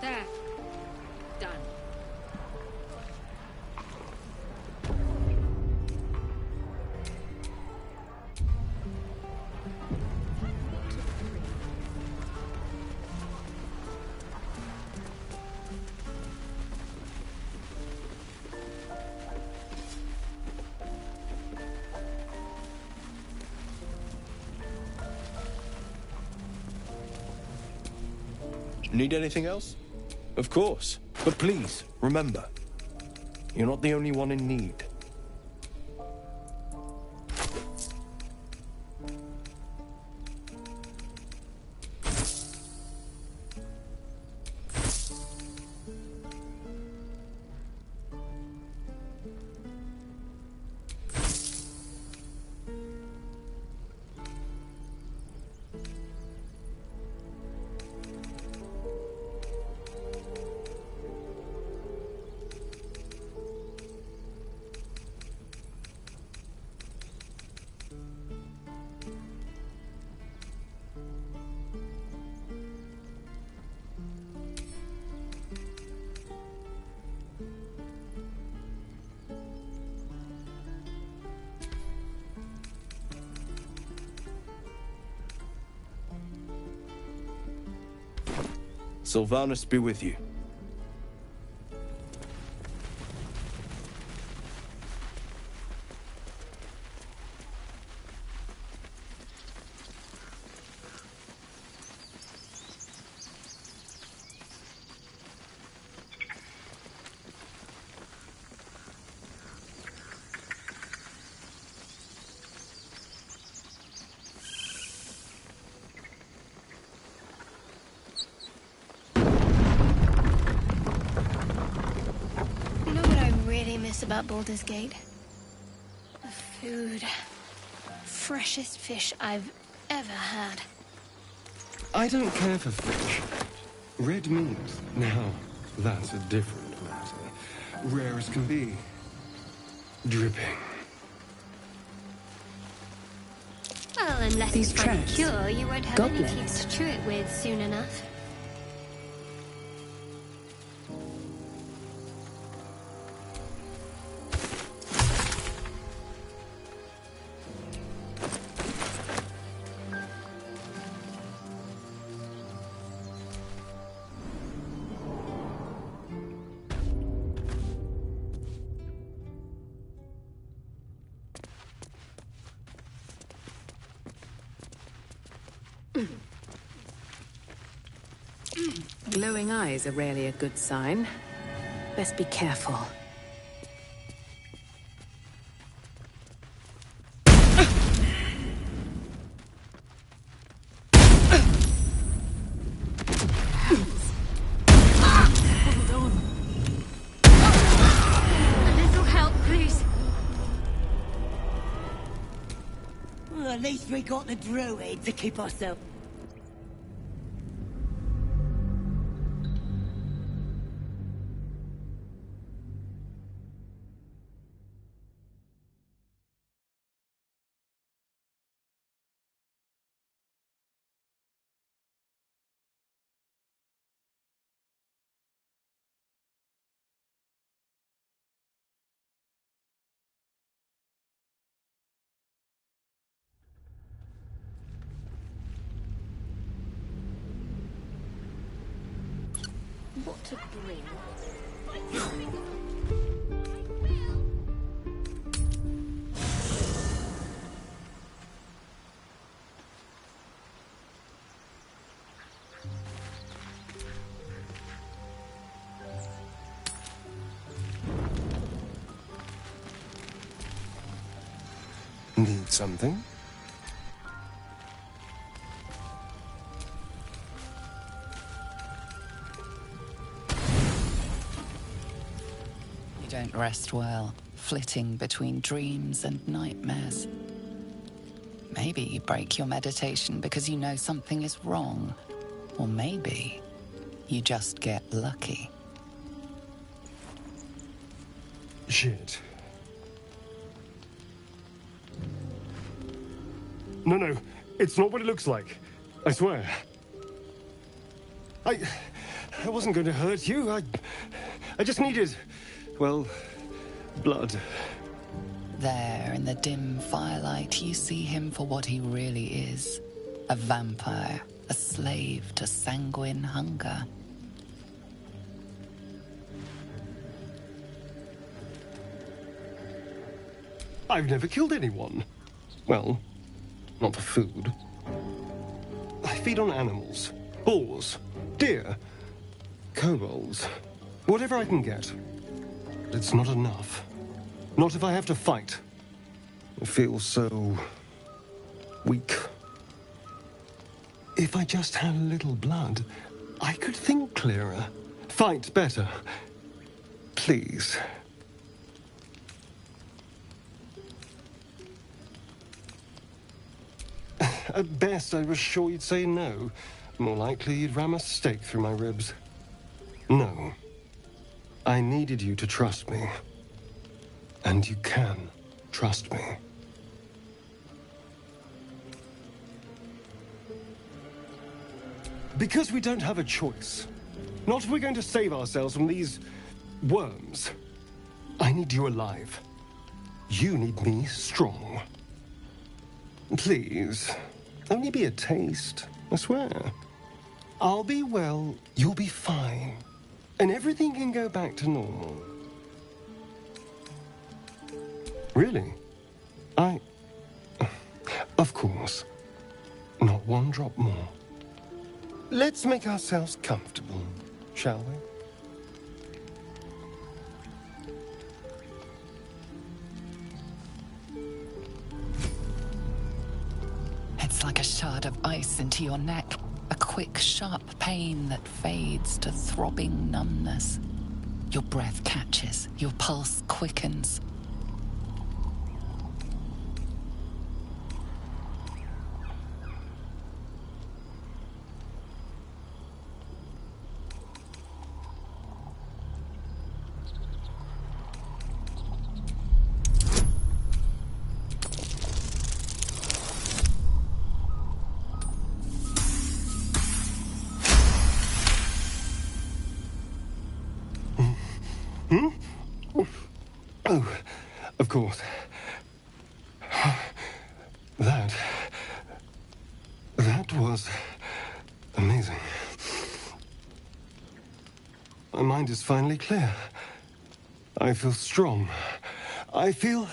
There. Done. Need anything else? Of course. But please, remember, you're not the only one in need. Sylvanus be with you. About Baldur's Gate. The food. Freshest fish I've ever had. I don't care for fish. Red meat, now, that's a different matter. Rare as can be. Dripping. Well, unless These it's from traps. cure, you won't have Goblins. any teeth to chew it with soon enough. Glowing eyes are rarely a good sign. Best be careful. Well, at least we got the druid to keep ourselves. What to bring? Need something? You don't rest well, flitting between dreams and nightmares. Maybe you break your meditation because you know something is wrong. Or maybe you just get lucky. Shit. No, it's not what it looks like. I swear. I wasn't going to hurt you. I just needed, well, blood. There, in the dim firelight, you see him for what he really is. A vampire, a slave to sanguine hunger. I've never killed anyone. Well, not for food. I feed on animals. Boars. Deer. Kobolds. Whatever I can get. But it's not enough. Not if I have to fight. I feel so... weak. If I just had a little blood, I could think clearer. Fight better. Please. At best, I was sure you'd say no. More likely, you'd ram a stake through my ribs. No. I needed you to trust me. And you can trust me. Because we don't have a choice. Not if we're going to save ourselves from these worms. I need you alive. You need me strong. Please, only be a taste, I swear. I'll be well, you'll be fine. And everything can go back to normal. Really? Of course. Not one drop more. Let's make ourselves comfortable, shall we? It's like a shard of ice into your neck. A quick, sharp pain that fades to throbbing numbness. Your breath catches, your pulse quickens. Oh, of course. That was amazing. My mind is finally clear. I feel strong. I feel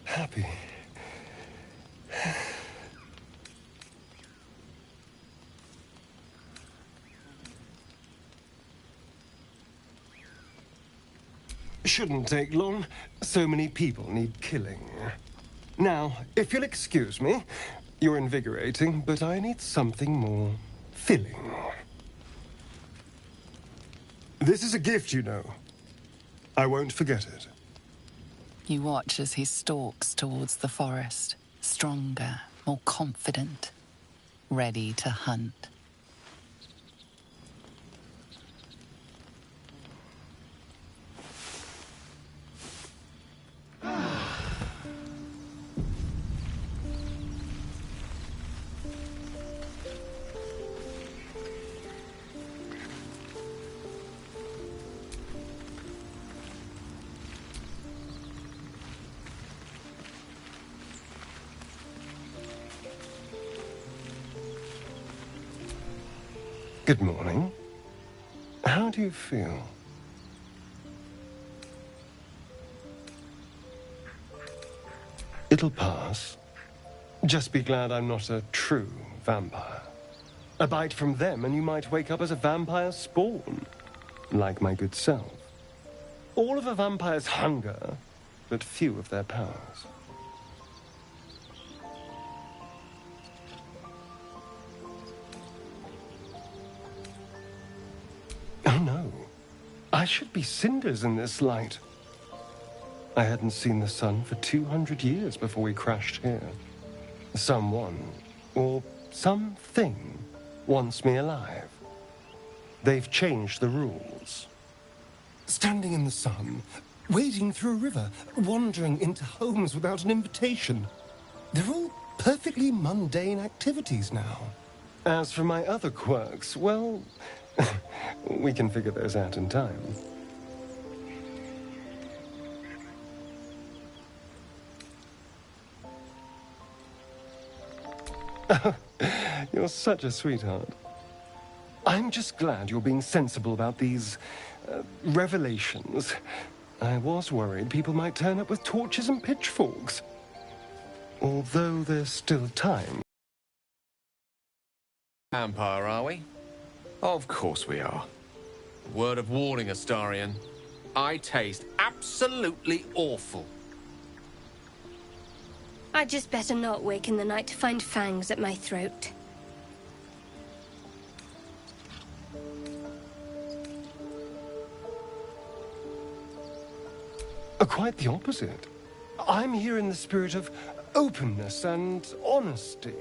happy. Shouldn't take long. So many people need killing. Now, if you'll excuse me, you're invigorating, but I need something more filling. This is a gift, you know. I won't forget it. You watch as he stalks towards the forest, stronger, more confident, ready to hunt. Good morning. How do you feel? It'll pass. Just be glad I'm not a true vampire. A bite from them and you might wake up as a vampire spawn, like my good self. All of a vampire's hunger, but few of their powers. Oh no, I should be cinders in this light. I hadn't seen the sun for 200 years before we crashed here. Someone, or something, wants me alive. They've changed the rules. Standing in the sun, wading through a river, wandering into homes without an invitation. They're all perfectly mundane activities now. As for my other quirks, well, we can figure those out in time. You're such a sweetheart. I'm just glad you're being sensible about these revelations. I was worried people might turn up with torches and pitchforks. Although there's still time. Vampire, are we? Of course we are. Word of warning, Astarion. I taste absolutely awful. I'd just better not wake in the night to find fangs at my throat. Quite the opposite. I'm here in the spirit of openness and honesty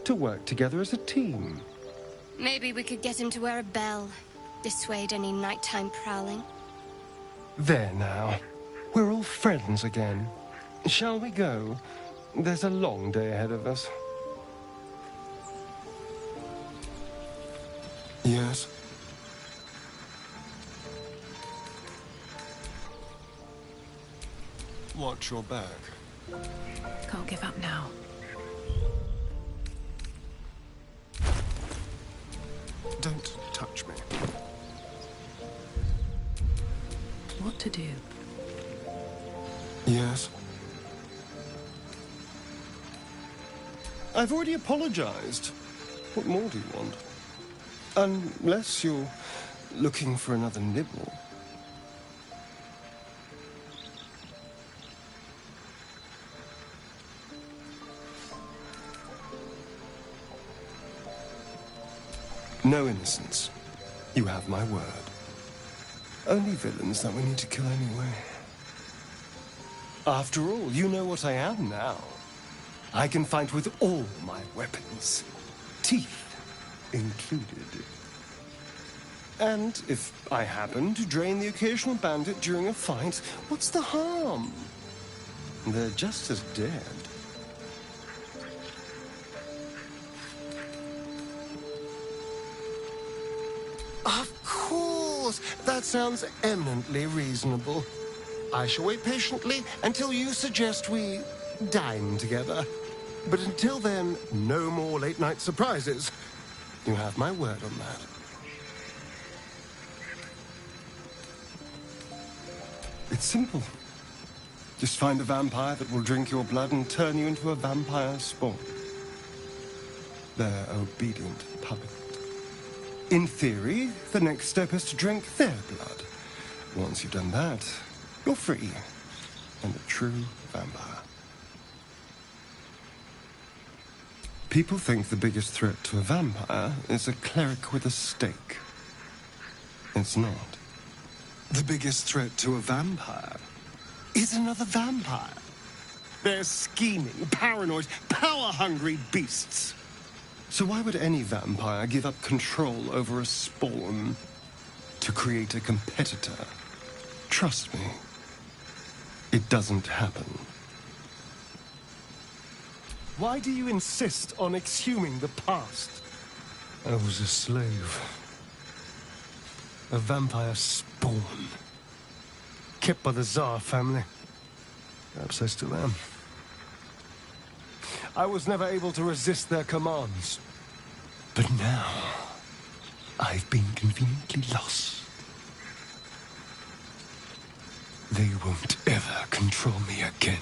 to work together as a team. Maybe we could get him to wear a bell. Dissuade any nighttime prowling. There now. We're all friends again. Shall we go? There's a long day ahead of us. Yes. Watch your back. Can't give up now. Don't touch me. What to do? Yes. I've already apologized. What more do you want? Unless you're looking for another nibble. No innocence. You have my word. Only villains that we need to kill anyway. After all, you know what I am now. I can fight with all my weapons. Teeth included. And if I happen to drain the occasional bandit during a fight, what's the harm? They're just as dead. Of course! That sounds eminently reasonable. I shall wait patiently until you suggest we dine together. But until then, no more late-night surprises. You have my word on that. It's simple. Just find a vampire that will drink your blood and turn you into a vampire spawn. Their obedient puppet. In theory, the next step is to drink their blood. Once you've done that, You're free, and a true vampire. People think the biggest threat to a vampire is a cleric with a stake. It's not. The biggest threat to a vampire is another vampire. They're scheming, paranoid, power-hungry beasts. So why would any vampire give up control over a spawn to create a competitor? Trust me, it doesn't happen. Why do you insist on exhuming the past? I was a slave. A vampire spawn. Kept by the Tsar family. Perhaps I still am. I was never able to resist their commands. But now, I've been conveniently lost. They won't ever control me again.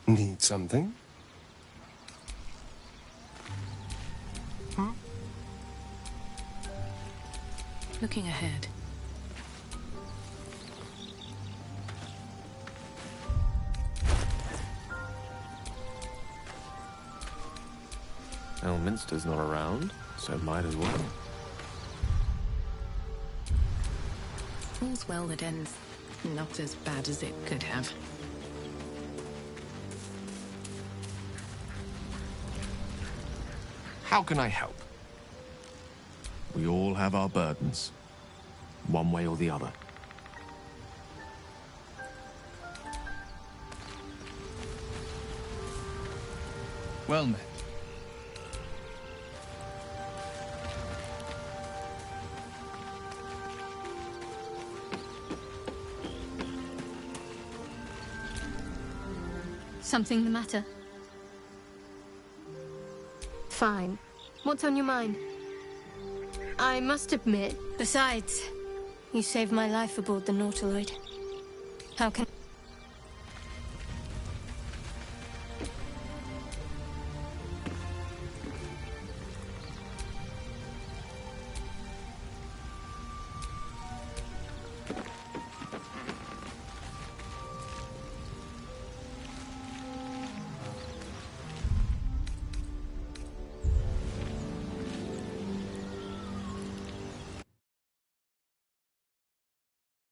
Need something? Looking ahead. Elminster's not around, so might as well. All's well that ends not as bad as it could have. How can I help? We all have our burdens, one way or the other. Well met. Something the matter? Fine. What's on your mind? I must admit, besides, you saved my life aboard the Nautiloid. How can